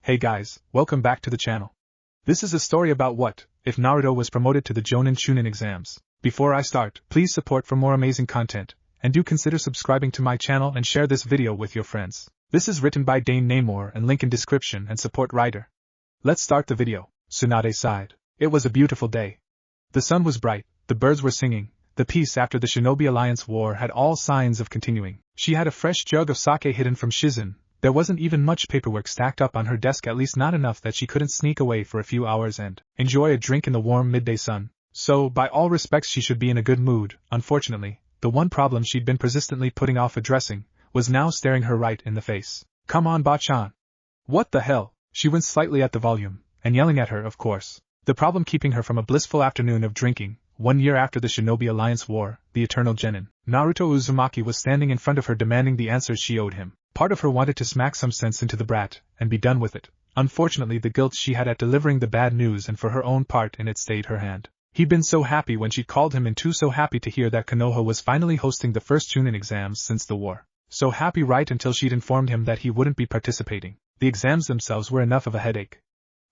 Hey guys, welcome back to the channel. This is a story about what if Naruto was promoted to the jonin chunin exams. Before I start, please support for more amazing content, and do consider subscribing to my channel and share this video with your friends. This is written by Dane Namor and link in description and support writer. Let's start the video. Sunade sighed. It was a beautiful day. The sun was bright, the birds were singing, the peace after the Shinobi Alliance war had all signs of continuing. She had a fresh jug of sake hidden from Shizen. There wasn't even much paperwork stacked up on her desk, at least not enough that she couldn't sneak away for a few hours and enjoy a drink in the warm midday sun. So, by all respects, she should be in a good mood. Unfortunately, the one problem she'd been persistently putting off addressing was now staring her right in the face. Come on, Ba-chan. What the hell? She winced slightly at the volume, and yelling at her, of course. The problem keeping her from a blissful afternoon of drinking. 1 year after the Shinobi Alliance War, the eternal genin, Naruto Uzumaki was standing in front of her demanding the answers she owed him. Part of her wanted to smack some sense into the brat, and be done with it. Unfortunately, the guilt she had at delivering the bad news and for her own part in it stayed her hand. He'd been so happy when she'd called him in, too so happy to hear that Konoha was finally hosting the first chunin exams since the war. So happy right until she'd informed him that he wouldn't be participating. The exams themselves were enough of a headache,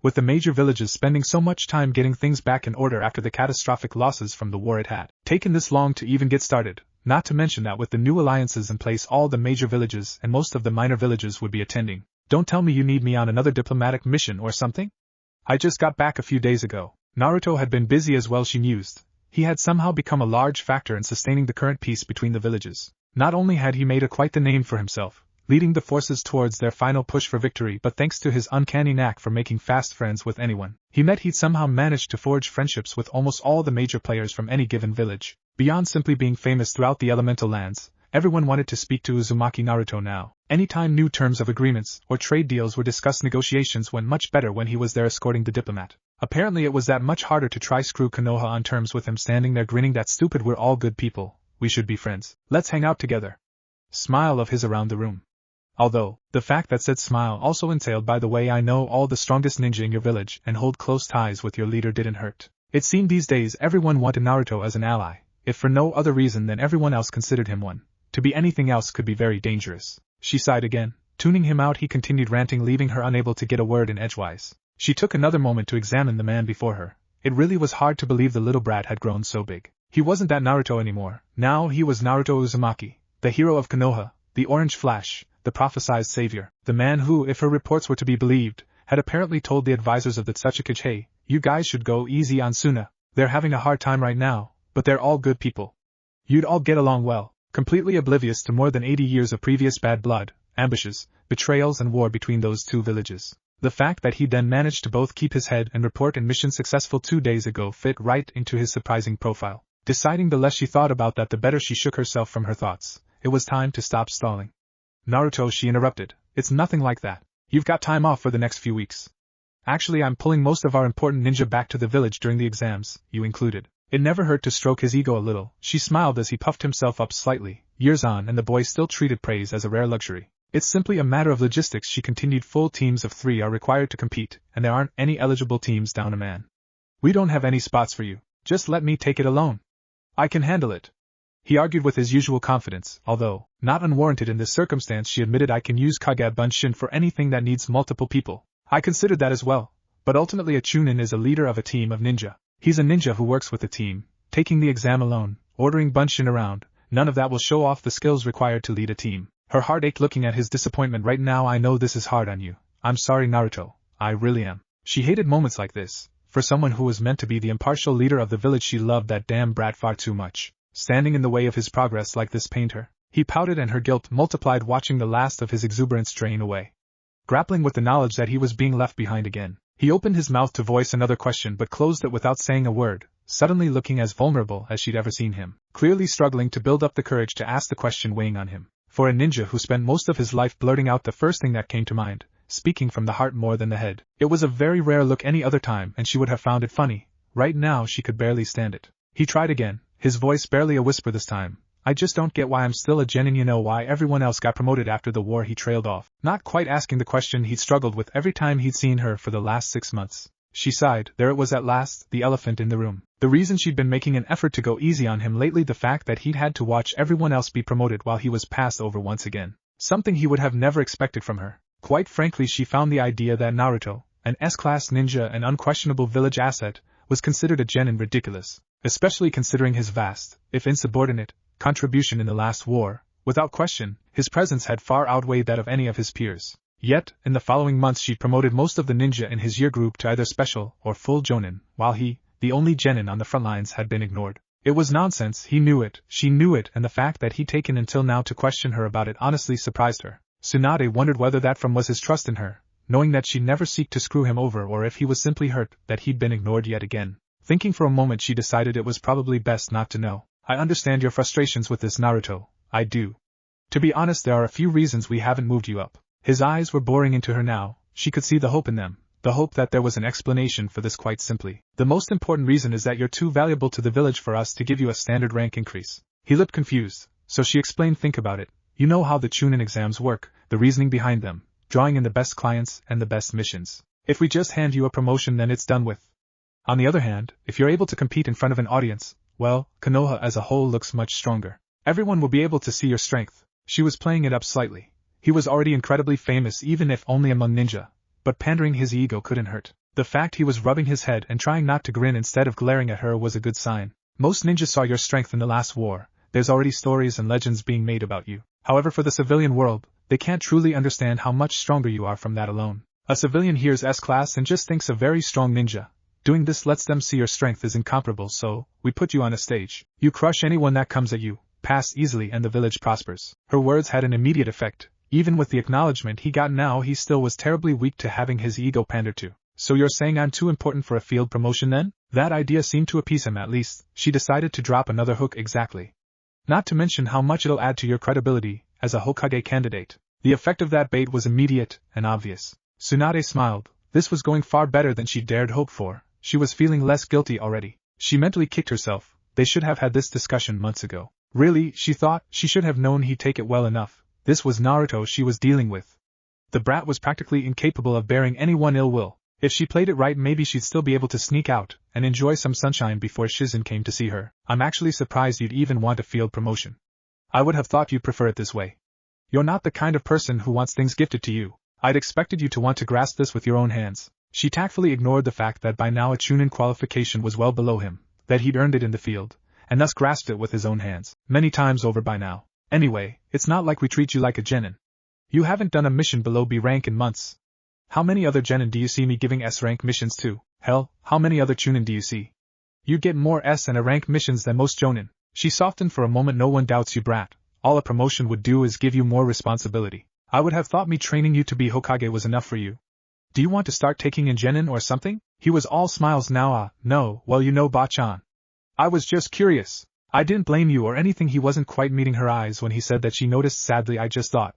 with the major villages spending so much time getting things back in order after the catastrophic losses from the war it had taken this long to even get started. Not to mention that with the new alliances in place, all the major villages and most of the minor villages would be attending. Don't tell me you need me on another diplomatic mission or something? I just got back a few days ago. Naruto had been busy as well, she mused. He had somehow become a large factor in sustaining the current peace between the villages. Not only had he made quite the name for himself, leading the forces towards their final push for victory, but thanks to his uncanny knack for making fast friends with anyone he met, he'd somehow managed to forge friendships with almost all the major players from any given village. Beyond simply being famous throughout the elemental lands, everyone wanted to speak to Uzumaki Naruto now. Anytime new terms of agreements or trade deals were discussed, negotiations went much better when he was there escorting the diplomat. Apparently it was that much harder to try screw Konoha on terms with him standing there grinning. That stupid, we're all good people, we should be friends, let's hang out together. Smile of his around the room. Although, the fact that said smile also entailed, by the way, I know all the strongest ninja in your village and hold close ties with your leader, didn't hurt. It seemed these days everyone wanted Naruto as an ally, if for no other reason than everyone else considered him one. To be anything else could be very dangerous. She sighed again. Tuning him out, he continued ranting, leaving her unable to get a word in edgewise. She took another moment to examine the man before her. It really was hard to believe the little brat had grown so big. He wasn't that Naruto anymore. Now he was Naruto Uzumaki, the hero of Konoha, the Orange Flash, the prophesied savior, the man who, if her reports were to be believed, had apparently told the advisors of the Tsuchikage, hey, you guys should go easy on Suna. They're having a hard time right now, but they're all good people. You'd all get along well. Completely oblivious to more than 80 years of previous bad blood, ambushes, betrayals and war between those two villages. The fact that he then managed to both keep his head and report in mission successful 2 days ago fit right into his surprising profile. Deciding the less she thought about that, the better she shook herself from her thoughts. It was time to stop stalling. Naruto, she interrupted, it's nothing like that. You've got time off for the next few weeks. Actually, I'm pulling most of our important ninja back to the village during the exams, you included. It never hurt to stroke his ego a little. She smiled as he puffed himself up slightly. Years on and the boy still treated praise as a rare luxury. It's simply a matter of logistics, she continued. Full teams of 3 are required to compete, and there aren't any eligible teams down a man. We don't have any spots for you. Just let me take it alone. I can handle it. He argued with his usual confidence, although not unwarranted in this circumstance. She admitted, I can use Kage Bunshin for anything that needs multiple people. I considered that as well, but ultimately a chunin is a leader of a team of ninja. He's a ninja who works with a team, taking the exam alone, ordering Bunshin around. None of that will show off the skills required to lead a team. Her heart ached looking at his disappointment. Right now, I know this is hard on you. I'm sorry, Naruto. I really am. She hated moments like this. For someone who was meant to be the impartial leader of the village, she loved that damn brat far too much. Standing in the way of his progress like this pained her. He pouted and her guilt multiplied, watching the last of his exuberance drain away. Grappling with the knowledge that he was being left behind again, he opened his mouth to voice another question but closed it without saying a word, suddenly looking as vulnerable as she'd ever seen him, clearly struggling to build up the courage to ask the question weighing on him. For a ninja who spent most of his life blurting out the first thing that came to mind, speaking from the heart more than the head, it was a very rare look. Any other time and she would have found it funny. Right now she could barely stand it. He tried again, his voice barely a whisper this time. I just don't get why I'm still a genin. You know why everyone else got promoted after the war? He trailed off, not quite asking the question he'd struggled with every time he'd seen her for the last 6 months. She sighed. There it was at last, the elephant in the room. The reason she'd been making an effort to go easy on him lately, the fact that he'd had to watch everyone else be promoted while he was passed over once again. Something he would have never expected from her. Quite frankly, she found the idea that Naruto, an S-class ninja and unquestionable village asset, was considered a genin ridiculous, especially considering his vast, if insubordinate, contribution in the last war. Without question, his presence had far outweighed that of any of his peers. Yet, in the following months she promoted most of the ninja in his year group to either special or full jonin, while he, the only genin on the front lines, had been ignored. It was nonsense, he knew it, she knew it, and the fact that he'd taken until now to question her about it honestly surprised her. Sunade wondered whether that from was his trust in her, knowing that she'd never seek to screw him over, or if he was simply hurt that he'd been ignored yet again. Thinking for a moment, she decided it was probably best not to know. I understand your frustrations with this, Naruto, I do. To be honest, there are a few reasons we haven't moved you up. His eyes were boring into her now, she could see the hope in them, the hope that there was an explanation for this. Quite simply, the most important reason is that you're too valuable to the village for us to give you a standard rank increase. He looked confused, so she explained, think about it. You know how the chunin exams work, the reasoning behind them, drawing in the best clients and the best missions. If we just hand you a promotion, then it's done with. On the other hand, if you're able to compete in front of an audience, well, Konoha as a whole looks much stronger. Everyone will be able to see your strength. She was playing it up slightly. He was already incredibly famous, even if only among ninja, but pandering his ego couldn't hurt. The fact he was rubbing his head and trying not to grin instead of glaring at her was a good sign. Most ninjas saw your strength in the last war. There's already stories and legends being made about you. However, for the civilian world, they can't truly understand how much stronger you are from that alone. A civilian hears S-class and just thinks a very strong ninja. Doing this lets them see your strength is incomparable, so we put you on a stage. You crush anyone that comes at you, pass easily, and the village prospers. Her words had an immediate effect. Even with the acknowledgement he got now, he still was terribly weak to having his ego pandered to. So you're saying I'm too important for a field promotion then? That idea seemed to appease him at least. She decided to drop another hook. Exactly. Not to mention how much it'll add to your credibility as a Hokage candidate. The effect of that bait was immediate and obvious. Sunade smiled. This was going far better than she dared hope for. She was feeling less guilty already. She mentally kicked herself. They should have had this discussion months ago. Really, she thought, she should have known he'd take it well enough. This was Naruto she was dealing with. The brat was practically incapable of bearing anyone ill will. If she played it right, maybe she'd still be able to sneak out and enjoy some sunshine before Shizen came to see her. I'm actually surprised you'd even want a field promotion. I would have thought you'd prefer it this way. You're not the kind of person who wants things gifted to you. I'd expected you to want to grasp this with your own hands. She tactfully ignored the fact that by now a chunin qualification was well below him, that he'd earned it in the field, and thus grasped it with his own hands, many times over by now. Anyway, it's not like we treat you like a genin. You haven't done a mission below B rank in months. How many other genin do you see me giving S rank missions to? Hell, how many other chunin do you see? You get more S and A rank missions than most jonin. She softened for a moment. No one doubts you, brat. All a promotion would do is give you more responsibility. I would have thought me training you to be Hokage was enough for you. Do you want to start taking in genin or something? He was all smiles now. No, well, you know, Ba-chan. I was just curious. I didn't blame you or anything. He wasn't quite meeting her eyes when he said that. She noticed sadly. I just thought,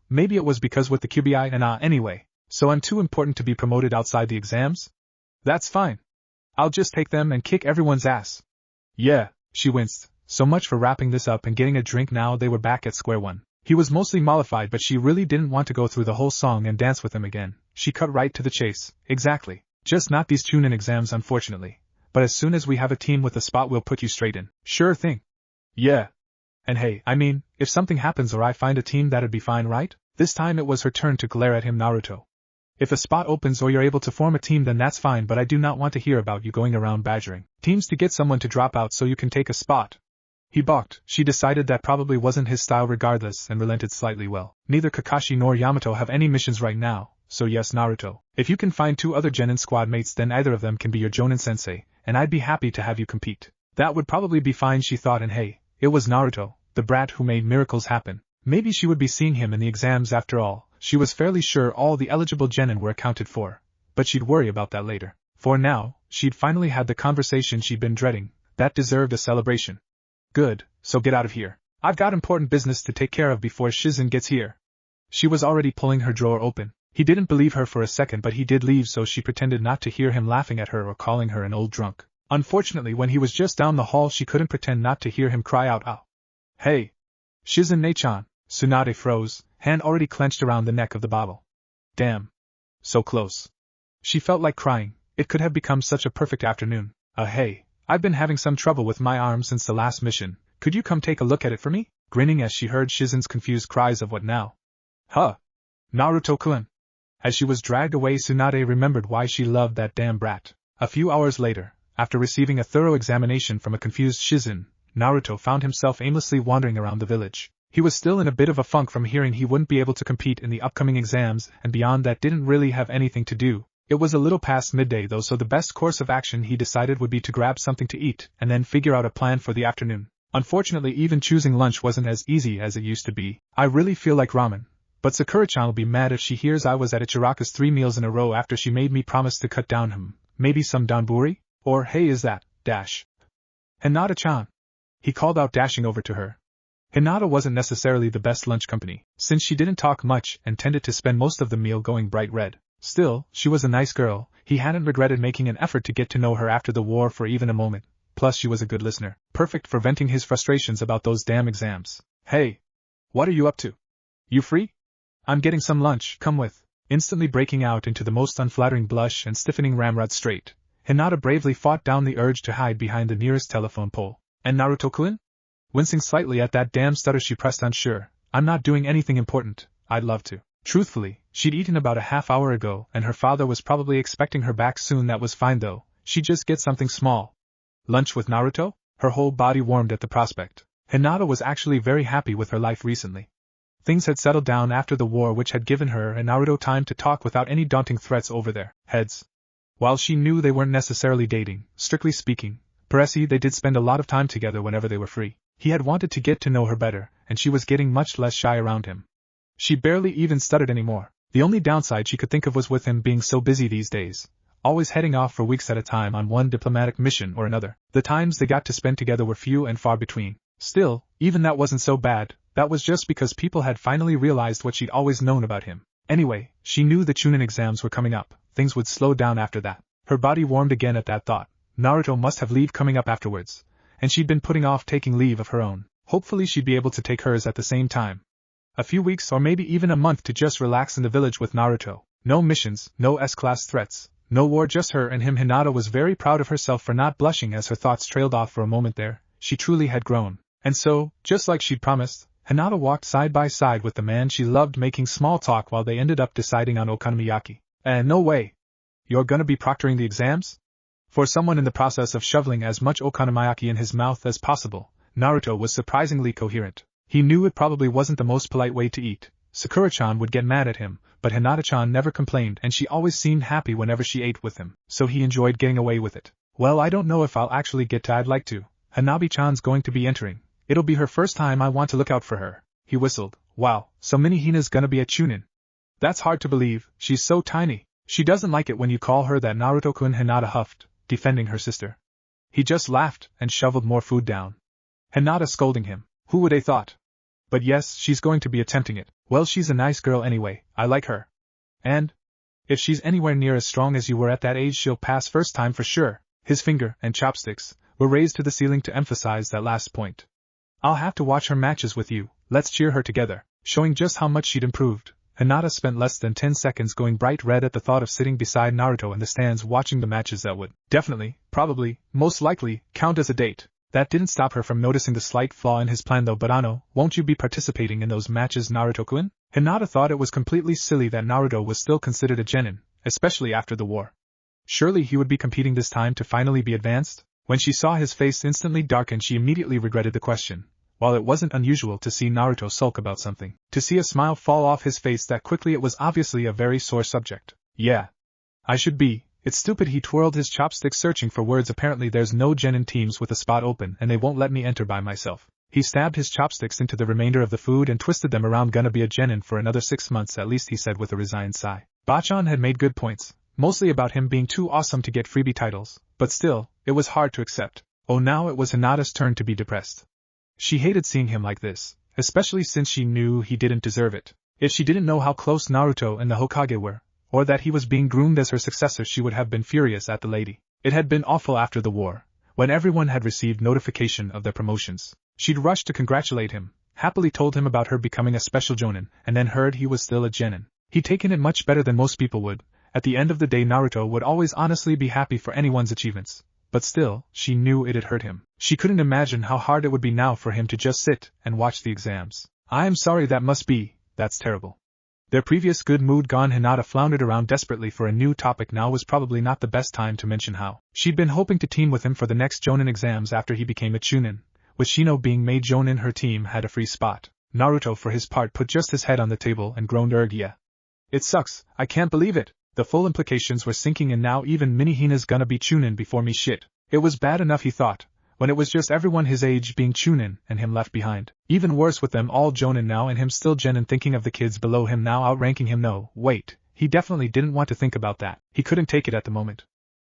maybe it was because with the QBI and anyway. So I'm too important to be promoted outside the exams? That's fine. I'll just take them and kick everyone's ass. Yeah, she winced. So much for wrapping this up and getting a drink. Now they were back at square one. He was mostly mollified, but she really didn't want to go through the whole song and dance with him again. She cut right to the chase. Exactly. Just not these chunin exams, unfortunately. But as soon as we have a team with a spot, we'll put you straight in. Sure thing. Yeah. And hey, I mean, if something happens or I find a team, that'd be fine, right? This time it was her turn to glare at him. Naruto. If a spot opens or you're able to form a team, then that's fine, but I do not want to hear about you going around badgering teams to get someone to drop out so you can take a spot. He balked. She decided that probably wasn't his style regardless and relented slightly. Well, neither Kakashi nor Yamato have any missions right now, so yes, Naruto. If you can find 2 other genin squad mates, then either of them can be your jonin sensei, and I'd be happy to have you compete. That would probably be fine, she thought, and hey, it was Naruto, the brat who made miracles happen. Maybe she would be seeing him in the exams after all. She was fairly sure all the eligible genin were accounted for, but she'd worry about that later. For now, she'd finally had the conversation she'd been dreading. That deserved a celebration. Good, so get out of here. I've got important business to take care of before Shizen gets here. She was already pulling her drawer open. He didn't believe her for a second, but he did leave, so she pretended not to hear him laughing at her or calling her an old drunk. Unfortunately, when he was just down the hall, she couldn't pretend not to hear him cry out, "Oh! Hey! Shizen ne-chan!" Sunade froze, hand already clenched around the neck of the bottle. Damn. So close. She felt like crying. It could have become such a perfect afternoon. Hey, I've been having some trouble with my arm since the last mission. Could you come take a look at it for me? Grinning as she heard Shizen's confused cries of what now? Huh? Naruto-kun. As she was dragged away, Sunade remembered why she loved that damn brat. A few hours later, after receiving a thorough examination from a confused Shizun, Naruto found himself aimlessly wandering around the village. He was still in a bit of a funk from hearing he wouldn't be able to compete in the upcoming exams, and beyond that didn't really have anything to do. It was a little past midday though, so the best course of action he decided would be to grab something to eat, and then figure out a plan for the afternoon. Unfortunately, even choosing lunch wasn't as easy as it used to be. I really feel like ramen. But Sakura-chan will be mad if she hears I was at Ichiraka's 3 meals in a row after she made me promise to cut down maybe some donburi? Or hey, is that, Hinata-chan? He called out, dashing over to her. Hinata wasn't necessarily the best lunch company, since she didn't talk much and tended to spend most of the meal going bright red. Still, she was a nice girl. He hadn't regretted making an effort to get to know her after the war for even a moment. Plus she was a good listener, perfect for venting his frustrations about those damn exams. Hey! What are you up to? You free? I'm getting some lunch, come with. Instantly breaking out into the most unflattering blush and stiffening ramrod straight, Hinata bravely fought down the urge to hide behind the nearest telephone pole. And Naruto-kun? Wincing slightly at that damn stutter, she pressed, unsure. I'm not doing anything important. I'd love to. Truthfully, she'd eaten about a half hour ago and her father was probably expecting her back soon. That was fine though. She'd just get something small. Lunch with Naruto? Her whole body warmed at the prospect. Hinata was actually very happy with her life recently. Things had settled down after the war, which had given her and Naruto time to talk without any daunting threats over their heads. While she knew they weren't necessarily dating, strictly speaking, they did spend a lot of time together whenever they were free. He had wanted to get to know her better, and she was getting much less shy around him. She barely even stuttered anymore. The only downside she could think of was with him being so busy these days, always heading off for weeks at a time on one diplomatic mission or another. The times they got to spend together were few and far between. Still, even that wasn't so bad. That was just because people had finally realized what she'd always known about him. Anyway, she knew the chunin exams were coming up. Things would slow down after that. Her body warmed again at that thought. Naruto must have leave coming up afterwards, and she'd been putting off taking leave of her own. Hopefully she'd be able to take hers at the same time. A few weeks or maybe even a month to just relax in the village with Naruto. No missions, no S-class threats, no war, just her and him. Hinata was very proud of herself for not blushing as her thoughts trailed off for a moment there. She truly had grown. And so, just like she'd promised, Hinata walked side by side with the man she loved, making small talk while they ended up deciding on okonomiyaki. No way. You're gonna be proctoring the exams? For someone in the process of shoveling as much okonomiyaki in his mouth as possible, Naruto was surprisingly coherent. He knew it probably wasn't the most polite way to eat. Sakura-chan would get mad at him, but Hinata-chan never complained and she always seemed happy whenever she ate with him, so he enjoyed getting away with it. Well, I don't know if I'll actually get to. I'd like to. Hanabi-chan's going to be entering. It'll be her first time. I want to look out for her. He whistled. Wow, so Mini Hina's gonna be a chunin. That's hard to believe, she's so tiny. She doesn't like it when you call her that, Naruto-kun, Hinata huffed, defending her sister. He just laughed and shoveled more food down. Hinata scolding him. Who would have thought? But yes, she's going to be attempting it. Well, she's a nice girl anyway, I like her. And? If she's anywhere near as strong as you were at that age, she'll pass first time for sure. His finger and chopsticks were raised to the ceiling to emphasize that last point. I'll have to watch her matches with you, let's cheer her together. Showing just how much she'd improved, Hinata spent less than 10 seconds going bright red at the thought of sitting beside Naruto in the stands watching the matches that would definitely, probably, most likely, count as a date. That didn't stop her from noticing the slight flaw in his plan though. But Ano, won't you be participating in those matches, Naruto-kun? Hinata thought it was completely silly that Naruto was still considered a genin, especially after the war. Surely he would be competing this time to finally be advanced? When she saw his face instantly darken, she immediately regretted the question. While it wasn't unusual to see Naruto sulk about something, to see a smile fall off his face that quickly, it was obviously a very sore subject. Yeah. I should be. It's stupid. He twirled his chopsticks searching for words. Apparently there's no genin teams with a spot open and they won't let me enter by myself. He stabbed his chopsticks into the remainder of the food and twisted them around. Gonna be a genin for another 6 months at least, he said with a resigned sigh. Bachan had made good points, mostly about him being too awesome to get freebie titles, but still, it was hard to accept. Oh, now it was Hinata's turn to be depressed. She hated seeing him like this, especially since she knew he didn't deserve it. If she didn't know how close Naruto and the Hokage were, or that he was being groomed as her successor, she would have been furious at the lady. It had been awful after the war, when everyone had received notification of their promotions. She'd rushed to congratulate him, happily told him about her becoming a special jonin, and then heard he was still a genin. He'd taken it much better than most people would. At the end of the day, Naruto would always honestly be happy for anyone's achievements. But still, she knew it had hurt him. She couldn't imagine how hard it would be now for him to just sit and watch the exams. I'm sorry, that must be, that's terrible. Their previous good mood gone, Hinata floundered around desperately for a new topic. Now was probably not the best time to mention how she'd been hoping to team with him for the next jonin exams after he became a chunin. With Shino being made jonin, her team had a free spot. Naruto for his part put just his head on the table and groaned, yeah. It sucks, I can't believe it. The full implications were sinking in. Now even mini Hina's gonna be chunin before me. Shit. It was bad enough, he thought, when it was just everyone his age being chunin and him left behind. Even worse with them all jonin now and him still genin, thinking of the kids below him now outranking him. No, wait, he definitely didn't want to think about that. He couldn't take it at the moment.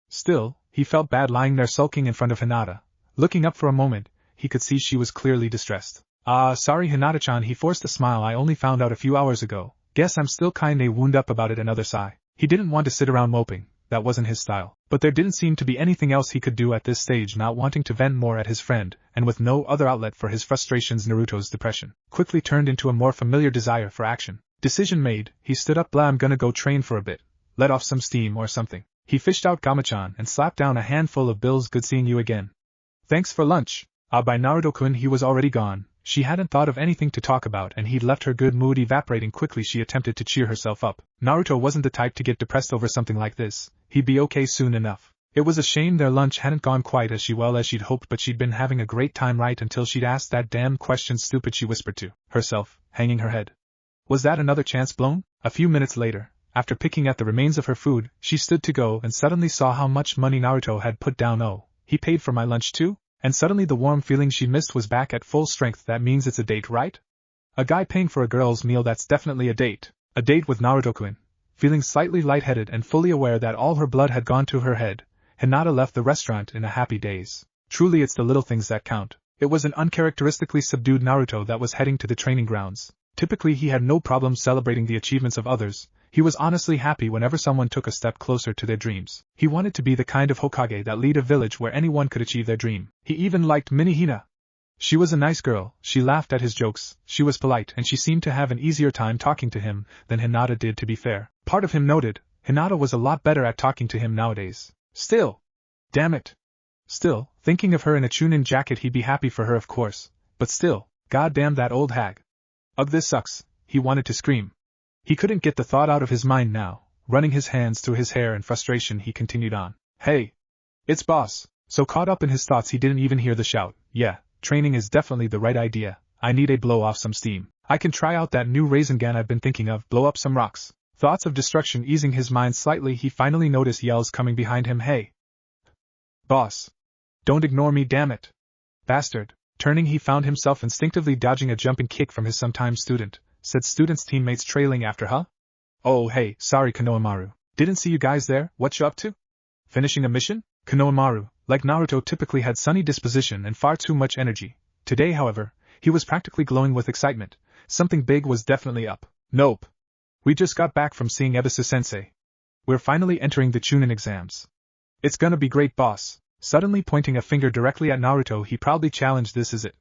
Still, he felt bad lying there sulking in front of Hinata. Looking up for a moment, he could see she was clearly distressed. Sorry Hinata-chan, he forced a smile. I only found out a few hours ago. Guess I'm still kinda wound up about it. Another sigh. He didn't want to sit around moping. That wasn't his style. But there didn't seem to be anything else he could do at this stage, not wanting to vent more at his friend, and with no other outlet for his frustrations. Naruto's depression quickly turned into a more familiar desire for action. Decision made, he stood up. I'm gonna go train for a bit. Let off some steam or something. He fished out Gamachan and slapped down a handful of bills. Good seeing you again. Thanks for lunch. By Naruto-kun he was already gone. She hadn't thought of anything to talk about and he'd left her good mood evaporating quickly. She attempted to cheer herself up. Naruto wasn't the type to get depressed over something like this. He'd be okay soon enough. It was a shame their lunch hadn't gone quite as well as she'd hoped, but she'd been having a great time right until she'd asked that damn question. Stupid, she whispered to herself, hanging her head. Was that another chance blown? A few minutes later, after picking at the remains of her food, she stood to go and suddenly saw how much money Naruto had put down. Oh, he paid for my lunch too? And suddenly the warm feeling she missed was back at full strength. That means it's a date, right? A guy paying for a girl's meal, that's definitely a date. A date with Naruto-kun. Feeling slightly lightheaded and fully aware that all her blood had gone to her head, Hinata left the restaurant in a happy daze. Truly it's the little things that count. It was an uncharacteristically subdued Naruto that was heading to the training grounds. Typically he had no problem celebrating the achievements of others. He was honestly happy whenever someone took a step closer to their dreams. He wanted to be the kind of Hokage that lead a village where anyone could achieve their dream. He even liked Mini Hina. She was a nice girl, she laughed at his jokes, she was polite, and she seemed to have an easier time talking to him than Hinata did. To be fair, part of him noted, Hinata was a lot better at talking to him nowadays. Still, damn it. Still, thinking of her in a chunin jacket, he'd be happy for her of course, but still, goddamn that old hag. Ugh, this sucks, he wanted to scream. He couldn't get the thought out of his mind now. Running his hands through his hair in frustration, he continued on. Hey! It's boss! So caught up in his thoughts he didn't even hear the shout. Yeah, training is definitely the right idea. I need a blow off some steam. I can try out that new Rasengan I've been thinking of, blow up some rocks. Thoughts of destruction easing his mind slightly, he finally noticed yells coming behind him. Hey! Boss! Don't ignore me, damn it! Bastard! Turning, he found himself instinctively dodging a jumping kick from his sometime student. Said student's teammates trailing after, huh? Oh hey, sorry Konohamaru. Didn't see you guys there, what you up to? Finishing a mission? Konohamaru, like Naruto, typically had sunny disposition and far too much energy. Today, however, he was practically glowing with excitement. Something big was definitely up. Nope. We just got back from seeing Ebisu-sensei. We're finally entering the chunin exams. It's gonna be great, boss. Suddenly pointing a finger directly at Naruto, he proudly challenged, this is it.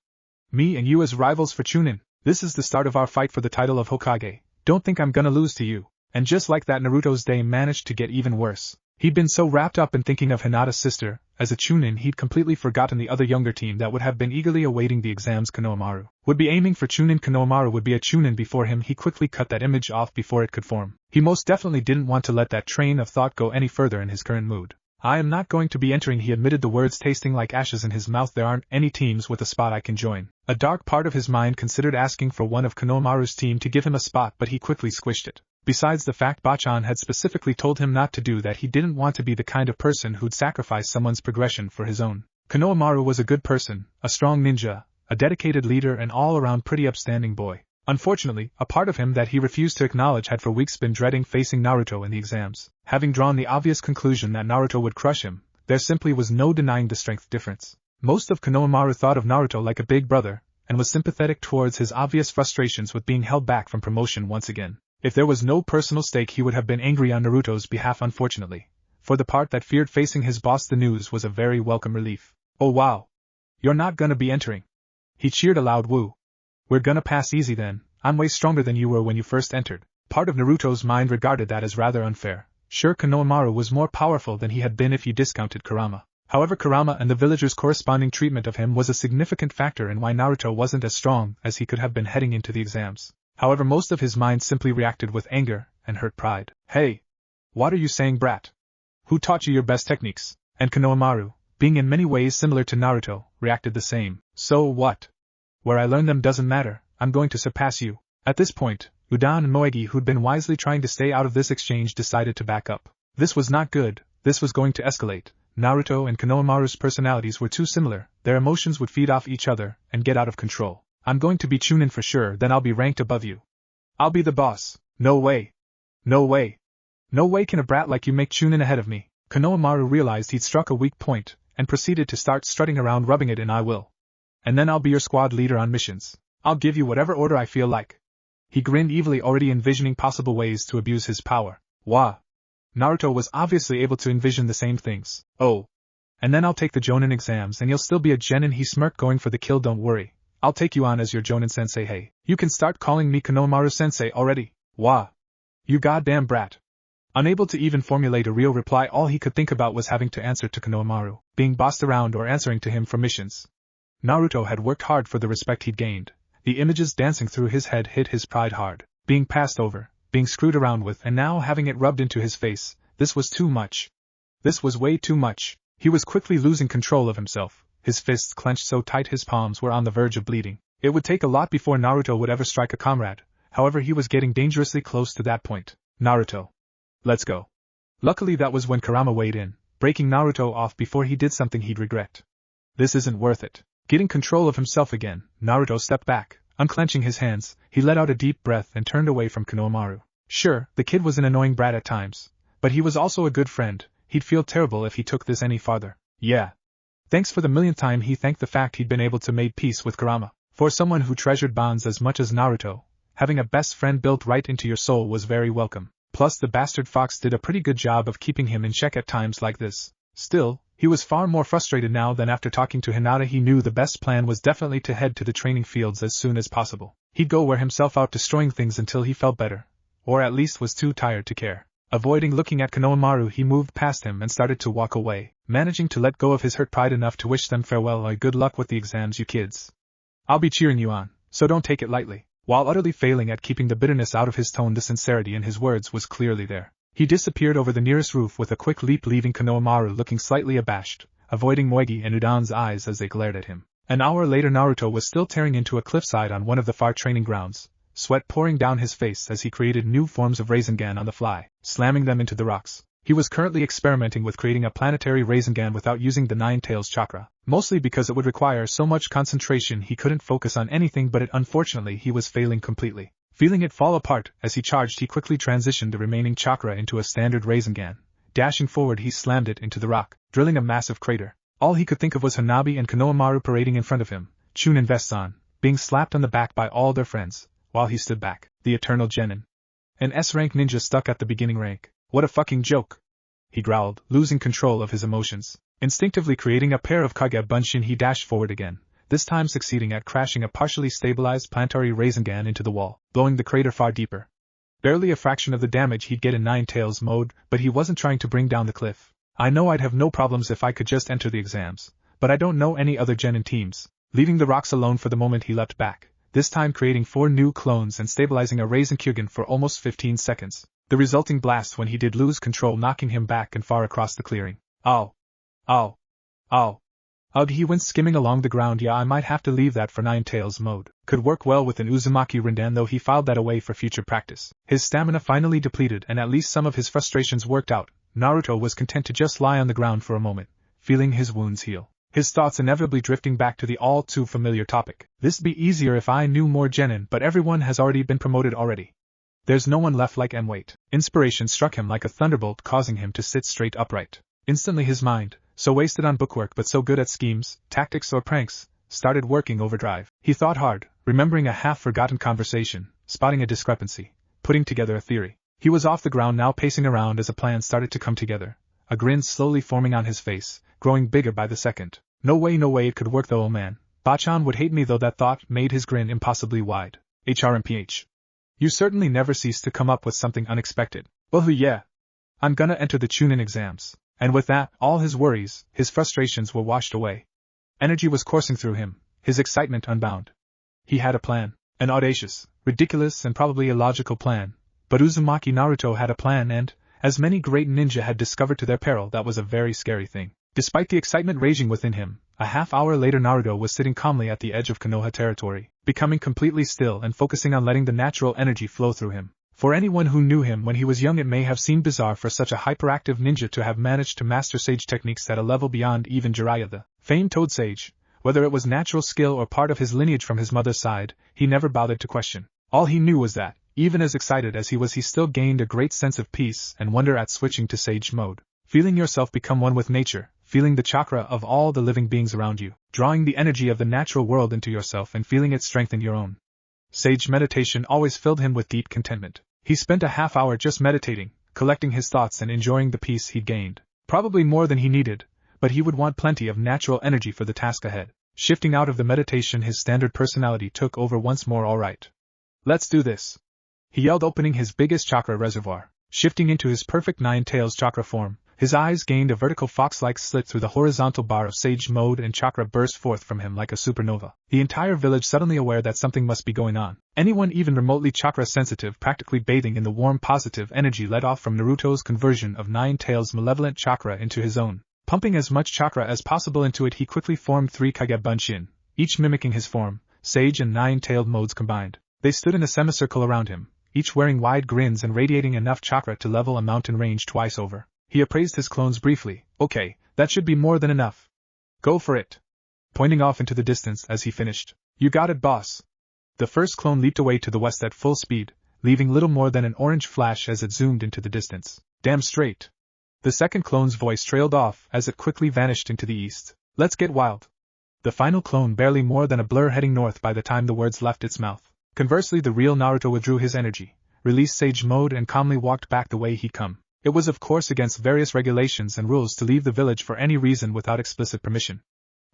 Me and you as rivals for chunin. This is the start of our fight for the title of Hokage. Don't think I'm gonna lose to you. And just like that, Naruto's day managed to get even worse. He'd been so wrapped up in thinking of Hinata's sister, as a chunin, he'd completely forgotten the other younger team that would have been eagerly awaiting the exams. Konohamaru would be aiming for chunin. Konohamaru would be a chunin before him. He quickly cut that image off before it could form. He most definitely didn't want to let that train of thought go any further in his current mood. I am not going to be entering, he admitted, the words tasting like ashes in his mouth. There aren't any teams with a spot I can join. A dark part of his mind considered asking for one of Konohamaru's team to give him a spot, but he quickly squished it. Besides the fact Bachan had specifically told him not to do that, he didn't want to be the kind of person who'd sacrifice someone's progression for his own. Konohamaru was a good person, a strong ninja, a dedicated leader, and all-around pretty upstanding boy. Unfortunately, a part of him that he refused to acknowledge had for weeks been dreading facing Naruto in the exams. Having drawn the obvious conclusion that Naruto would crush him, there simply was no denying the strength difference. Most of Konohamaru thought of Naruto like a big brother, and was sympathetic towards his obvious frustrations with being held back from promotion once again. If there was no personal stake, he would have been angry on Naruto's behalf. Unfortunately, for the part that feared facing his boss, the news was a very welcome relief. Oh wow! You're not gonna be entering. He cheered aloud. Woo! We're gonna pass easy then, I'm way stronger than you were when you first entered. Part of Naruto's mind regarded that as rather unfair. Sure, Konohamaru was more powerful than he had been if you discounted Kurama. However, Kurama and the villagers' corresponding treatment of him was a significant factor in why Naruto wasn't as strong as he could have been heading into the exams. However, most of his mind simply reacted with anger and hurt pride. Hey! What are you saying, brat? Who taught you your best techniques? And Konohamaru, being in many ways similar to Naruto, reacted the same. So what? Where I learned them doesn't matter, I'm going to surpass you. At this point, Udan and Moegi, who'd been wisely trying to stay out of this exchange, decided to back up. This was not good, this was going to escalate. Naruto and Konohamaru's personalities were too similar, their emotions would feed off each other and get out of control. I'm going to be chunin for sure, then I'll be ranked above you. I'll be the boss. No way. No way. No way can a brat like you make chunin ahead of me. Konohamaru realized he'd struck a weak point, and proceeded to start strutting around rubbing it in. I will. And then I'll be your squad leader on missions. I'll give you whatever order I feel like. He grinned evilly, already envisioning possible ways to abuse his power. Wah! Naruto was obviously able to envision the same things. Oh. And then I'll take the jonin exams and you'll still be a genin. He smirked, going for the kill. Don't worry. I'll take you on as your jonin sensei. Hey, you can start calling me Konohamaru sensei already. Wah! You goddamn brat. Unable to even formulate a real reply, all he could think about was having to answer to Konohamaru, being bossed around or answering to him for missions. Naruto had worked hard for the respect he'd gained. The images dancing through his head hit his pride hard. Being passed over, being screwed around with, and now having it rubbed into his face, this was too much. This was way too much. He was quickly losing control of himself, his fists clenched so tight his palms were on the verge of bleeding. It would take a lot before Naruto would ever strike a comrade, however he was getting dangerously close to that point. Naruto. Let's go. Luckily that was when Kurama weighed in, breaking Naruto off before he did something he'd regret. This isn't worth it. Getting control of himself again, Naruto stepped back, unclenching his hands. He let out a deep breath and turned away from Konohamaru. Sure, the kid was an annoying brat at times, but he was also a good friend. He'd feel terrible if he took this any farther. Yeah. Thanks for the millionth time he thanked the fact he'd been able to make peace with Kurama. For someone who treasured bonds as much as Naruto, having a best friend built right into your soul was very welcome. Plus the bastard fox did a pretty good job of keeping him in check at times like this. Still, he was far more frustrated now than after talking to Hinata. He knew the best plan was definitely to head to the training fields as soon as possible. He'd go wear himself out destroying things until he felt better, or at least was too tired to care. Avoiding looking at Konohamaru, he moved past him and started to walk away, managing to let go of his hurt pride enough to wish them farewell. Or good luck with the exams, you kids. I'll be cheering you on, so don't take it lightly. While utterly failing at keeping the bitterness out of his tone, the sincerity in his words was clearly there. He disappeared over the nearest roof with a quick leap, leaving Konohamaru looking slightly abashed, avoiding Moegi and Udan's eyes as they glared at him. An hour later, Naruto was still tearing into a cliffside on one of the far training grounds, sweat pouring down his face as he created new forms of Rasengan on the fly, slamming them into the rocks. He was currently experimenting with creating a planetary Rasengan without using the Nine Tails chakra, mostly because it would require so much concentration he couldn't focus on anything but it. Unfortunately, he was failing completely. Feeling it fall apart as he charged, he quickly transitioned the remaining chakra into a standard Rasengan. Dashing forward, he slammed it into the rock, drilling a massive crater. All he could think of was Hanabi and Konohamaru parading in front of him, chunin vests on, being slapped on the back by all their friends, while he stood back, the eternal genin. An S-rank ninja stuck at the beginning rank. What a fucking joke! He growled, losing control of his emotions. Instinctively creating a pair of Kage Bunshin, he dashed forward again, this time succeeding at crashing a partially stabilized planetary Rasengan into the wall, blowing the crater far deeper. Barely a fraction of the damage he'd get in Nine Tails mode, but he wasn't trying to bring down the cliff. I know I'd have no problems if I could just enter the exams, but I don't know any other genin teams. Leaving the rocks alone for the moment, he leapt back, this time creating 4 new clones and stabilizing a Rasenkyugen for almost 15 seconds. The resulting blast when he did lose control, knocking him back and far across the clearing. Ow! Ow! Ow! Ugh, he went skimming along the ground. Yeah, I might have to leave that for Nine Tails mode. Could work well with an Uzumaki Rindan, though he filed that away for future practice. His stamina finally depleted and at least some of his frustrations worked out. Naruto was content to just lie on the ground for a moment, feeling his wounds heal. His thoughts inevitably drifting back to the all-too-familiar topic. This'd be easier if I knew more genin, but everyone has already been promoted already. There's no one left like M. Wait. Inspiration struck him like a thunderbolt, causing him to sit straight upright. Instantly his mind, so wasted on bookwork but so good at schemes, tactics or pranks, started working overdrive. He thought hard, remembering a half-forgotten conversation, spotting a discrepancy, putting together a theory. He was off the ground now, pacing around as a plan started to come together, a grin slowly forming on his face, growing bigger by the second. No way it could work though, oh man. Bachan would hate me though. That thought made his grin impossibly wide. HRMPH. You certainly never cease to come up with something unexpected. Well, yeah. I'm gonna enter the chunin exams. And with that, all his worries, his frustrations were washed away. Energy was coursing through him, his excitement unbound. He had a plan. An audacious, ridiculous and probably illogical plan, but Uzumaki Naruto had a plan and, as many great ninja had discovered to their peril, that was a very scary thing. Despite the excitement raging within him, a half-hour later Naruto was sitting calmly at the edge of Konoha territory, becoming completely still and focusing on letting the natural energy flow through him. For anyone who knew him when he was young, it may have seemed bizarre for such a hyperactive ninja to have managed to master sage techniques at a level beyond even Jiraiya the famed Toad Sage. Whether it was natural skill or part of his lineage from his mother's side, he never bothered to question. All he knew was that, even as excited as he still gained a great sense of peace and wonder at switching to sage mode. Feeling yourself become one with nature, feeling the chakra of all the living beings around you, drawing the energy of the natural world into yourself and feeling it strengthen your own. Sage meditation always filled him with deep contentment. He spent a half hour just meditating, collecting his thoughts and enjoying the peace he'd gained. Probably more than he needed, but he would want plenty of natural energy for the task ahead. Shifting out of the meditation, his standard personality took over once more. Alright. Let's do this. He yelled, opening his biggest chakra reservoir. Shifting into his perfect nine tails chakra form, his eyes gained a vertical fox-like slit through the horizontal bar of sage mode and chakra burst forth from him like a supernova. The entire village suddenly aware that something must be going on. Anyone even remotely chakra sensitive practically bathing in the warm positive energy let off from Naruto's conversion of nine tails malevolent chakra into his own. Pumping as much chakra as possible into it, he quickly formed 3 Kage Bunshin, each mimicking his form, sage and nine-tailed modes combined. They stood in a semicircle around him, each wearing wide grins and radiating enough chakra to level a mountain range twice over. He appraised his clones briefly. Okay, that should be more than enough. Go for it. Pointing off into the distance as he finished. You got it, boss. The first clone leaped away to the west at full speed, leaving little more than an orange flash as it zoomed into the distance. Damn straight. The second clone's voice trailed off as it quickly vanished into the east. Let's get wild. The final clone barely more than a blur heading north by the time the words left its mouth. Conversely, the real Naruto withdrew his energy, released sage mode and calmly walked back the way he'd come. It was of course against various regulations and rules to leave the village for any reason without explicit permission.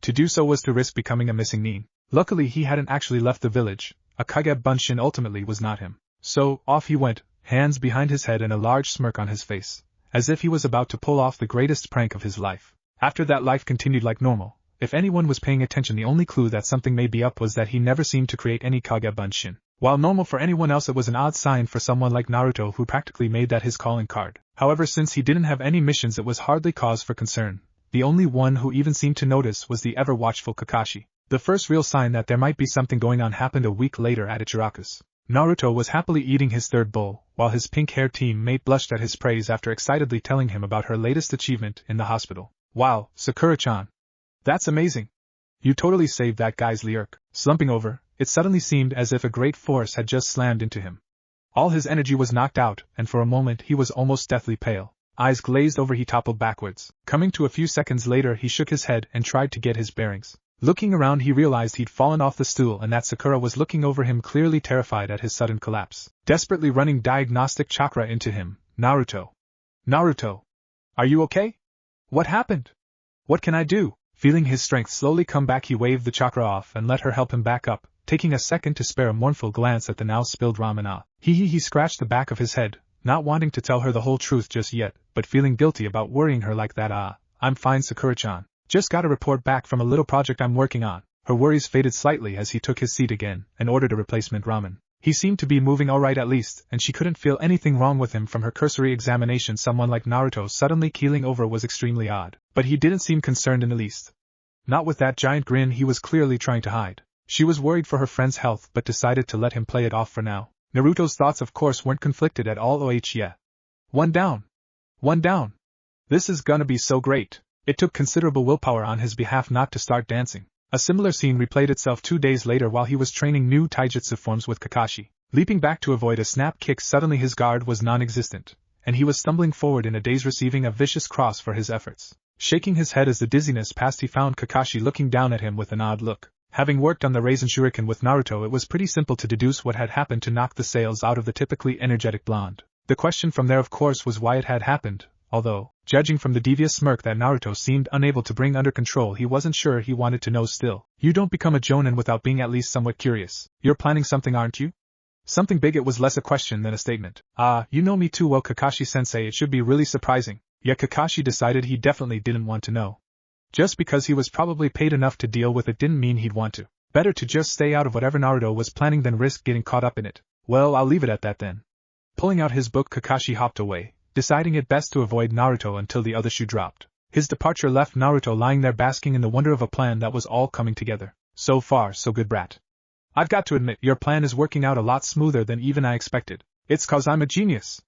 To do so was to risk becoming a missing nin. Luckily he hadn't actually left the village. A Kage Bunshin ultimately was not him. So, off he went, hands behind his head and a large smirk on his face, as if he was about to pull off the greatest prank of his life. After that, life continued like normal. If anyone was paying attention, the only clue that something may be up was that he never seemed to create any Kage Bunshin. While normal for anyone else, it was an odd sign for someone like Naruto who practically made that his calling card. However, since he didn't have any missions, it was hardly cause for concern. The only one who even seemed to notice was the ever-watchful Kakashi. The first real sign that there might be something going on happened a week later at Ichiraku's. Naruto was happily eating his third bowl, while his pink-haired teammate blushed at his praise after excitedly telling him about her latest achievement in the hospital. Wow, Sakura-chan. That's amazing. You totally saved that guy's lyric. Slumping over, it suddenly seemed as if a great force had just slammed into him. All his energy was knocked out, and for a moment he was almost deathly pale. Eyes glazed over, he toppled backwards. Coming to a few seconds later, he shook his head and tried to get his bearings. Looking around, he realized he'd fallen off the stool and that Sakura was looking over him, clearly terrified at his sudden collapse. Desperately running diagnostic chakra into him. Naruto. Naruto. Are you okay? What happened? What can I do? Feeling his strength slowly come back, he waved the chakra off and let her help him back up, taking a second to spare a mournful glance at the now spilled ramen. He scratched the back of his head, not wanting to tell her the whole truth just yet, but feeling guilty about worrying her like that. I'm fine, Sakura-chan. Just got a report back from a little project I'm working on. Her worries faded slightly as he took his seat again and ordered a replacement ramen. He seemed to be moving alright at least, and she couldn't feel anything wrong with him from her cursory examination. Someone like Naruto suddenly keeling over was extremely odd, but he didn't seem concerned in the least. Not with that giant grin he was clearly trying to hide. She was worried for her friend's health but decided to let him play it off for now. Naruto's thoughts of course weren't conflicted at all. Yeah. One down. One down. This is gonna be so great. It took considerable willpower on his behalf not to start dancing. A similar scene replayed itself 2 days later while he was training new taijutsu forms with Kakashi. Leaping back to avoid a snap kick, suddenly his guard was non-existent, and he was stumbling forward in a daze, receiving a vicious cross for his efforts. Shaking his head as the dizziness passed, he found Kakashi looking down at him with an odd look. Having worked on the Raisin Shuriken with Naruto, it was pretty simple to deduce what had happened to knock the sails out of the typically energetic blonde. The question from there of course was why it had happened, although, judging from the devious smirk that Naruto seemed unable to bring under control, he wasn't sure he wanted to know still. You don't become a jonin without being at least somewhat curious. You're planning something, aren't you? Something big. It was less a question than a statement. You know me too well, Kakashi-sensei, it should be really surprising. Yet Kakashi decided he definitely didn't want to know. Just because he was probably paid enough to deal with it didn't mean he'd want to. Better to just stay out of whatever Naruto was planning than risk getting caught up in it. Well, I'll leave it at that then. Pulling out his book, Kakashi hopped away, deciding it best to avoid Naruto until the other shoe dropped. His departure left Naruto lying there basking in the wonder of a plan that was all coming together. So far, so good, brat. I've got to admit, your plan is working out a lot smoother than even I expected. It's 'cause I'm a genius.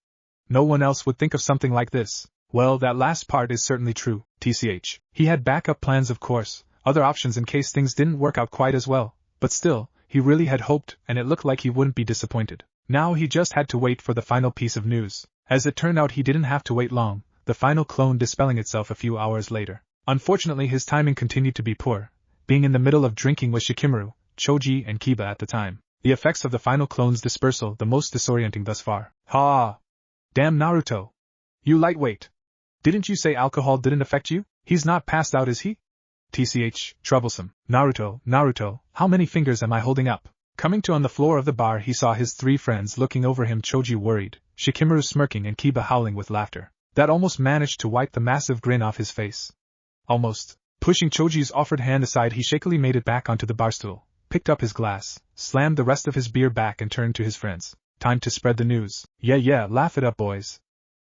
No one else would think of something like this. Well, that last part is certainly true, tch. He had backup plans, of course, other options in case things didn't work out quite as well, but still, he really had hoped, and it looked like he wouldn't be disappointed. Now he just had to wait for the final piece of news. As it turned out, he didn't have to wait long, the final clone dispelling itself a few hours later. Unfortunately, his timing continued to be poor, being in the middle of drinking with Shikamaru, Choji, and Kiba at the time. The effects of the final clone's dispersal the most disorienting thus far. Ha! Damn Naruto! You lightweight! Didn't you say alcohol didn't affect you? He's not passed out, is he? Tch, troublesome. Naruto, how many fingers am I holding up? Coming to on the floor of the bar, he saw his three friends looking over him, Choji worried, Shikamaru smirking, and Kiba howling with laughter. That almost managed to wipe the massive grin off his face. Almost. Pushing Choji's offered hand aside, he shakily made it back onto the bar stool, picked up his glass, slammed the rest of his beer back, and turned to his friends. Time to spread the news. Yeah, laugh it up, boys.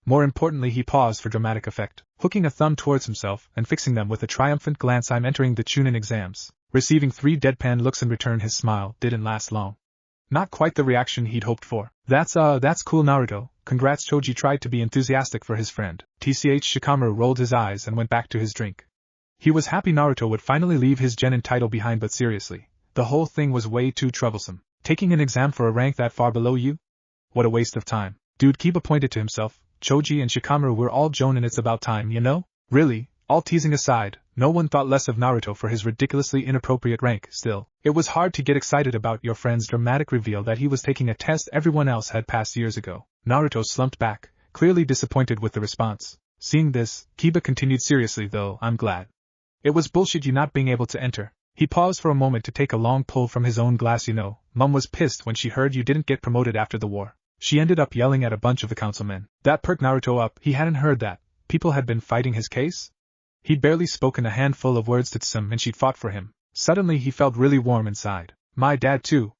More importantly, he paused for dramatic effect, hooking a thumb towards himself and fixing them with a triumphant glance. I'm entering the chunin exams. Receiving 3 deadpan looks in return, his smile didn't last long. Not quite the reaction he'd hoped for. That's cool, Naruto. Congrats. Choji tried to be enthusiastic for his friend. Shikamaru rolled his eyes and went back to his drink. He was happy Naruto would finally leave his genin title behind, but seriously, the whole thing was way too troublesome. Taking an exam for a rank that far below you? What a waste of time. Dude, Kiba pointed to himself. Choji and Shikamaru were all jonin, it's about time, you know? Really, all teasing aside, no one thought less of Naruto for his ridiculously inappropriate rank. Still, it was hard to get excited about your friend's dramatic reveal that he was taking a test everyone else had passed years ago. Naruto slumped back, clearly disappointed with the response. Seeing this, Kiba continued seriously, though, I'm glad. It was bullshit you not being able to enter. He paused for a moment to take a long pull from his own glass. You know, Mum was pissed when she heard you didn't get promoted after the war. She ended up yelling at a bunch of the councilmen. That perked Naruto up. He hadn't heard that people had been fighting his case. He'd barely spoken a handful of words to Tsum and she'd fought for him. Suddenly he felt really warm inside. My dad too.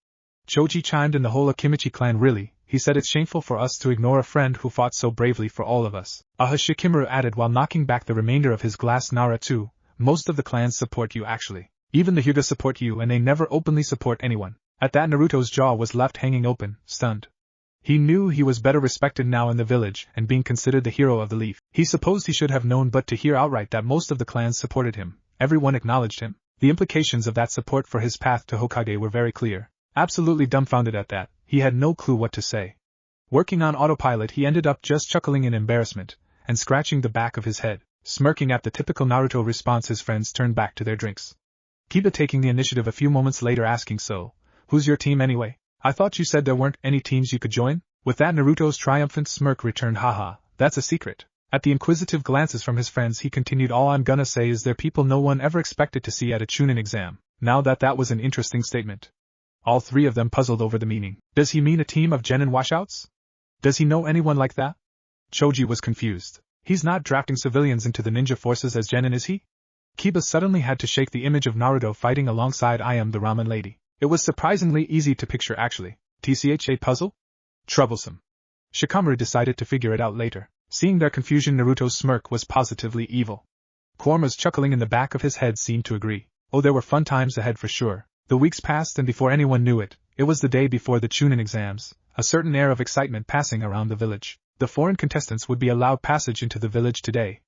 Choji chimed in, the whole Akimichi clan. Really, he said, it's shameful for us to ignore a friend who fought so bravely for all of us. Shikamaru added while knocking back the remainder of his glass. Nara too. Most of the clans support you actually. Even the Hyuga support you, and they never openly support anyone. At that, Naruto's jaw was left hanging open, stunned. He knew he was better respected now in the village and being considered the hero of the leaf. He supposed he should have known, but to hear outright that most of the clans supported him, everyone acknowledged him, the implications of that support for his path to Hokage were very clear. Absolutely dumbfounded at that, he had no clue what to say. Working on autopilot, he ended up just chuckling in embarrassment and scratching the back of his head, smirking at the typical Naruto response. His friends turned back to their drinks. Kiba taking the initiative a few moments later, asking, so, who's your team anyway? I thought you said there weren't any teams you could join? With that, Naruto's triumphant smirk returned. Haha, that's a secret. At the inquisitive glances from his friends, he continued, all I'm gonna say is they're people no one ever expected to see at a chunin exam. Now that was an interesting statement. All three of them puzzled over the meaning. Does he mean a team of genin washouts? Does he know anyone like that? Choji was confused. He's not drafting civilians into the ninja forces as genin, is he? Kiba suddenly had to shake the image of Naruto fighting alongside I am the ramen lady. It was surprisingly easy to picture actually. A puzzle? Troublesome. Shikamaru decided to figure it out later. Seeing their confusion, Naruto's smirk was positively evil. Kurama's chuckling in the back of his head seemed to agree. Oh, there were fun times ahead for sure. The weeks passed, and before anyone knew it, it was the day before the chunin exams, a certain air of excitement passing around the village. The foreign contestants would be allowed passage into the village today.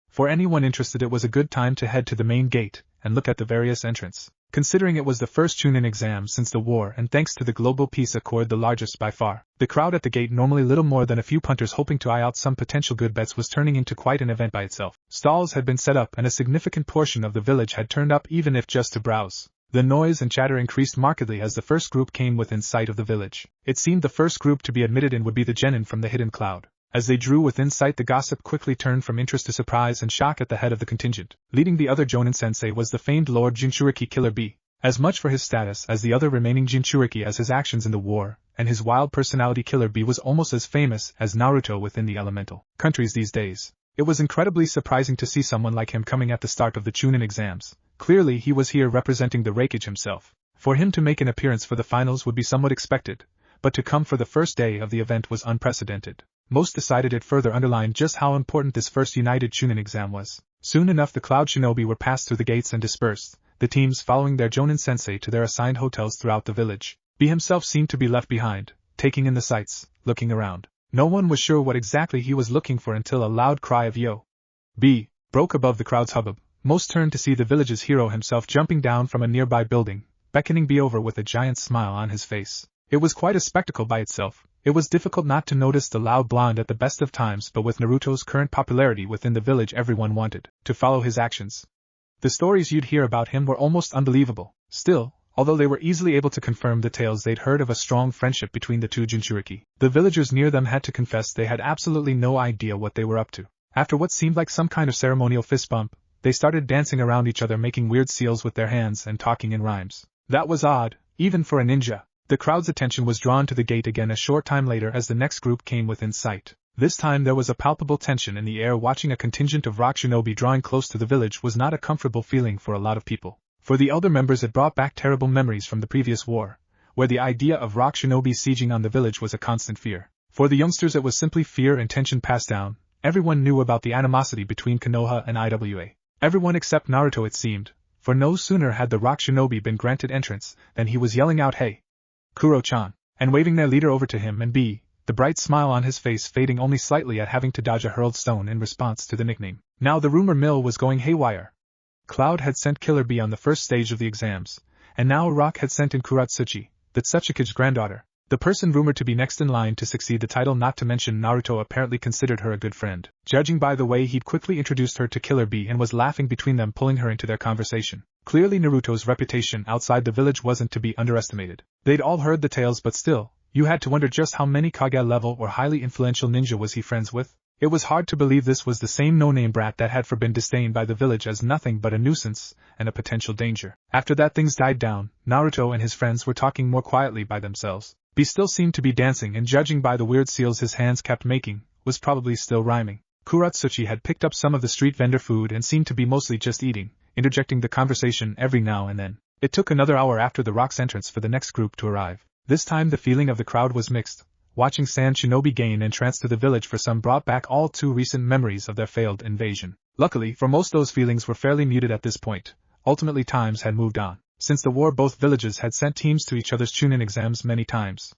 For anyone interested, it was a good time to head to the main gate and look at the various entrants. Considering it was the first chunin exam since the war and thanks to the global peace accord the largest by far, the crowd at the gate, normally little more than a few punters hoping to eye out some potential good bets, was turning into quite an event by itself. Stalls had been set up and a significant portion of the village had turned up, even if just to browse. The noise and chatter increased markedly as the first group came within sight of the village. It seemed the first group to be admitted in would be the genin from the hidden cloud. As they drew within sight, the gossip quickly turned from interest to surprise and shock. At the head of the contingent, leading the other jonin sensei, was the famed Lord Jinchuriki Killer Bee. As much for his status as the other remaining Jinchuriki as his actions in the war, and his wild personality, Killer Bee was almost as famous as Naruto within the elemental countries these days. It was incredibly surprising to see someone like him coming at the start of the chunin exams. Clearly he was here representing the Raikage himself. For him to make an appearance for the finals would be somewhat expected, but to come for the first day of the event was unprecedented. Most decided it further underlined just how important this first United Chunin exam was. Soon enough the Cloud Shinobi were passed through the gates and dispersed, the teams following their jonin sensei to their assigned hotels throughout the village. B himself seemed to be left behind, taking in the sights, looking around. No one was sure what exactly he was looking for until a loud cry of "Yo! B!" broke above the crowd's hubbub. Most turned to see the village's hero himself jumping down from a nearby building, beckoning B over with a giant smile on his face. It was quite a spectacle by itself. It was difficult not to notice the loud blonde at the best of times, but with Naruto's current popularity within the village everyone wanted to follow his actions. The stories you'd hear about him were almost unbelievable. Still, although they were easily able to confirm the tales they'd heard of a strong friendship between the two Jinchuriki, the villagers near them had to confess they had absolutely no idea what they were up to. After what seemed like some kind of ceremonial fist bump, they started dancing around each other, making weird seals with their hands and talking in rhymes. That was odd, even for a ninja. The crowd's attention was drawn to the gate again a short time later as the next group came within sight. This time there was a palpable tension in the air. Watching a contingent of rock shinobi drawing close to the village was not a comfortable feeling for a lot of people. For the elder members it brought back terrible memories from the previous war, where the idea of rock shinobi sieging on the village was a constant fear. For the youngsters it was simply fear and tension passed down. Everyone knew about the animosity between Konoha and Iwa. Everyone except Naruto it seemed, for no sooner had the rock shinobi been granted entrance than he was yelling out "Hey! Kuro-chan!" and waving their leader over to him and B, the bright smile on his face fading only slightly at having to dodge a hurled stone in response to the nickname. Now the rumor mill was going haywire. Cloud had sent Killer B on the first stage of the exams, and now Rock had sent in Kuratsuchi, the Tsuchikage's granddaughter, the person rumored to be next in line to succeed the title. Not to mention Naruto apparently considered her a good friend, judging by the way he'd quickly introduced her to Killer B and was laughing between them, pulling her into their conversation. Clearly Naruto's reputation outside the village wasn't to be underestimated. They'd all heard the tales, but still, you had to wonder just how many Kage level or highly influential ninja was he friends with? It was hard to believe this was the same no-name brat that had been disdained by the village as nothing but a nuisance and a potential danger. After that things died down, Naruto and his friends were talking more quietly by themselves. B still seemed to be dancing, and judging by the weird seals his hands kept making, was probably still rhyming. Kuratsuchi had picked up some of the street vendor food and seemed to be mostly just eating, interjecting the conversation every now and then. It took another hour after the Rock's entrance for the next group to arrive. This time the feeling of the crowd was mixed. Watching Sand Shinobi gain entrance to the village for some brought back all too recent memories of their failed invasion. Luckily, for most those feelings were fairly muted at this point. Ultimately times had moved on. Since the war both villages had sent teams to each other's chunin exams many times.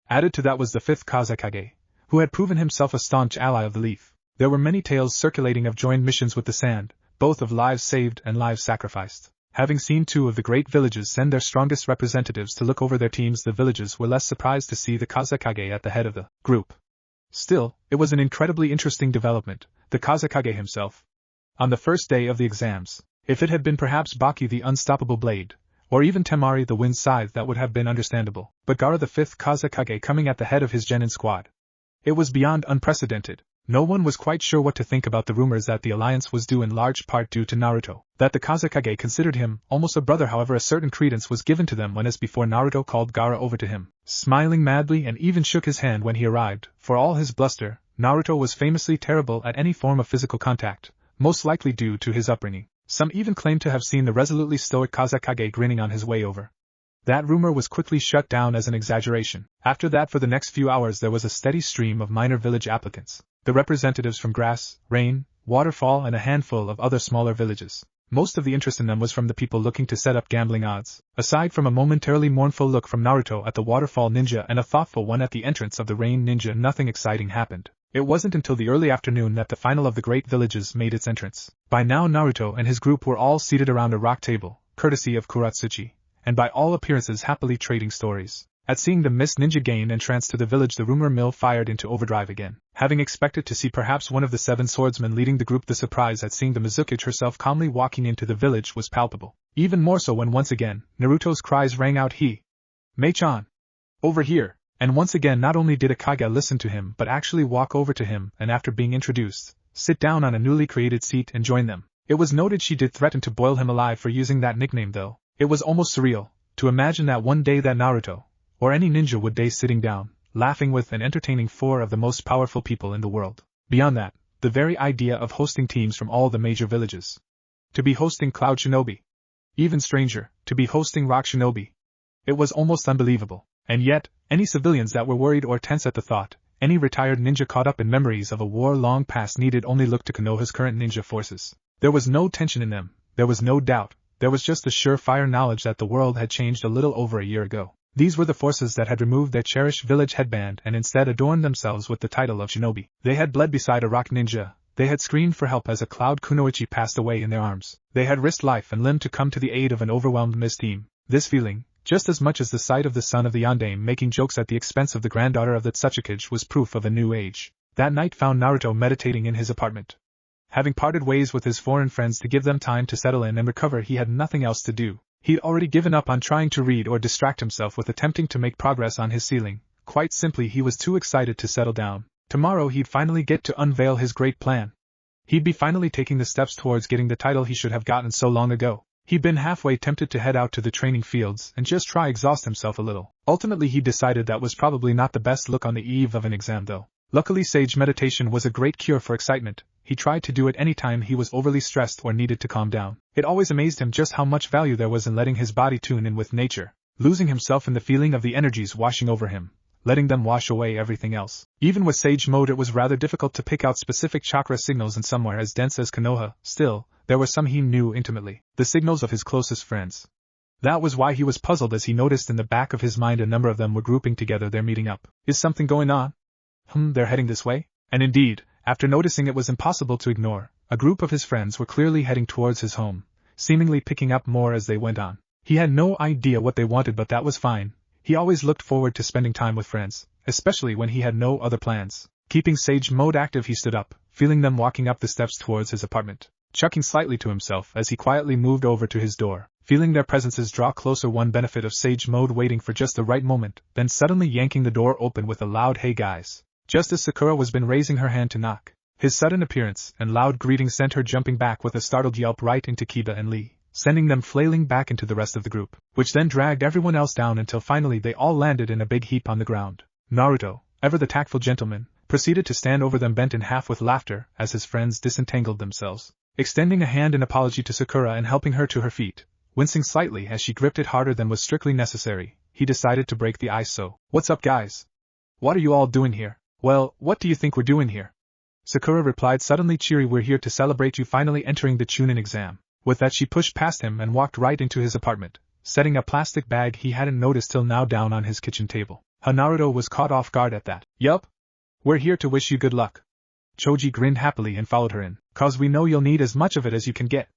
Added to that was the 5th Kazekage, who had proven himself a staunch ally of the Leaf. There were many tales circulating of joint missions with the Sand, both of lives saved and lives sacrificed. Having seen 2 of the great villages send their strongest representatives to look over their teams, the villages were less surprised to see the Kazekage at the head of the group. Still, it was an incredibly interesting development, the Kazekage himself. On the first day of the exams, if it had been perhaps Baki the Unstoppable Blade, or even Temari the Wind Scythe, that would have been understandable, but Gaara the 5th Kazekage coming at the head of his genin squad. It was beyond unprecedented. No one was quite sure what to think about the rumors that the alliance was due in large part due to Naruto, that the Kazekage considered him almost a brother. However, a certain credence was given to them when, as before, Naruto called Gaara over to him, smiling madly, and even shook his hand when he arrived. For all his bluster, Naruto was famously terrible at any form of physical contact, most likely due to his upbringing. Some even claimed to have seen the resolutely stoic Kazekage grinning on his way over. That rumor was quickly shut down as an exaggeration. After that, for the next few hours there was a steady stream of minor village applicants, the representatives from Grass, Rain, Waterfall, and a handful of other smaller villages. Most of the interest in them was from the people looking to set up gambling odds. Aside from a momentarily mournful look from Naruto at the Waterfall ninja and a thoughtful one at the entrance of the Rain ninja, nothing exciting happened. It wasn't until the early afternoon that the final of the great villages made its entrance. By now Naruto and his group were all seated around a rock table, courtesy of Kuratsuchi, and by all appearances happily trading stories. At seeing the Mist Ninja gain entrance to the village, the rumor mill fired into overdrive again. Having expected to see perhaps one of the 7 swordsmen leading the group, the surprise at seeing the Mizukage herself calmly walking into the village was palpable. Even more so when once again, Naruto's cries rang out, "He! Mei-chan! Over here!" And once again not only did Hokage listen to him but actually walk over to him and, after being introduced, sit down on a newly created seat and join them. It was noted she did threaten to boil him alive for using that nickname though. It was almost surreal to imagine that one day that Naruto, or any ninja, would day sitting down, laughing with and entertaining 4 of the most powerful people in the world. Beyond that, the very idea of hosting teams from all the major villages. To be hosting Cloud Shinobi. Even stranger, to be hosting Rock Shinobi. It was almost unbelievable. And yet, any civilians that were worried or tense at the thought, any retired ninja caught up in memories of a war long past needed only look to Konoha's current ninja forces. There was no tension in them, there was no doubt, there was just the surefire knowledge that the world had changed a little over a year ago. These were the forces that had removed their cherished village headband and instead adorned themselves with the title of shinobi. They had bled beside a rock ninja, they had screamed for help as a cloud kunoichi passed away in their arms, they had risked life and limb to come to the aid of an overwhelmed mist team. This feeling, just as much as the sight of the son of the Yondaime making jokes at the expense of the granddaughter of the Tsuchikage, was proof of a new age. That night found Naruto meditating in his apartment. Having parted ways with his foreign friends to give them time to settle in and recover, he had nothing else to do. He'd already given up on trying to read or distract himself with attempting to make progress on his ceiling. Quite simply, he was too excited to settle down. Tomorrow he'd finally get to unveil his great plan. He'd be finally taking the steps towards getting the title he should have gotten so long ago. He'd been halfway tempted to head out to the training fields and just try exhaust himself a little. Ultimately he decided that was probably not the best look on the eve of an exam though. Luckily sage meditation was a great cure for excitement. He tried to do it any time he was overly stressed or needed to calm down. It always amazed him just how much value there was in letting his body tune in with nature, losing himself in the feeling of the energies washing over him, letting them wash away everything else. Even with sage mode it was rather difficult to pick out specific chakra signals in somewhere as dense as Konoha. Still, there were some he knew intimately, the signals of his closest friends. That was why he was puzzled as he noticed in the back of his mind a number of them were grouping together. They're meeting up. Is something going on? They're heading this way? And indeed, after noticing it was impossible to ignore, a group of his friends were clearly heading towards his home, seemingly picking up more as they went on. He had no idea what they wanted, but that was fine. He always looked forward to spending time with friends, especially when he had no other plans. Keeping sage mode active, he stood up, feeling them walking up the steps towards his apartment, chuckling slightly to himself as he quietly moved over to his door, feeling their presences draw closer. One benefit of sage mode, waiting for just the right moment, then suddenly yanking the door open with a loud "Hey guys," just as Sakura was been raising her hand to knock. His sudden appearance and loud greeting sent her jumping back with a startled yelp right into Kiba and Lee, sending them flailing back into the rest of the group, which then dragged everyone else down until finally they all landed in a big heap on the ground. Naruto, ever the tactful gentleman, proceeded to stand over them bent in half with laughter as his friends disentangled themselves, extending a hand in apology to Sakura and helping her to her feet. Wincing slightly as she gripped it harder than was strictly necessary, he decided to break the ice. So, what's up guys? What are you all doing here? Well, what do you think we're doing here? Sakura replied suddenly cheery. We're here to celebrate you finally entering the chunin exam. With that she pushed past him and walked right into his apartment, setting a plastic bag he hadn't noticed till now down on his kitchen table. Naruto was caught off guard at that. Yup. We're here to wish you good luck. Choji grinned happily and followed her in. Cause we know you'll need as much of it as you can get.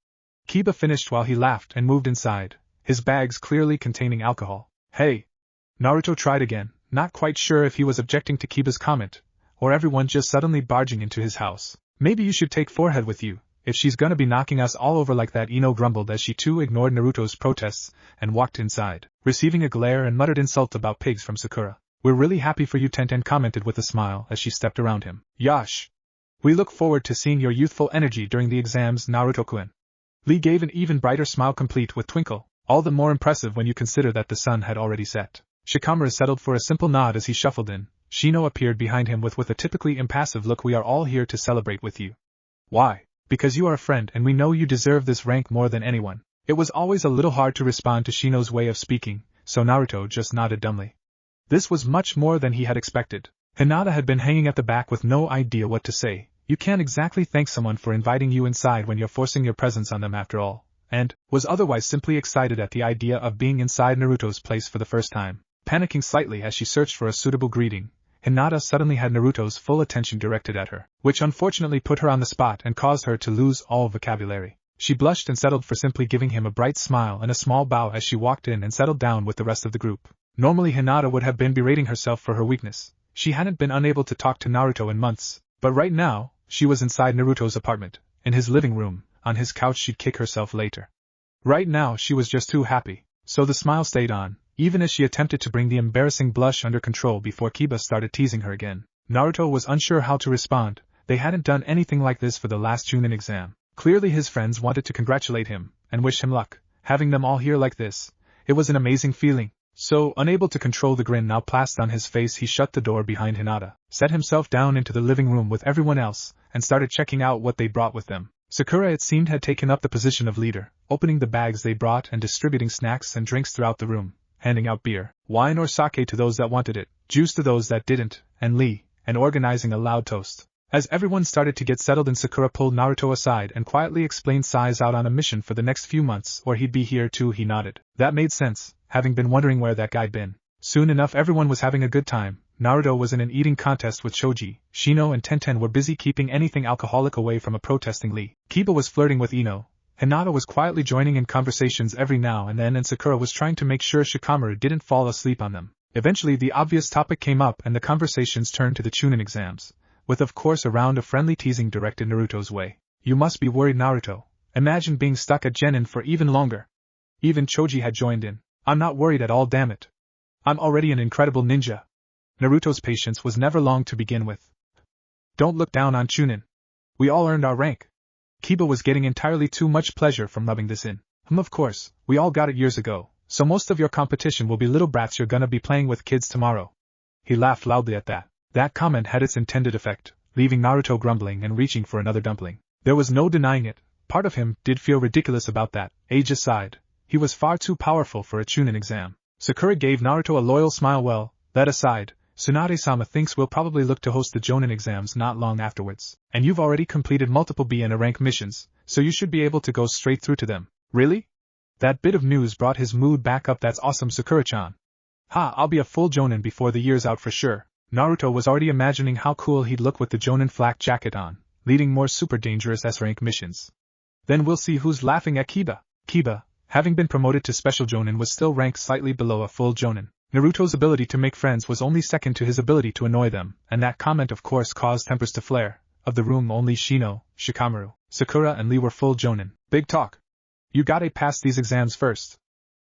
Kiba finished while he laughed and moved inside, his bags clearly containing alcohol. Hey! Naruto tried again, not quite sure if he was objecting to Kiba's comment, or everyone just suddenly barging into his house. Maybe you should take forehead with you, if she's gonna be knocking us all over like that. Ino grumbled as she too ignored Naruto's protests and walked inside, receiving a glare and muttered insult about pigs from Sakura. We're really happy for you, Tenten commented with a smile as she stepped around him. Yash! We look forward to seeing your youthful energy during the exams, Naruto-kun. Lee gave an even brighter smile complete with twinkle, all the more impressive when you consider that the sun had already set. Shikamaru settled for a simple nod as he shuffled in. Shino appeared behind him with a typically impassive look. We are all here to celebrate with you. Why? Because you are a friend and we know you deserve this rank more than anyone. It was always a little hard to respond to Shino's way of speaking, so Naruto just nodded dumbly. This was much more than he had expected. Hinata had been hanging at the back with no idea what to say. You can't exactly thank someone for inviting you inside when you're forcing your presence on them after all, and was otherwise simply excited at the idea of being inside Naruto's place for the first time. Panicking slightly as she searched for a suitable greeting, Hinata suddenly had Naruto's full attention directed at her, which unfortunately put her on the spot and caused her to lose all vocabulary. She blushed and settled for simply giving him a bright smile and a small bow as she walked in and settled down with the rest of the group. Normally Hinata would have been berating herself for her weakness. She hadn't been unable to talk to Naruto in months, but right now, she was inside Naruto's apartment, in his living room, on his couch. She'd kick herself later. Right now she was just too happy, so the smile stayed on, even as she attempted to bring the embarrassing blush under control before Kiba started teasing her again. Naruto was unsure how to respond. They hadn't done anything like this for the last chunin exam. Clearly his friends wanted to congratulate him, and wish him luck. Having them all here like this, it was an amazing feeling. So, unable to control the grin now plastered on his face, he shut the door behind Hinata, set himself down into the living room with everyone else, and started checking out what they brought with them. Sakura, it seemed, had taken up the position of leader, opening the bags they brought and distributing snacks and drinks throughout the room, handing out beer, wine or sake to those that wanted it, juice to those that didn't, and organizing a loud toast. As everyone started to get settled in, Sakura pulled Naruto aside and quietly explained Sai's out on a mission for the next few months or he'd be here too. He nodded. That made sense, having been wondering where that guy'd been. Soon enough everyone was having a good time. Naruto was in an eating contest with Shoji, Shino and Tenten were busy keeping anything alcoholic away from a protesting Lee. Kiba was flirting with Ino. Hinata was quietly joining in conversations every now and then, and Sakura was trying to make sure Shikamaru didn't fall asleep on them. Eventually the obvious topic came up and the conversations turned to the chunin exams, with of course a round of friendly teasing directed Naruto's way. You must be worried, Naruto. Imagine being stuck at Genin for even longer. Even Choji had joined in. I'm not worried at all, damn it. I'm already an incredible ninja. Naruto's patience was never long to begin with. Don't look down on chunin. We all earned our rank. Kiba was getting entirely too much pleasure from rubbing this in. Of course, we all got it years ago, so most of your competition will be little brats you're gonna be playing with kids tomorrow. He laughed loudly at that. That comment had its intended effect, leaving Naruto grumbling and reaching for another dumpling. There was no denying it, part of him did feel ridiculous about that. Age aside, he was far too powerful for a chunin exam. Sakura gave Naruto a loyal smile. Well, that aside, Sunade-sama thinks we'll probably look to host the jonin exams not long afterwards, and you've already completed multiple B and A rank missions, so you should be able to go straight through to them. Really? That bit of news brought his mood back up. That's awesome, Sakura-chan. Ha, I'll be a full jonin before the year's out for sure. Naruto was already imagining how cool he'd look with the jonin flak jacket on, leading more super dangerous S-rank missions. Then we'll see who's laughing at Kiba. Kiba, having been promoted to special jonin, was still ranked slightly below a full jonin. Naruto's ability to make friends was only second to his ability to annoy them, and that comment of course caused tempers to flare. Of the room only Shino, Shikamaru, Sakura and Lee were full jonin. Big talk. You gotta pass these exams first.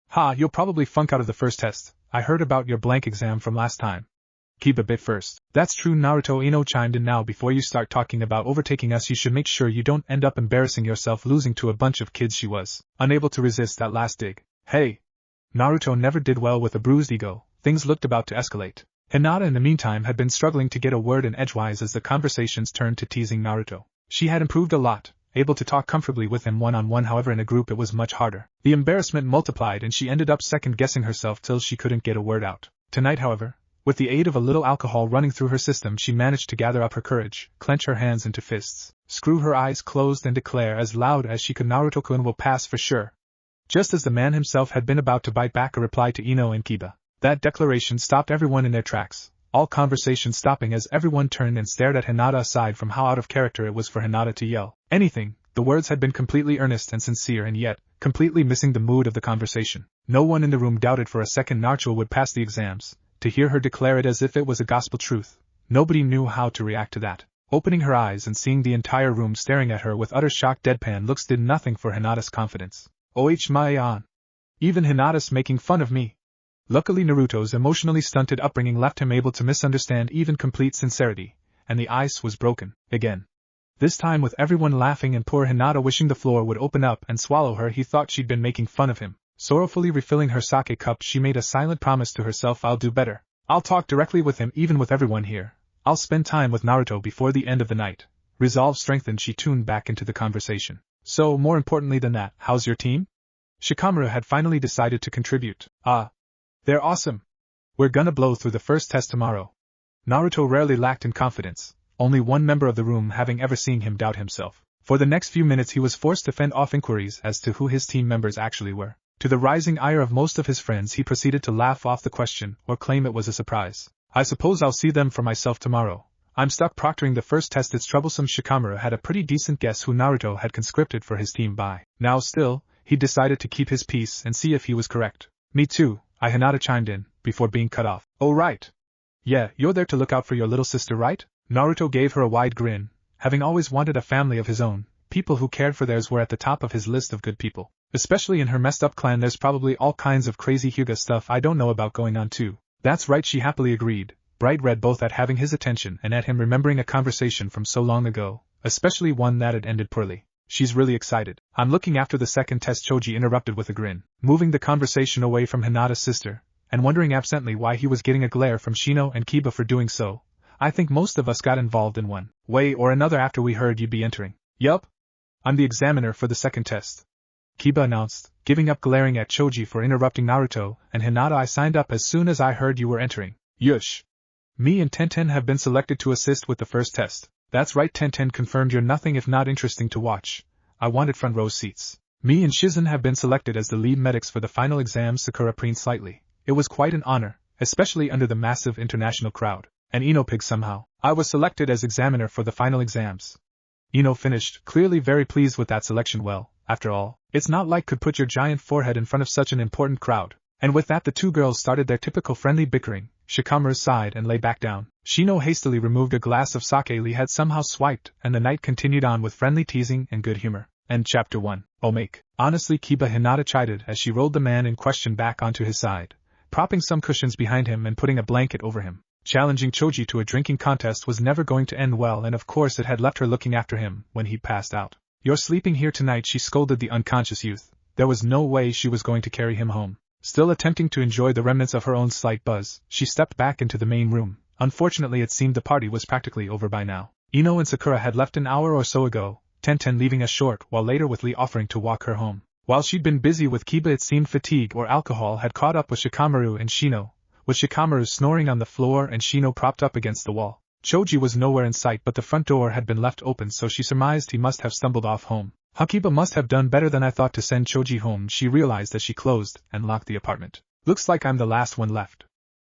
Ha, you'll probably flunk out of the first test. I heard about your blank exam from last time. Kiba bit first. That's true, Naruto. Ino chimed in. Now before you start talking about overtaking us, you should make sure you don't end up embarrassing yourself losing to a bunch of kids. She was unable to resist that last dig. Hey! Naruto never did well with a bruised ego. Things looked about to escalate. Hinata in the meantime had been struggling to get a word in edgewise as the conversations turned to teasing Naruto. She had improved a lot, able to talk comfortably with him one-on-one. However, in a group it was much harder. The embarrassment multiplied and she ended up second-guessing herself till she couldn't get a word out. Tonight, however, with the aid of a little alcohol running through her system, she managed to gather up her courage, clench her hands into fists, screw her eyes closed and declare as loud as she could, Naruto-kun will pass for sure. Just as the man himself had been about to bite back a reply to Ino and Kiba, that declaration stopped everyone in their tracks, all conversation stopping as everyone turned and stared at Hinata. Aside from how out of character it was for Hinata to yell anything, the words had been completely earnest and sincere and yet, completely missing the mood of the conversation. No one in the room doubted for a second Naruto would pass the exams. To hear her declare it as if it was a gospel truth, nobody knew how to react to that. Opening her eyes and seeing the entire room staring at her with utter shock, deadpan looks did nothing for Hinata's confidence. Oh my on. Even Hinata's making fun of me. Luckily Naruto's emotionally stunted upbringing left him able to misunderstand even complete sincerity, and the ice was broken, again. This time with everyone laughing and poor Hinata wishing the floor would open up and swallow her. He thought she'd been making fun of him. Sorrowfully refilling her sake cup, she made a silent promise to herself. I'll do better. I'll talk directly with him, even with everyone here. I'll spend time with Naruto before the end of the night. Resolve strengthened, she tuned back into the conversation. So, more importantly than that, how's your team? Shikamaru had finally decided to contribute. They're awesome. We're gonna blow through the first test tomorrow. Naruto rarely lacked in confidence, only one member of the room having ever seen him doubt himself. For the next few minutes he was forced to fend off inquiries as to who his team members actually were. To the rising ire of most of his friends, he proceeded to laugh off the question or claim it was a surprise. I suppose I'll see them for myself tomorrow. I'm stuck proctoring the first test. It's troublesome. Shikamaru had a pretty decent guess who Naruto had conscripted for his team by. Now still, he decided to keep his peace and see if he was correct. Me too, Hinata chimed in, before being cut off. Oh right. Yeah, you're there to look out for your little sister, right? Naruto gave her a wide grin. Having always wanted a family of his own, people who cared for theirs were at the top of his list of good people. Especially in her messed up clan, there's probably all kinds of crazy Hyuga stuff I don't know about going on too. That's right, she happily agreed, bright red both at having his attention and at him remembering a conversation from so long ago, especially one that had ended poorly. She's really excited. I'm looking after the second test, Choji interrupted with a grin, moving the conversation away from Hinata's sister, and wondering absently why he was getting a glare from Shino and Kiba for doing so. I think most of us got involved in one way or another after we heard you'd be entering. Yup. I'm the examiner for the second test. Kiba announced, giving up glaring at Choji for interrupting Naruto, and Hinata. I signed up as soon as I heard you were entering. Yush. Me and Tenten have been selected to assist with the first test. That's right, Tenten confirmed. You're nothing if not interesting to watch. I wanted front row seats. Me and Shizen have been selected as the lead medics for the final exam. Sakura preened slightly. It was quite an honor, especially under the massive international crowd. And Ino pigged somehow. I was selected as examiner for the final exams. Ino finished, clearly very pleased with that selection. Well, after all, it's not like could put your giant forehead in front of such an important crowd. And with that the two girls started their typical friendly bickering. Shikamaru sighed and lay back down. Shino hastily removed a glass of sake Lee had somehow swiped, and the night continued on with friendly teasing and good humor. End chapter 1. Oh make. Honestly, Kiba, Hinata chided as she rolled the man in question back onto his side, propping some cushions behind him and putting a blanket over him. Challenging Choji to a drinking contest was never going to end well, and of course it had left her looking after him when he passed out. You're sleeping here tonight, she scolded the unconscious youth. There was no way she was going to carry him home. Still attempting to enjoy the remnants of her own slight buzz, she stepped back into the main room. Unfortunately, it seemed the party was practically over by now. Ino and Sakura had left an hour or so ago, Tenten leaving a short while later with Lee offering to walk her home. While she'd been busy with Kiba, it seemed fatigue or alcohol had caught up with Shikamaru and Shino, with Shikamaru snoring on the floor and Shino propped up against the wall. Choji was nowhere in sight, but the front door had been left open, so she surmised he must have stumbled off home. Hakiba must have done better than I thought to send Choji home, she realized as she closed and locked the apartment. Looks like I'm the last one left.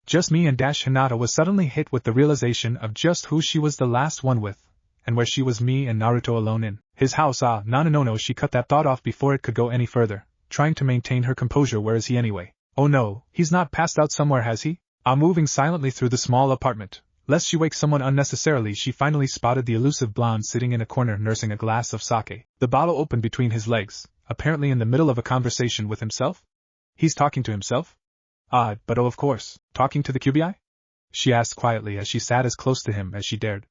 Just me and Hinata was suddenly hit with the realization of just who she was the last one with, and where she was. Me and Naruto alone in his house. No, she cut that thought off before it could go any further, trying to maintain her composure. Where is he anyway? Oh no, he's not passed out somewhere, has he? Moving silently through the small apartment, lest she wake someone unnecessarily, she finally spotted the elusive blonde sitting in a corner nursing a glass of sake, the bottle open between his legs, apparently in the middle of a conversation with himself. He's talking to himself? Odd, but oh, of course, talking to the QBI? She asked quietly as she sat as close to him as she dared.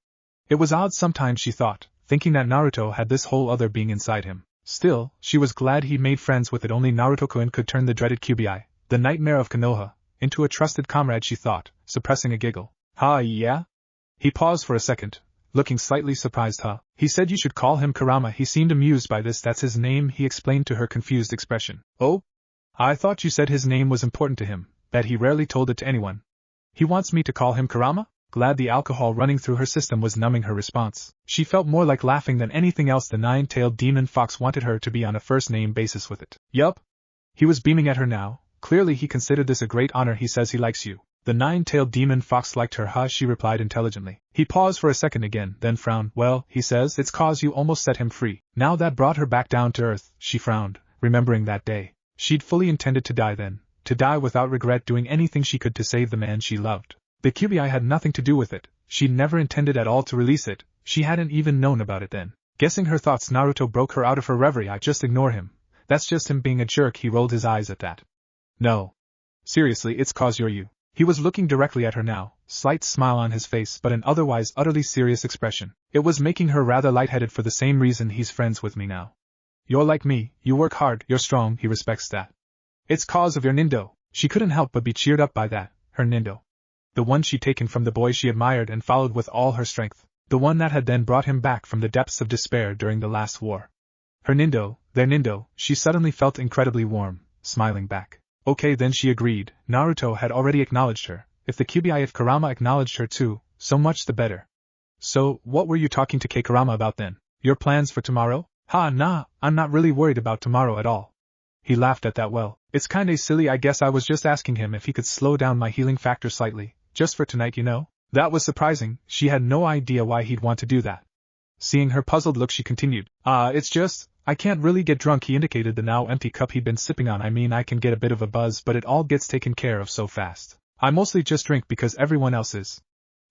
It was odd sometimes, she thought, thinking that Naruto had this whole other being inside him. Still, she was glad he'd made friends with it. Only Naruto-kun could turn the dreaded QBI, the nightmare of Konoha, into a trusted comrade, she thought, suppressing a giggle. Yeah? He paused for a second, looking slightly surprised. He said you should call him Kurama. He seemed amused by this. That's his name, he explained to her confused expression. Oh? I thought you said his name was important to him, that he rarely told it to anyone. He wants me to call him Kurama? Glad the alcohol running through her system was numbing her response. She felt more like laughing than anything else. The nine-tailed demon fox wanted her to be on a first-name basis with it. Yup. He was beaming at her now. Clearly he considered this a great honor. He says he likes you. The nine-tailed demon fox liked her, she replied intelligently. He paused for a second again, then frowned. Well, he says it's 'cause you almost set him free. Now that brought her back down to earth. She frowned, remembering that day. She'd fully intended to die then, to die without regret, doing anything she could to save the man she loved. The QBI had nothing to do with it. She'd never intended at all to release it. She hadn't even known about it then. Guessing her thoughts, Naruto broke her out of her reverie. I just ignore him. That's just him being a jerk. He rolled his eyes at that. No. Seriously, it's 'cause you're you. He was looking directly at her now, slight smile on his face but an otherwise utterly serious expression. It was making her rather lightheaded. For the same reason he's friends with me now. You're like me, you work hard, you're strong, he respects that. It's 'cause of your nindo. She couldn't help but be cheered up by that, her nindo. The one she'd taken from the boy she admired and followed with all her strength. The one that had then brought him back from the depths of despair during the last war. Her nindo, their nindo. She suddenly felt incredibly warm, smiling back. Okay then, she agreed. Naruto had already acknowledged her. If the QBI, if Kurama acknowledged her too, so much the better. So, what were you talking to Kurama about then? Your plans for tomorrow? Nah, I'm not really worried about tomorrow at all. He laughed at that. Well, it's kinda silly. I guess I was just asking him if he could slow down my healing factor slightly, just for tonight, you know? That was surprising. She had no idea why he'd want to do that. Seeing her puzzled look, she continued. It's just, I can't really get drunk. He indicated the now empty cup he'd been sipping on. I mean, I can get a bit of a buzz, but it all gets taken care of so fast. I mostly just drink because everyone else is.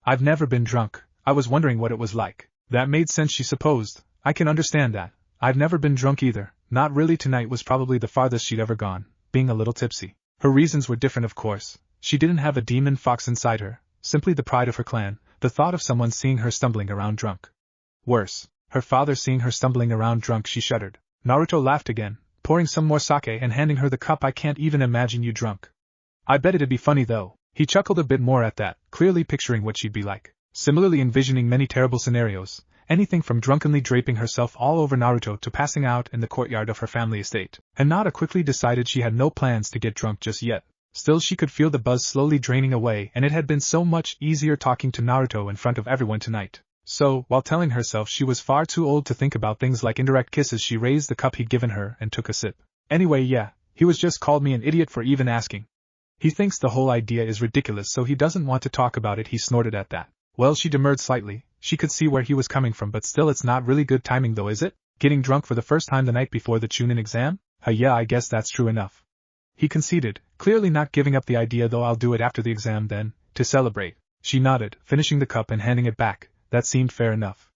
I've never been drunk. I was wondering what it was like. That made sense, she supposed. I can understand that. I've never been drunk either. Not really. Tonight was probably the farthest she'd ever gone, being a little tipsy. Her reasons were different, of course. She didn't have a demon fox inside her, simply the pride of her clan, the thought of someone seeing her stumbling around drunk. Worse, her father seeing her stumbling around drunk. She shuddered. Naruto laughed again, pouring some more sake and handing her the cup. I can't even imagine you drunk. I bet it'd be funny though. He chuckled a bit more at that, clearly picturing what she'd be like. Similarly envisioning many terrible scenarios, anything from drunkenly draping herself all over Naruto to passing out in the courtyard of her family estate. Hinata quickly decided she had no plans to get drunk just yet. Still, she could feel the buzz slowly draining away, and it had been so much easier talking to Naruto in front of everyone tonight. So, while telling herself she was far too old to think about things like indirect kisses, she raised the cup he'd given her and took a sip. Anyway, yeah, he was just called me an idiot for even asking. He thinks the whole idea is ridiculous, so he doesn't want to talk about it. He snorted at that. Well, she demurred slightly. She could see where he was coming from, but still, it's not really good timing though, is it? Getting drunk for the first time the night before the chunin exam? Yeah, I guess that's true enough. He conceded, clearly not giving up the idea though. I'll do it after the exam then, to celebrate. She nodded, finishing the cup and handing it back. That seemed fair enough.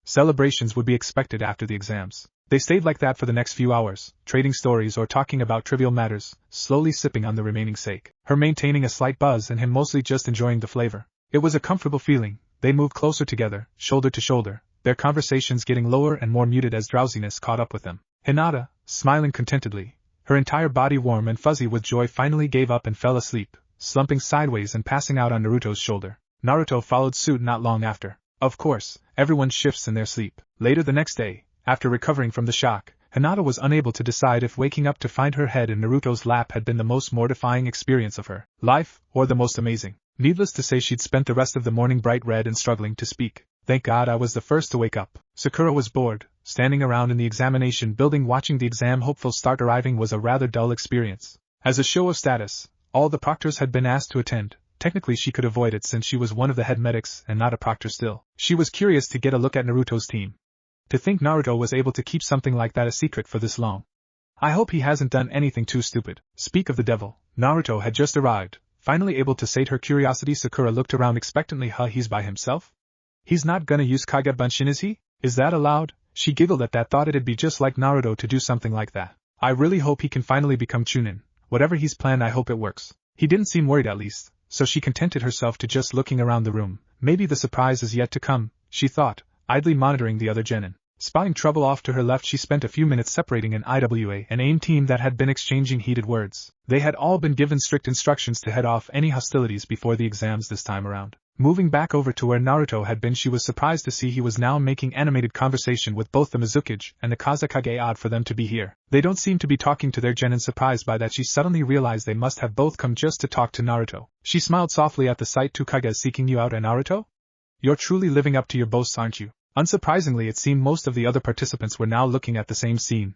Celebrations would be expected after the exams. They stayed like that for the next few hours, trading stories or talking about trivial matters, slowly sipping on the remaining sake, her maintaining a slight buzz and him mostly just enjoying the flavor. It was a comfortable feeling. They moved closer together, shoulder to shoulder, their conversations getting lower and more muted as drowsiness caught up with them. Hinata, smiling contentedly, her entire body warm and fuzzy with joy, finally gave up and fell asleep, slumping sideways and passing out on Naruto's shoulder. Naruto followed suit not long after. Of course, everyone shifts in their sleep. Later the next day, after recovering from the shock, Hinata was unable to decide if waking up to find her head in Naruto's lap had been the most mortifying experience of her life, or the most amazing. Needless to say, she'd spent the rest of the morning bright red and struggling to speak. Thank God I was the first to wake up. Sakura was bored. Standing around in the examination building watching the exam hopefuls start arriving was a rather dull experience. As a show of status, all the proctors had been asked to attend. Technically she could avoid it since she was one of the head medics and not a proctor still. She was curious to get a look at Naruto's team. To think Naruto was able to keep something like that a secret for this long. I hope he hasn't done anything too stupid. Speak of the devil, Naruto had just arrived. Finally able to sate her curiosity, Sakura looked around expectantly. He's by himself? He's not gonna use Kage Bunshin, is he? Is that allowed? She giggled at that thought. It'd be just like Naruto to do something like that. I really hope he can finally become chunin. Whatever he's planned, I hope it works. He didn't seem worried, at least, so she contented herself to just looking around the room. Maybe the surprise is yet to come, she thought, idly monitoring the other genin. Spotting trouble off to her left, she spent a few minutes separating an IWA and AIM team that had been exchanging heated words. They had all been given strict instructions to head off any hostilities before the exams this time around. Moving back over to where Naruto had been, she was surprised to see he was now making animated conversation with both the Mizukage and the Kazekage. Odd for them to be here. They don't seem to be talking to their genin. Surprised by that, she suddenly realized they must have both come just to talk to Naruto. She smiled softly at the sight. Two Kages seeking you out, and Naruto? You're truly living up to your boasts, aren't you? Unsurprisingly, it seemed most of the other participants were now looking at the same scene.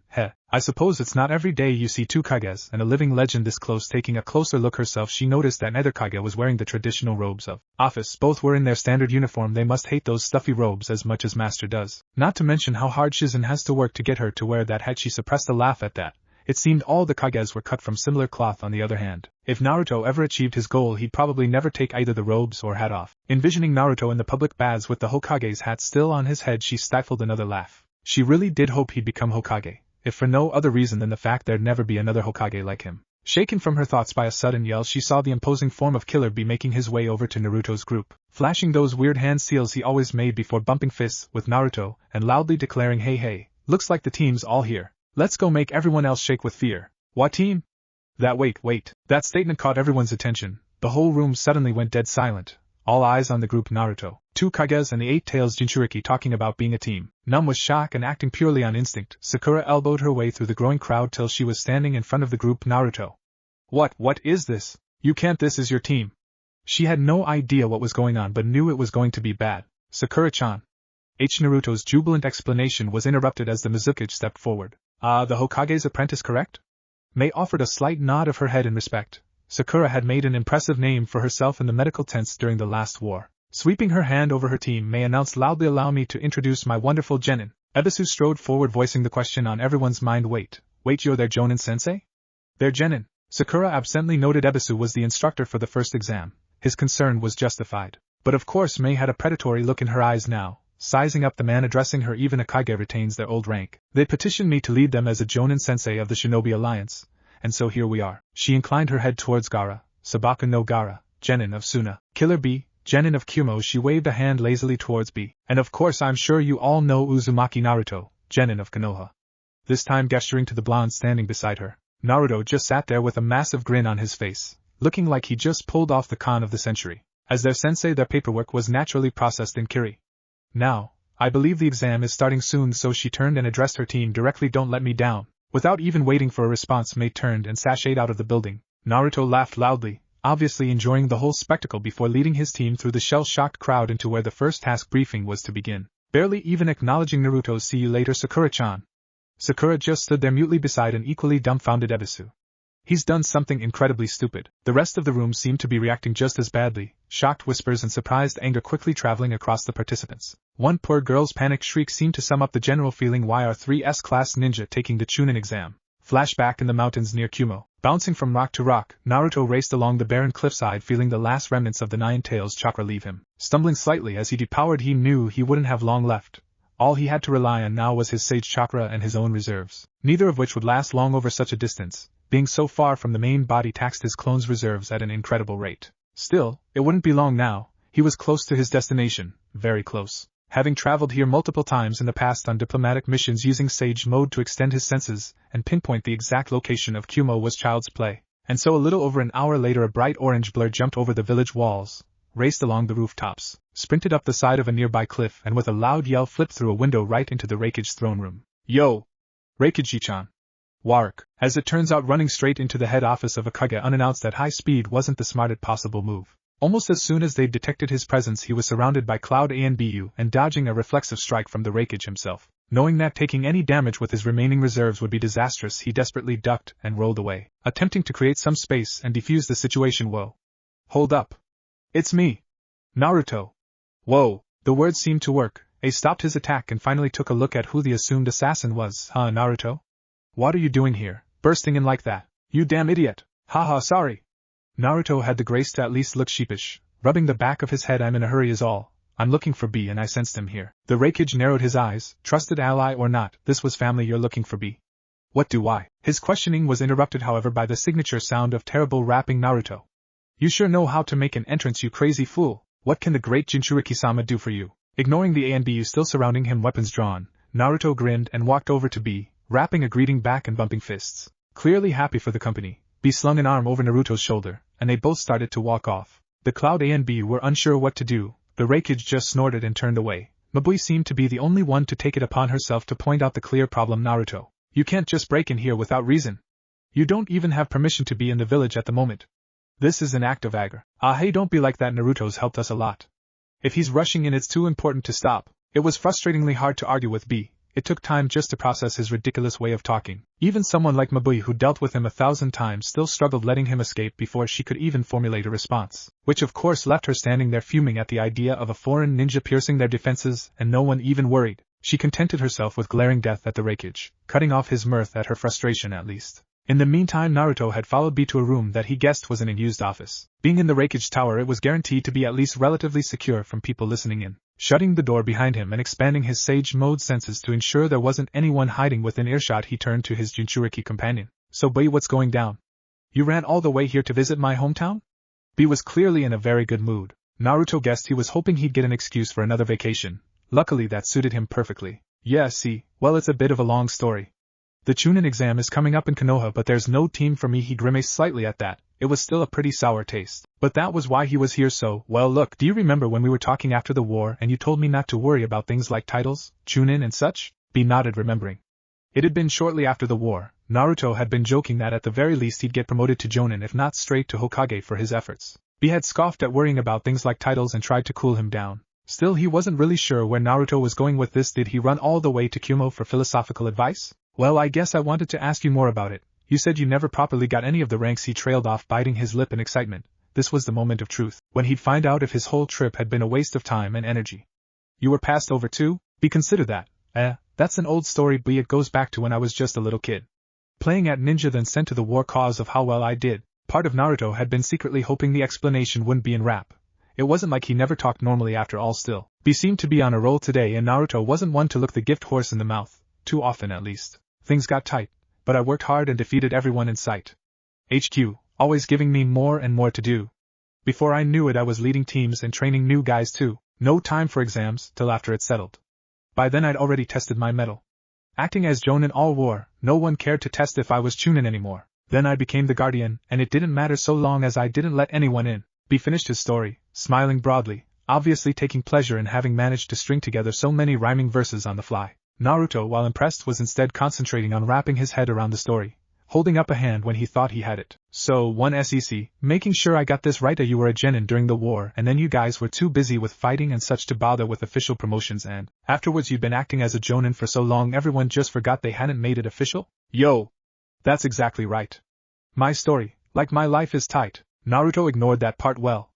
I suppose it's not every day you see two Kages and a living legend this close. Taking a closer look herself, she noticed that neither Kage was wearing the traditional robes of office. Both were in their standard uniform. They must hate those stuffy robes as much as Master does. Not to mention how hard Shizen has to work to get her to wear that hat. She suppressed a laugh at that. It seemed all the Kages were cut from similar cloth. On the other hand, if Naruto ever achieved his goal, he'd probably never take either the robes or hat off. Envisioning Naruto in the public baths with the Hokage's hat still on his head, she stifled another laugh. She really did hope he'd become Hokage, if for no other reason than the fact there'd never be another Hokage like him. Shaken from her thoughts by a sudden yell, she saw the imposing form of Killer Bee making his way over to Naruto's group, flashing those weird hand seals he always made before bumping fists with Naruto, and loudly declaring, hey, looks like the team's all here. Let's go make everyone else shake with fear. What team? Wait. That statement caught everyone's attention. The whole room suddenly went dead silent. All eyes on the group. Naruto, two Kages and the Eight Tails Jinchuriki talking about being a team. Numb with shock and acting purely on instinct, Sakura elbowed her way through the growing crowd till she was standing in front of the group. Naruto. What is this? You can't, this is your team. She had no idea what was going on but knew it was going to be bad. Sakura-chan. Naruto's jubilant explanation was interrupted as the Mizukage stepped forward. The Hokage's apprentice, correct? Mei offered a slight nod of her head in respect. Sakura had made an impressive name for herself in the medical tents during the last war. Sweeping her hand over her team, Mei announced loudly, allow me to introduce my wonderful genin. Ebisu strode forward, voicing the question on everyone's mind. Wait, you're their jonin sensei? Their genin. Sakura absently noted Ebisu was the instructor for the first exam. His concern was justified. But of course Mei had a predatory look in her eyes now. Sizing up the man addressing her, even a Kage retains their old rank. They petitioned me to lead them as a jonin sensei of the Shinobi Alliance, and so here we are. She inclined her head towards Gaara, Sabaku no Gaara, genin of Suna, Killer Bee, genin of Kumo. She waved a hand lazily towards B. And of course I'm sure you all know Uzumaki Naruto, genin of Konoha. This time gesturing to the blonde standing beside her. Naruto just sat there with a massive grin on his face, looking like he just pulled off the con of the century. As their sensei, their paperwork was naturally processed in Kiri. Now, I believe the exam is starting soon, so she turned and addressed her team directly. Don't let me down. Without even waiting for a response, Mei turned and sashayed out of the building. Naruto laughed loudly, obviously enjoying the whole spectacle before leading his team through the shell-shocked crowd into where the first task briefing was to begin, barely even acknowledging Naruto's "see you later, Sakura-chan." Sakura just stood there mutely beside an equally dumbfounded Ebisu. He's done something incredibly stupid. The rest of the room seemed to be reacting just as badly, shocked whispers and surprised anger quickly traveling across the participants. One poor girl's panicked shriek seemed to sum up the general feeling. Why are 3 S-class ninja taking the chunin exam? Flashback in the mountains near Kumo. Bouncing from rock to rock, Naruto raced along the barren cliffside, feeling the last remnants of the Nine Tails chakra leave him. Stumbling slightly as he depowered, he knew he wouldn't have long left. All he had to rely on now was his sage chakra and his own reserves, neither of which would last long over such a distance. Being so far from the main body taxed his clone's reserves at an incredible rate. Still, it wouldn't be long now. He was close to his destination, very close. Having traveled here multiple times in the past on diplomatic missions using sage mode to extend his senses and pinpoint the exact location of Kumo was child's play. And so a little over an hour later, a bright orange blur jumped over the village walls, raced along the rooftops, sprinted up the side of a nearby cliff, and with a loud yell flipped through a window right into the Raikage's throne room. Yo! Raikage-chan! Warwick. As it turns out, running straight into the head office of Hokage unannounced at high speed wasn't the smartest possible move. Almost as soon as they detected his presence, he was surrounded by Cloud ANBU and dodging a reflexive strike from the Raikage himself. Knowing that taking any damage with his remaining reserves would be disastrous, he desperately ducked and rolled away, attempting to create some space and defuse the situation. Whoa. Hold up. It's me. Naruto. Whoa. The words seemed to work. Ace stopped his attack and finally took a look at who the assumed assassin was. Huh, Naruto? What are you doing here, bursting in like that? You damn idiot. Haha, sorry. Naruto had the grace to at least look sheepish, rubbing the back of his head. I'm in a hurry is all. I'm looking for B and I sensed him here. The Raikage narrowed his eyes. Trusted ally or not, this was family. You're looking for B. What do I? His questioning was interrupted however by the signature sound of terrible rapping. Naruto. You sure know how to make an entrance, you crazy fool. What can the great Jinchuriki-sama do for you? Ignoring the ANBU still surrounding him, weapons drawn, Naruto grinned and walked over to B, rapping a greeting back and bumping fists. Clearly happy for the company, B slung an arm over Naruto's shoulder, and they both started to walk off. The Cloud ANBU were unsure what to do. The Raikage just snorted and turned away. Mabui seemed to be the only one to take it upon herself to point out the clear problem. Naruto, you can't just break in here without reason. You don't even have permission to be in the village at the moment. This is an act of anger. Ah hey, don't be like that. Naruto's helped us a lot. If he's rushing in, it's too important to stop. It was frustratingly hard to argue with B. It took time just to process his ridiculous way of talking. Even someone like Mabui, who dealt with him 1,000 times, still struggled letting him escape before she could even formulate a response, which of course left her standing there fuming at the idea of a foreign ninja piercing their defenses, and no one even worried. She contented herself with glaring death at the Raikage, cutting off his mirth at her frustration at least. In the meantime, Naruto had followed B to a room that he guessed was an unused office. Being in the Raikage tower, it was guaranteed to be at least relatively secure from people listening in. Shutting the door behind him and expanding his sage mode senses to ensure there wasn't anyone hiding within earshot, he turned to his Jinchuriki companion. So B, what's going down? You ran all the way here to visit my hometown? B was clearly in a very good mood. Naruto guessed he was hoping he'd get an excuse for another vacation. Luckily that suited him perfectly. Yeah, see, well, it's a bit of a long story. The chunin exam is coming up in Konoha, but there's no team for me. He grimaced slightly at that. It was still a pretty sour taste. But that was why he was here. So, well, look, do you remember when we were talking after the war and you told me not to worry about things like titles, chunin and such? B nodded, remembering. It had been shortly after the war. Naruto had been joking that at the very least he'd get promoted to jonin, if not straight to Hokage, for his efforts. B had scoffed at worrying about things like titles and tried to cool him down. Still, he wasn't really sure where Naruto was going with this. Did he run all the way to Kumo for philosophical advice? Well, I guess I wanted to ask you more about it. You said you never properly got any of the ranks. He trailed off, biting his lip in excitement. This was the moment of truth, when he'd find out if his whole trip had been a waste of time and energy. You were passed over too? B, consider that. That's an old story, B. It goes back to when I was just a little kid. Playing at ninja, then sent to the war cause of how well I did. Part of Naruto had been secretly hoping the explanation wouldn't be in rap. It wasn't like he never talked normally after all. Still, B seemed to be on a roll today, and Naruto wasn't one to look the gift horse in the mouth. Too often, at least. Things got tight, but I worked hard and defeated everyone in sight. HQ, always giving me more and more to do. Before I knew it, I was leading teams and training new guys too. No time for exams till after it settled. By then I'd already tested my mettle. Acting as jonin all war, no one cared to test if I was chunin anymore. Then I became the guardian, and it didn't matter so long as I didn't let anyone in. B finished his story, smiling broadly. obviously taking pleasure in having managed to string together so many rhyming verses on the fly. Naruto, while impressed, was instead concentrating on wrapping his head around the story, holding up a hand when he thought he had it. So, 1sec, making sure I got this right, you were a jonin during the war and then you guys were too busy with fighting and such to bother with official promotions, and afterwards you'd been acting as a jonin for so long everyone just forgot they hadn't made it official? Yo! That's exactly right. My story, like my life, is tight. Naruto ignored that part well.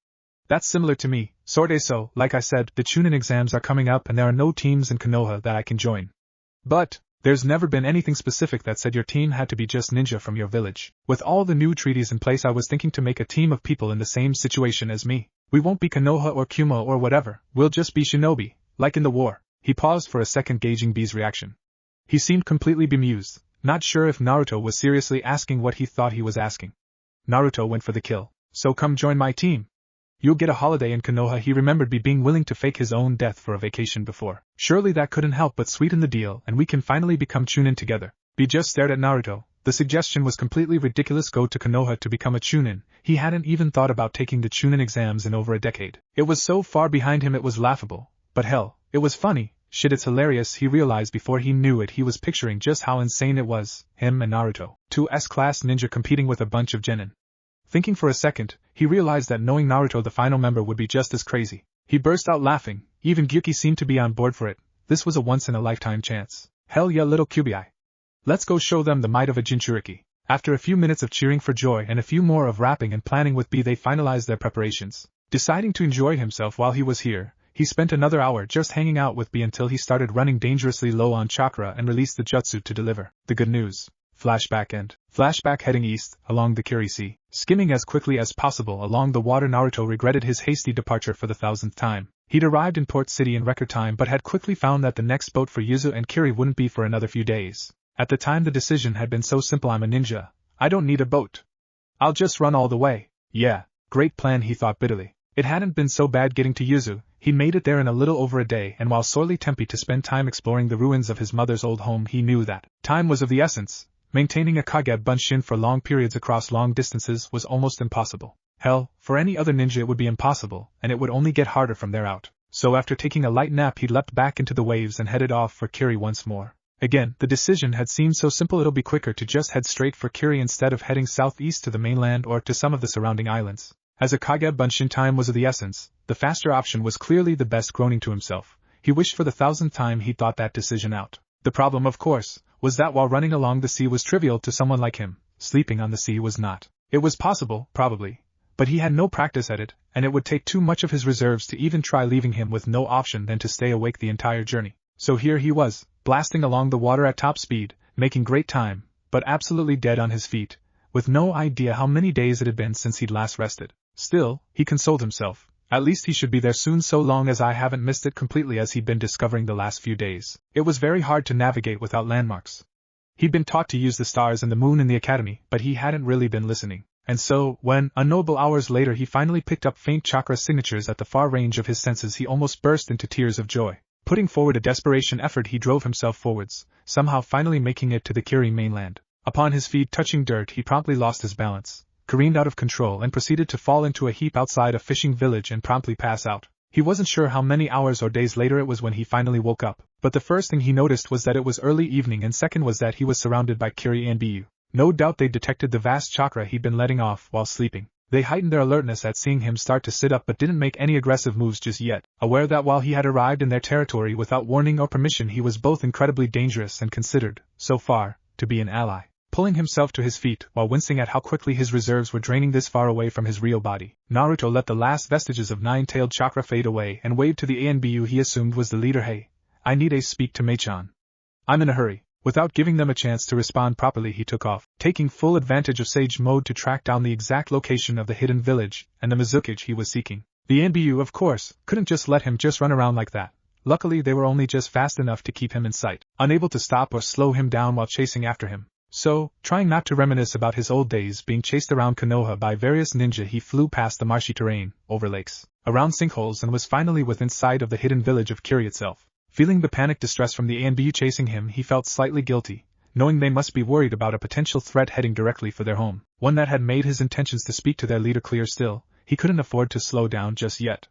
That's similar to me, sorta. So, like I said, the chunin exams are coming up and there are no teams in Konoha that I can join. But there's never been anything specific that said your team had to be just ninja from your village. With all the new treaties in place, I was thinking to make a team of people in the same situation as me. We won't be Konoha or Kuma or whatever, we'll just be shinobi, like in the war. He paused for a second, gauging B's reaction. He seemed completely bemused, not sure if Naruto was seriously asking what he thought he was asking. Naruto went for the kill. So come join my team. You'll get a holiday in Konoha. He remembered B being willing to fake his own death for a vacation before. Surely that couldn't help but sweeten the deal, and we can finally become chunin together. B just stared at Naruto. The suggestion was completely ridiculous. Go to Konoha to become a chunin. He hadn't even thought about taking the chunin exams in over a decade. It was so far behind him it was laughable. But hell, it was funny. Shit, it's hilarious. He realized before he knew it he was picturing just how insane it was, him and Naruto, two S-class ninja competing with a bunch of genin. Thinking for a second, he realized that knowing Naruto the final member would be just as crazy. He burst out laughing. Even Gyuki seemed to be on board for it. This was a once-in-a-lifetime chance. Hell yeah, little Kubi. Let's go show them the might of a Jinchuriki. After a few minutes of cheering for joy and a few more of rapping and planning with B, they finalized their preparations. Deciding to enjoy himself while he was here, he spent another hour just hanging out with B until he started running dangerously low on chakra and released the jutsu to deliver the good news. Flashback heading east, along the Kiri Sea. Skimming as quickly as possible along the water, Naruto regretted his hasty departure for the 1000th time. He'd arrived in Port City in record time but had quickly found that the next boat for Yuzu and Kiri wouldn't be for another few days. At the time the decision had been so simple: I'm a ninja. I don't need a boat. I'll just run all the way. Yeah, great plan, he thought bitterly. It hadn't been so bad getting to Yuzu. He made it there in a little over a day, and while sorely tempted to spend time exploring the ruins of his mother's old home, he knew that time was of the essence. Maintaining a Kage Bunshin for long periods across long distances was almost impossible. Hell, for any other ninja it would be impossible, and it would only get harder from there out. So after taking a light nap he leapt back into the waves and headed off for Kiri once more. Again, the decision had seemed so simple: it'll be quicker to just head straight for Kiri instead of heading southeast to the mainland or to some of the surrounding islands. As a Kage Bunshin time was of the essence, the faster option was clearly the best. Groaning to himself, he wished for the 1000th time he thought that decision out. The problem, of course, was that while running along the sea was trivial to someone like him, sleeping on the sea was not. It was possible, probably, but he had no practice at it, and it would take too much of his reserves to even try, leaving him with no option than to stay awake the entire journey. So here he was, blasting along the water at top speed, making great time, but absolutely dead on his feet, with no idea how many days it had been since he'd last rested. Still, he consoled himself, at least he should be there soon, so long as I haven't missed it completely as he'd been discovering the last few days. It was very hard to navigate without landmarks. He'd been taught to use the stars and the moon in the academy, but he hadn't really been listening. And so, when, unknowable hours later, he finally picked up faint chakra signatures at the far range of his senses, he almost burst into tears of joy. Putting forward a desperation effort, he drove himself forwards, somehow finally making it to the Kiri mainland. Upon his feet touching dirt, he promptly lost his balance, careened out of control, and proceeded to fall into a heap outside a fishing village and promptly pass out. He wasn't sure how many hours or days later it was when he finally woke up, but the first thing he noticed was that it was early evening, and second was that he was surrounded by Kiri and Bu. No doubt they detected the vast chakra he'd been letting off while sleeping. They heightened their alertness at seeing him start to sit up, but didn't make any aggressive moves just yet, aware that while he had arrived in their territory without warning or permission, he was both incredibly dangerous and considered, so far, to be an ally. Pulling himself to his feet, while wincing at how quickly his reserves were draining this far away from his real body, Naruto let the last vestiges of nine-tailed chakra fade away and waved to the ANBU he assumed was the leader. Hey, I need a speak to Mei-chan. I'm in a hurry. Without giving them a chance to respond properly, he took off, taking full advantage of Sage Mode to track down the exact location of the hidden village and the Mizukage he was seeking. The ANBU, of course, couldn't just let him just run around like that. Luckily they were only just fast enough to keep him in sight, unable to stop or slow him down while chasing after him. So, trying not to reminisce about his old days being chased around Konoha by various ninja, he flew past the marshy terrain, over lakes, around sinkholes, and was finally within sight of the hidden village of Kiri itself. Feeling the panic distress from the ANBU chasing him, he felt slightly guilty, knowing they must be worried about a potential threat heading directly for their home, one that had made his intentions to speak to their leader clear. Still, he couldn't afford to slow down just yet.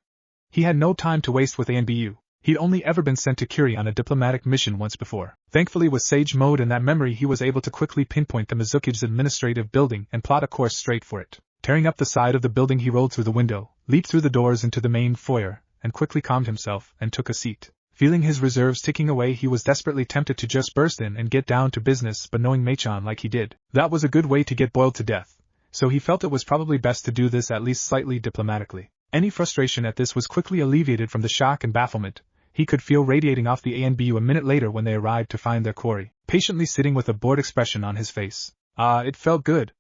He had no time to waste with ANBU. He'd only ever been sent to Curie on a diplomatic mission once before. Thankfully, with Sage Mode and that memory, he was able to quickly pinpoint the Mizuki's administrative building and plot a course straight for it. Tearing up the side of the building, he rolled through the window, leaped through the doors into the main foyer, and quickly calmed himself and took a seat. Feeling his reserves ticking away, he was desperately tempted to just burst in and get down to business, but knowing Mei-chan like he did, that was a good way to get boiled to death, so he felt it was probably best to do this at least slightly diplomatically. Any frustration at this was quickly alleviated from the shock and bafflement he could feel radiating off the ANBU a minute later when they arrived to find their quarry patiently sitting with a bored expression on his face. It felt good.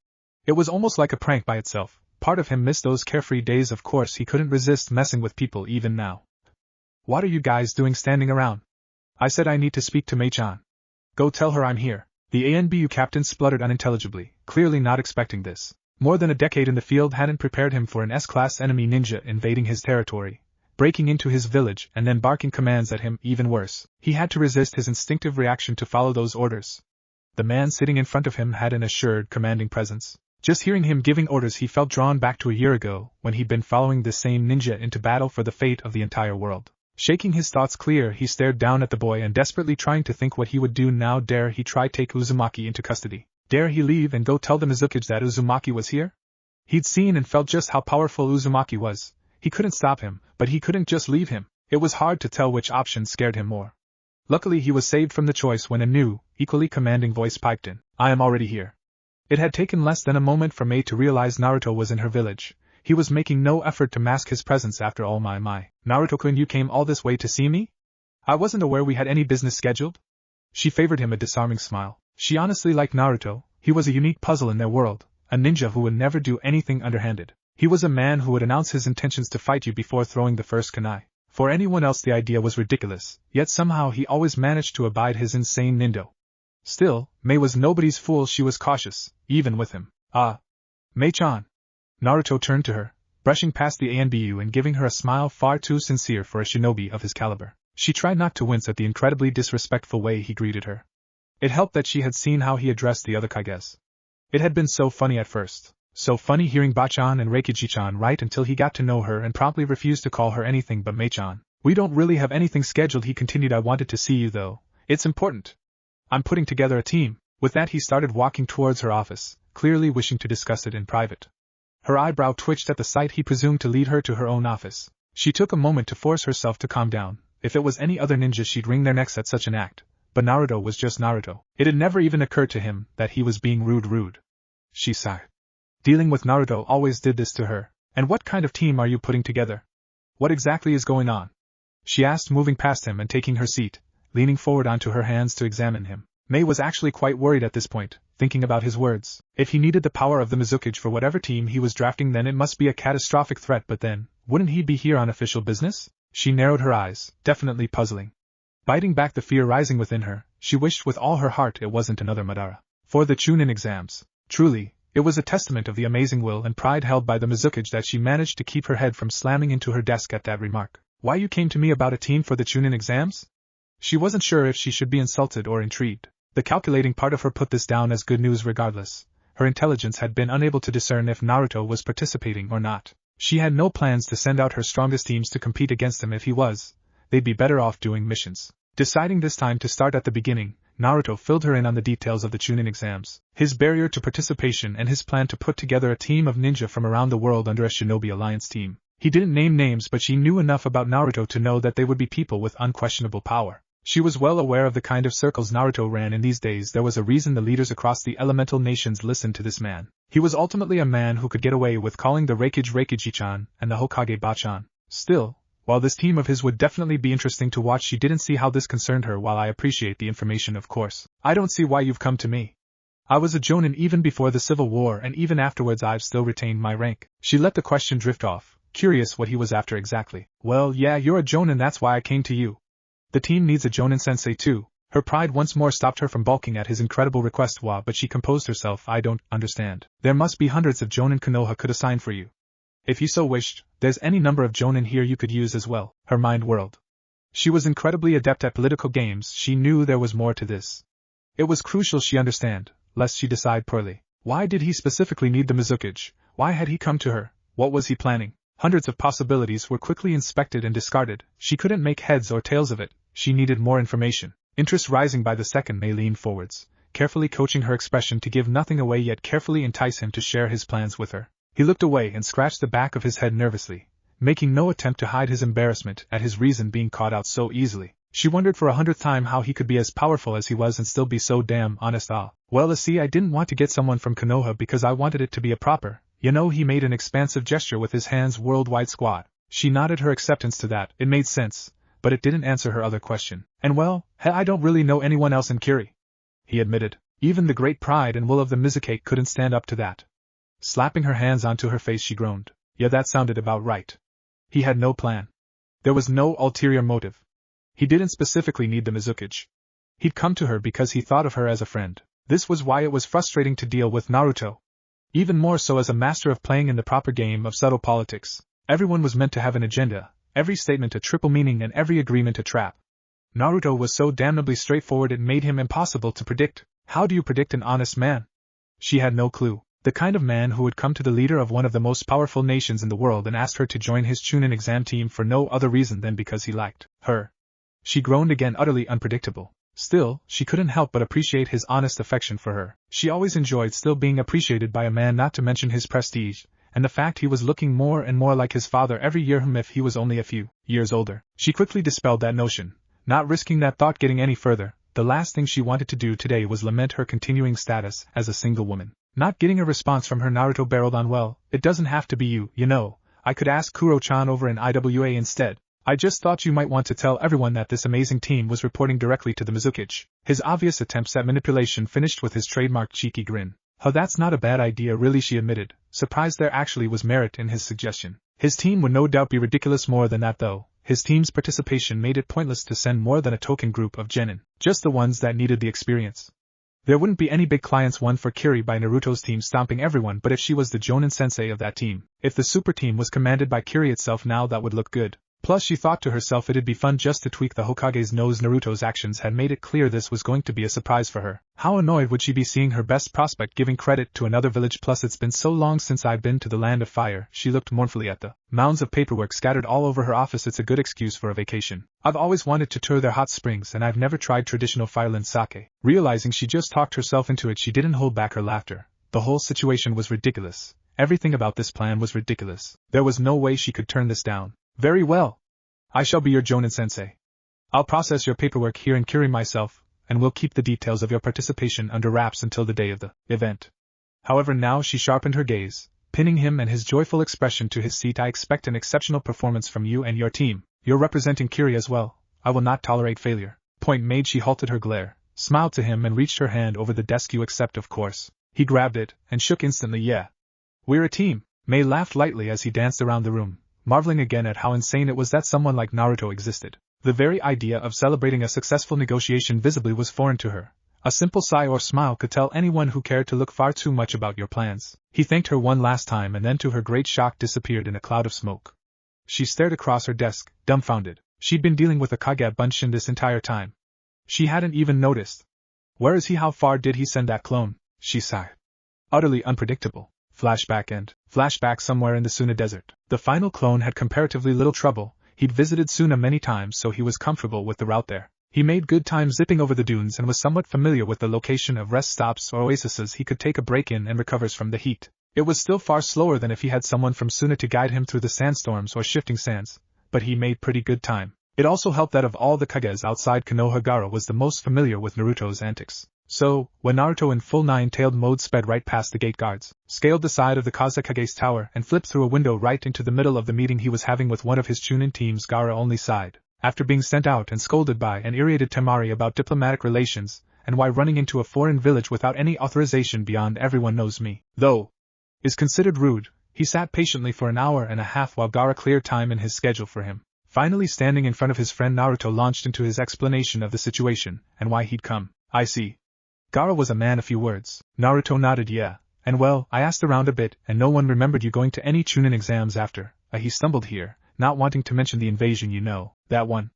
It was almost like a prank by itself. Part of him missed those carefree days. Of course, he couldn't resist messing with people even now. What are you guys doing standing around? I said I need to speak to Mei-chan. Go tell her I'm here. The ANBU captain spluttered unintelligibly, clearly not expecting this. More than a decade in the field hadn't prepared him for an S-class enemy ninja invading his territory, breaking into his village and then barking commands at him. Even worse, he had to resist his instinctive reaction to follow those orders. The man sitting in front of him had an assured, commanding presence. Just hearing him giving orders, he felt drawn back to a year ago, when he'd been following this same ninja into battle for the fate of the entire world. Shaking his thoughts clear, he stared down at the boy and desperately trying to think what he would do now. Dare he try take Uzumaki into custody? Dare he leave and go tell the Mizuki that Uzumaki was here? He'd seen and felt just how powerful Uzumaki was. He couldn't stop him, but he couldn't just leave him. It was hard to tell which option scared him more. Luckily, he was saved from the choice when a new, equally commanding voice piped in. I am already here. It had taken less than a moment for Mei to realize Naruto was in her village. He was making no effort to mask his presence after all. My. Naruto-kun, you came all this way to see me? I wasn't aware we had any business scheduled. She favored him a disarming smile. She honestly liked Naruto. He was a unique puzzle in their world, a ninja who would never do anything underhanded. He was a man who would announce his intentions to fight you before throwing the first kunai. For anyone else the idea was ridiculous, yet somehow he always managed to abide his insane nindo. Still, Mei was nobody's fool. She was cautious, even with him. Mei-chan. Naruto turned to her, brushing past the ANBU and giving her a smile far too sincere for a shinobi of his caliber. She tried not to wince at the incredibly disrespectful way he greeted her. It helped that she had seen how he addressed the other kages. It had been so funny at first. So funny hearing Bachan and Reikiji-chan right until he got to know her and promptly refused to call her anything but Mei-chan. We don't really have anything scheduled, he continued. I wanted to see you though. It's important. I'm putting together a team. With that, he started walking towards her office, clearly wishing to discuss it in private. Her eyebrow twitched at the sight he presumed to lead her to her own office. She took a moment to force herself to calm down. If it was any other ninja, she'd wring their necks at such an act. But Naruto was just Naruto. It had never even occurred to him that he was being rude. She sighed. Dealing with Naruto always did this to her. And what kind of team are you putting together? What exactly is going on? She asked, moving past him and taking her seat, leaning forward onto her hands to examine him. Mei was actually quite worried at this point, thinking about his words. If he needed the power of the Mizuki for whatever team he was drafting, then it must be a catastrophic threat. But then, wouldn't he be here on official business? She narrowed her eyes, definitely puzzling. Biting back the fear rising within her, she wished with all her heart it wasn't another Madara. For the chunin exams. Truly, it was a testament of the amazing will and pride held by the Mizuki that she managed to keep her head from slamming into her desk at that remark. Why you came to me about a team for the chunin exams? She wasn't sure if she should be insulted or intrigued. The calculating part of her put this down as good news regardless. Her intelligence had been unable to discern if Naruto was participating or not. She had no plans to send out her strongest teams to compete against him. If he was, they'd be better off doing missions. Deciding this time to start at the beginning, Naruto filled her in on the details of the chunin exams, his barrier to participation, and his plan to put together a team of ninja from around the world under a Shinobi Alliance team. He didn't name names, but she knew enough about Naruto to know that they would be people with unquestionable power. She was well aware of the kind of circles Naruto ran in these days. There was a reason the leaders across the elemental nations listened to this man. He was ultimately a man who could get away with calling the Reikiji-chan and the Hokage Bachan. Still, while this team of his would definitely be interesting to watch, she didn't see how this concerned her. While I appreciate the information, of course, I don't see why you've come to me. I was a jonin even before the Civil War, and even afterwards I've still retained my rank. She let the question drift off, curious what he was after exactly. Well, yeah, you're a jonin, that's why I came to you. The team needs a jonin sensei too. Her pride once more stopped her from balking at his incredible request, but she composed herself. I don't understand. There must be hundreds of jonin Konoha could assign for you. If you so wished, there's any number of jonin here you could use as well. Her mind whirled. She was incredibly adept at political games. She knew there was more to this. It was crucial she understand, lest she decide poorly. Why did he specifically need the Mizuki? Why had he come to her? What was he planning? Hundreds of possibilities were quickly inspected and discarded. She couldn't make heads or tails of it. She needed more information. Interest rising by the second, May leaned forwards, carefully coaching her expression to give nothing away yet carefully entice him to share his plans with her. He looked away and scratched the back of his head nervously, making no attempt to hide his embarrassment at his reason being caught out so easily. She wondered for 100th time how he could be as powerful as he was and still be so damn honest. Well, see, I didn't want to get someone from Konoha because I wanted it to be a proper, he made an expansive gesture with his hands worldwide squad. She nodded her acceptance to that. It made sense, but it didn't answer her other question. And well, I don't really know anyone else in Kiri, he admitted. Even the great pride and will of the Mizukake couldn't stand up to that. Slapping her hands onto her face, she groaned. Yeah, that sounded about right. He had no plan. There was no ulterior motive. He didn't specifically need the Mizukage. He'd come to her because he thought of her as a friend. This was why it was frustrating to deal with Naruto. Even more so as a master of playing in the proper game of subtle politics. Everyone was meant to have an agenda, every statement a triple meaning and every agreement a trap. Naruto was so damnably straightforward it made him impossible to predict. How do you predict an honest man? She had no clue. The kind of man who would come to the leader of one of the most powerful nations in the world and ask her to join his chunin exam team for no other reason than because he liked her. She groaned again, utterly unpredictable. Still, she couldn't help but appreciate his honest affection for her. She always enjoyed still being appreciated by a man, not to mention his prestige, and the fact he was looking more and more like his father every year, if he was only a few years older. She quickly dispelled that notion, not risking that thought getting any further. The last thing she wanted to do today was lament her continuing status as a single woman. Not getting a response from her, Naruto barreled on. Well, it doesn't have to be you, I could ask Kuro-chan over in IWA instead. I just thought you might want to tell everyone that this amazing team was reporting directly to the Mizukage. His obvious attempts at manipulation finished with his trademark cheeky grin. That's not a bad idea really, she admitted, surprised there actually was merit in his suggestion. His team would no doubt be ridiculous more than that though. His team's participation made it pointless to send more than a token group of genin, just the ones that needed the experience. There wouldn't be any big clients won for Kiri by Naruto's team stomping everyone, but if she was the jonin sensei of that team, if the super team was commanded by Kiri itself, now that would look good. Plus, she thought to herself it'd be fun just to tweak the Hokage's nose. Naruto's actions had made it clear this was going to be a surprise for her. How annoyed would she be seeing her best prospect giving credit to another village? Plus, it's been so long since I've been to the land of fire. She looked mournfully at the mounds of paperwork scattered all over her office. It's a good excuse for a vacation. I've always wanted to tour their hot springs and I've never tried traditional fireland sake. Realizing she just talked herself into it, she didn't hold back her laughter. The whole situation was ridiculous. Everything about this plan was ridiculous. There was no way she could turn this down. Very well. I shall be your jonin sensei. I'll process your paperwork here in Kiri myself, and we'll keep the details of your participation under wraps until the day of the event. However, now she sharpened her gaze, pinning him and his joyful expression to his seat. I expect an exceptional performance from you and your team. You're representing Kiri as well. I will not tolerate failure. Point made, she halted her glare, smiled to him and reached her hand over the desk. You accept, of course. He grabbed it, and shook instantly. Yeah. We're a team. May laughed lightly as he danced around the room, marveling again at how insane it was that someone like Naruto existed. The very idea of celebrating a successful negotiation visibly was foreign to her. A simple sigh or smile could tell anyone who cared to look far too much about your plans. He thanked her one last time and then to her great shock disappeared in a cloud of smoke. She stared across her desk, dumbfounded. She'd been dealing with a Kage Bunshin this entire time. She hadn't even noticed. Where is he? How far did he send that clone? She sighed. Utterly unpredictable. Flashback somewhere in the Sunade desert. The final clone had comparatively little trouble. He'd visited Suna many times, so he was comfortable with the route there. He made good time zipping over the dunes and was somewhat familiar with the location of rest stops or oases he could take a break in and recovers from the heat. It was still far slower than if he had someone from Suna to guide him through the sandstorms or shifting sands, but he made pretty good time. It also helped that of all the Kages outside Konoha, Gaara was the most familiar with Naruto's antics. So, when Naruto in full nine-tailed mode sped right past the gate guards, scaled the side of the Kazekage's tower and flipped through a window right into the middle of the meeting he was having with one of his chunin teams, Gaara only sighed. After being sent out and scolded by an irritated Temari about diplomatic relations, and why running into a foreign village without any authorization beyond everyone knows me, though, is considered rude, he sat patiently for an hour and a half while Gaara cleared time in his schedule for him. Finally standing in front of his friend, Naruto launched into his explanation of the situation, and why he'd come. I see. Gaara was a man of few words. Naruto nodded. Yeah. And well, I asked around a bit, and no one remembered you going to any chunin exams after. He stumbled here, not wanting to mention the invasion, that one.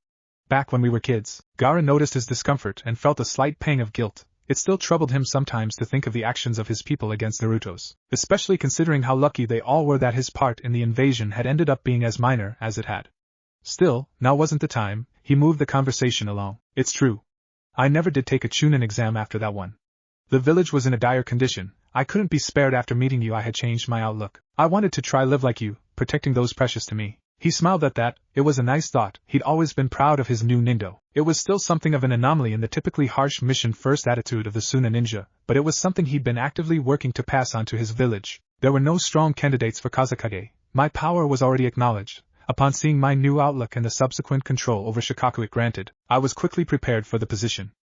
Back when we were kids. Gaara noticed his discomfort and felt a slight pang of guilt. it still troubled him sometimes to think of the actions of his people against Naruto's, especially considering how lucky they all were that his part in the invasion had ended up being as minor as it had. Still, now wasn't the time. He moved the conversation along. It's true. I never did take a chunin exam after that one. The village was in a dire condition. I couldn't be spared after meeting you. I had changed my outlook. I wanted to try live like you, protecting those precious to me. He smiled at that. It was a nice thought. He'd always been proud of his new nindo. It was still something of an anomaly in the typically harsh mission-first attitude of the Suna ninja, but it was something he'd been actively working to pass on to his village. There were no strong candidates for Kazekage. My power was already acknowledged. Upon seeing my new outlook and the subsequent control over Shikaku it granted, I was quickly prepared for the position.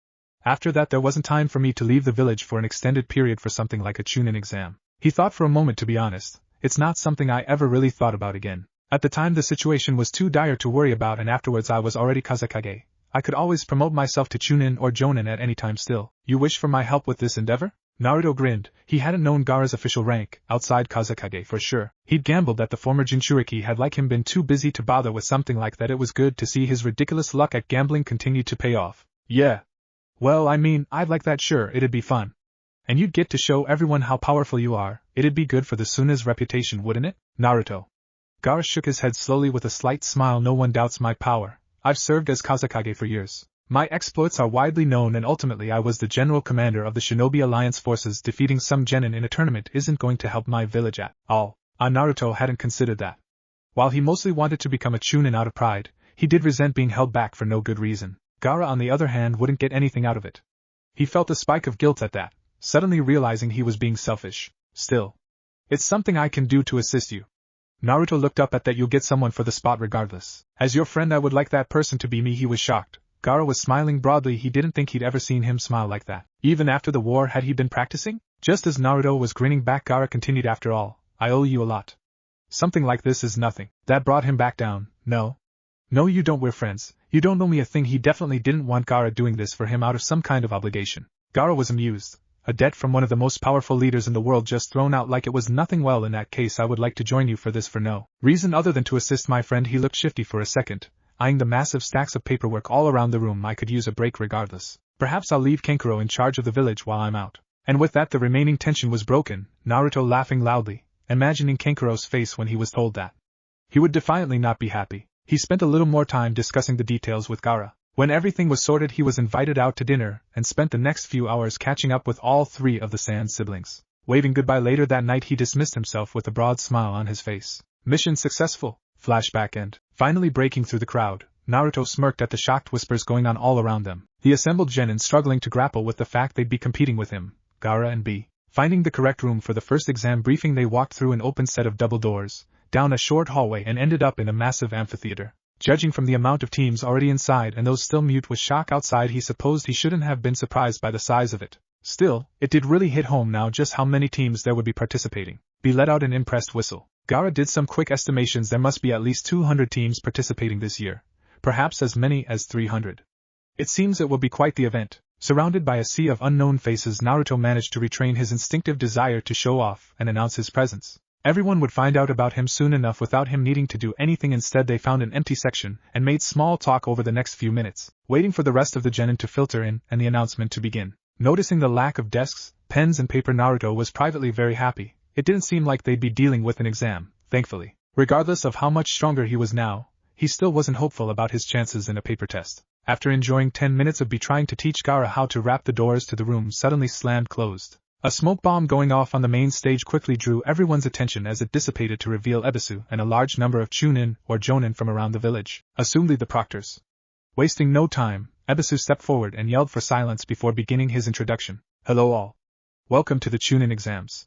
After that there wasn't time for me to leave the village for an extended period for something like a chunin exam. He thought for a moment. To be honest, it's not something I ever really thought about again. At the time the situation was too dire to worry about, and afterwards I was already Kazekage. I could always promote myself to chunin or jonin at any time still. You wish for my help with this endeavor? Naruto grinned. He hadn't known Gaara's official rank, outside Kazekage for sure. He'd gambled that the former Jinchuriki had like him been too busy to bother with something like that. It was good to see his ridiculous luck at gambling continue to pay off. Yeah. Well, I mean, I'd like that, sure, it'd be fun. And you'd get to show everyone how powerful you are. It'd be good for the Suna's reputation, wouldn't it? Naruto. Gaara shook his head slowly with a slight smile. No one doubts my power. I've served as Kazekage for years. My exploits are widely known, and ultimately I was the general commander of the Shinobi Alliance forces. Defeating some genin in a tournament isn't going to help my village at all. Naruto hadn't considered that. While he mostly wanted to become a chunin out of pride, he did resent being held back for no good reason. Gaara on the other hand wouldn't get anything out of it. He felt a spike of guilt at that, suddenly realizing he was being selfish. Still, it's something I can do to assist you. Naruto looked up at that. You'll get someone for the spot regardless. As your friend I would like that person to be me. He was shocked. Gaara was smiling broadly. He didn't think he'd ever seen him smile like that. Even after the war, had he been practicing? Just as Naruto was grinning back, Gaara continued, after all, I owe you a lot. Something like this is nothing. That brought him back down. No, you don't. We're friends. You don't know me a thing. He definitely didn't want Gaara doing this for him out of some kind of obligation. Gaara was amused. A debt from one of the most powerful leaders in the world just thrown out like it was nothing. Well, in that case I would like to join you for this for no reason other than to assist my friend. He looked shifty for a second, eyeing the massive stacks of paperwork all around the room. I could use a break regardless. Perhaps I'll leave Kankuro in charge of the village while I'm out. And with that the remaining tension was broken, Naruto laughing loudly, imagining Kankuro's face when he was told that. He would defiantly not be happy. He spent a little more time discussing the details with Gaara. When everything was sorted he was invited out to dinner, and spent the next few hours catching up with all three of the Sand siblings. Waving goodbye later that night he dismissed himself with a broad smile on his face. Mission successful. Flashback end. Finally breaking through the crowd, Naruto smirked at the shocked whispers going on all around them. The assembled genin struggling to grapple with the fact they'd be competing with him, Gaara and B. Finding the correct room for the first exam briefing they walked through an open set of double doors, down a short hallway and ended up in a massive amphitheater. Judging from the amount of teams already inside and those still mute with shock outside, he supposed he shouldn't have been surprised by the size of it. Still, it did really hit home now just how many teams there would be participating. B let out an impressed whistle. Gaara did some quick estimations. There must be at least 200 teams participating this year, perhaps as many as 300. It seems it will be quite the event. Surrounded by a sea of unknown faces, Naruto managed to retrain his instinctive desire to show off and announce his presence. Everyone would find out about him soon enough without him needing to do anything. Instead they found an empty section and made small talk over the next few minutes, waiting for the rest of the genin to filter in and the announcement to begin. Noticing the lack of desks, pens and paper, Naruto was privately very happy. It didn't seem like they'd be dealing with an exam, thankfully. Regardless of how much stronger he was now, he still wasn't hopeful about his chances in a paper test. After enjoying 10 minutes of B trying to teach Gaara how to wrap, the doors to the room suddenly slammed closed. A smoke bomb going off on the main stage quickly drew everyone's attention as it dissipated to reveal Ebisu and a large number of chunin or jonin from around the village, assumedly the proctors. Wasting no time, Ebisu stepped forward and yelled for silence before beginning his introduction. Hello all. Welcome to the chunin exams.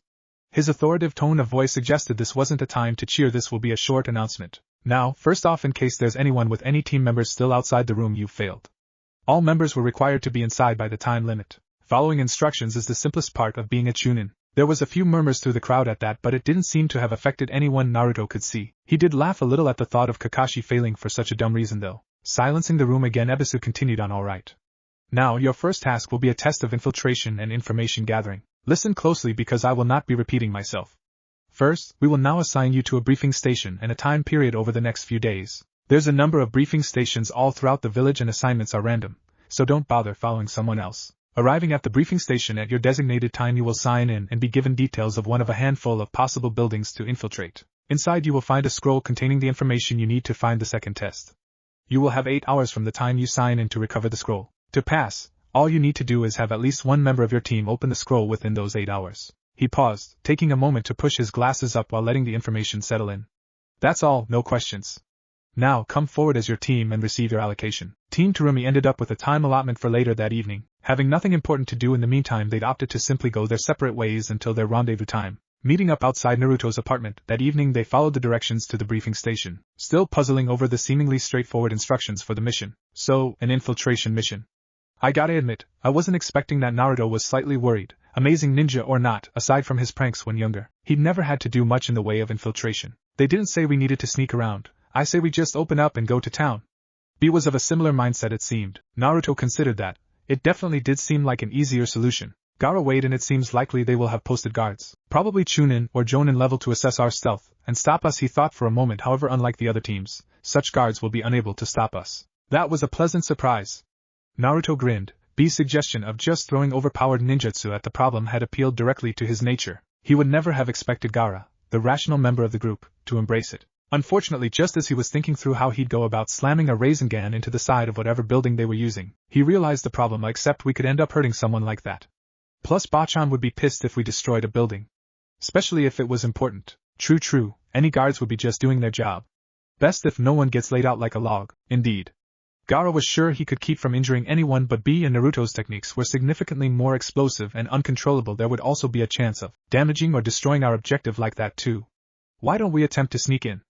His authoritative tone of voice suggested this wasn't a time to cheer. This will be a short announcement. Now, first off, in case there's anyone with any team members still outside the room, you've failed. All members were required to be inside by the time limit. Following instructions is the simplest part of being a chunin. There was a few murmurs through the crowd at that, but it didn't seem to have affected anyone Naruto could see. He did laugh a little at the thought of Kakashi failing for such a dumb reason though. Silencing the room again, Ebisu continued on. Alright. Now, your first task will be a test of infiltration and information gathering. Listen closely because I will not be repeating myself. First, we will now assign you to a briefing station and a time period over the next few days. There's a number of briefing stations all throughout the village and assignments are random, so don't bother following someone else. Arriving at the briefing station at your designated time, you will sign in and be given details of one of a handful of possible buildings to infiltrate. Inside you will find a scroll containing the information you need to find the second test. You will have 8 hours from the time you sign in to recover the scroll. To pass, all you need to do is have at least one member of your team open the scroll within those 8 hours. He paused, taking a moment to push his glasses up while letting the information settle in. That's all, no questions. Now come forward as your team and receive your allocation. Team Terumi ended up with a time allotment for later that evening. Having nothing important to do in the meantime, they'd opted to simply go their separate ways until their rendezvous time. Meeting up outside Naruto's apartment, that evening they followed the directions to the briefing station, still puzzling over the seemingly straightforward instructions for the mission. So, an infiltration mission. I gotta admit, I wasn't expecting that. Naruto was slightly worried. Amazing ninja or not, aside from his pranks when younger, he'd never had to do much in the way of infiltration. They didn't say we needed to sneak around. I say we just open up and go to town. B was of a similar mindset, it seemed. Naruto considered that. It definitely did seem like an easier solution. Gaara weighed, and it seems likely they will have posted guards, probably chunin or jonin level, to assess our stealth and stop us, he thought for a moment. However, unlike the other teams, such guards will be unable to stop us. That was a pleasant surprise. Naruto grinned. B's suggestion of just throwing overpowered ninjutsu at the problem had appealed directly to his nature. He would never have expected Gaara, the rational member of the group, to embrace it. Unfortunately, just as he was thinking through how he'd go about slamming a Rasengan into the side of whatever building they were using, he realized the problem, except we could end up hurting someone like that. Plus Bachan would be pissed if we destroyed a building. Especially if it was important. True, any guards would be just doing their job. Best if no one gets laid out like a log. Indeed. Gaara was sure he could keep from injuring anyone, but B and Naruto's techniques were significantly more explosive and uncontrollable. There would also be a chance of damaging or destroying our objective like that too. Why don't we attempt to sneak in?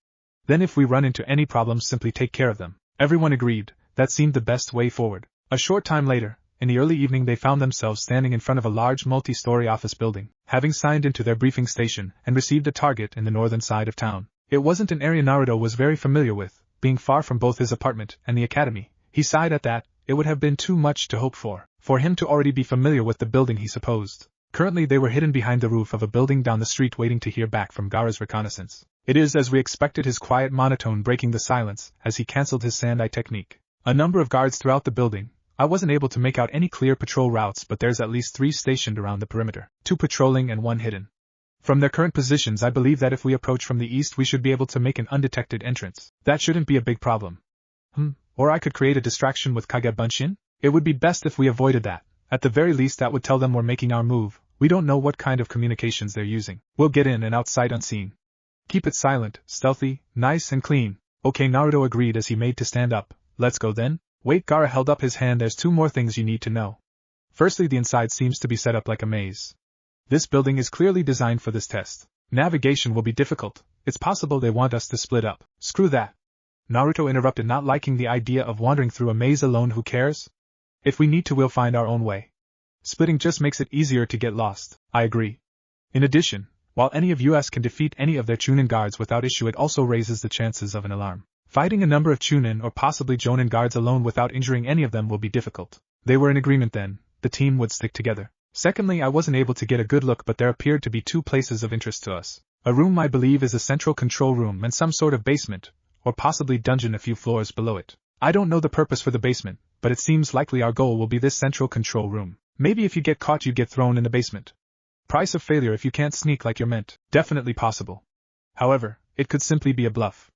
Then if we run into any problems, simply take care of them. Everyone agreed. That seemed the best way forward. A short time later, in the early evening, they found themselves standing in front of a large multi-story office building, having signed into their briefing station and received a target in the northern side of town. It wasn't an area Naruto was very familiar with, being far from both his apartment and the academy. He sighed at that. It would have been too much to hope for him to already be familiar with the building, he supposed. Currently they were hidden behind the roof of a building down the street, waiting to hear back from Gaara's reconnaissance. It is as we expected, his quiet monotone breaking the silence as he cancelled his sand-eye technique. A number of guards throughout the building. I wasn't able to make out any clear patrol routes, but there's at least 3 stationed around the perimeter, 2 patrolling and 1 hidden. From their current positions, I believe that if we approach from the east, we should be able to make an undetected entrance. That shouldn't be a big problem. Or I could create a distraction with Kage Bunshin? It would be best if we avoided that. At the very least, that would tell them we're making our move. We don't know what kind of communications they're using. We'll get in and out sight unseen. Keep it silent, stealthy, nice and clean. Okay, Naruto agreed as he made to stand up. Let's go then? Wait, Gaara held up his hand. There's 2 more things you need to know. Firstly, the inside seems to be set up like a maze. This building is clearly designed for this test. Navigation will be difficult. It's possible they want us to split up. Screw that. Naruto interrupted, not liking the idea of wandering through a maze alone. Who cares? If we need to, we'll find our own way. Splitting just makes it easier to get lost. I agree. In addition, while any of us can defeat any of their chunin guards without issue, it also raises the chances of an alarm. Fighting a number of chunin or possibly jonin guards alone without injuring any of them will be difficult. They were in agreement then. The team would stick together. Secondly, I wasn't able to get a good look, but there appeared to be 2 places of interest to us. A room I believe is a central control room, and some sort of basement, or possibly dungeon a few floors below it. I don't know the purpose for the basement, but it seems likely our goal will be this central control room. Maybe if you get caught, you'd get thrown in the basement. Price of failure if you can't sneak like you're meant. Definitely possible. However, it could simply be a bluff.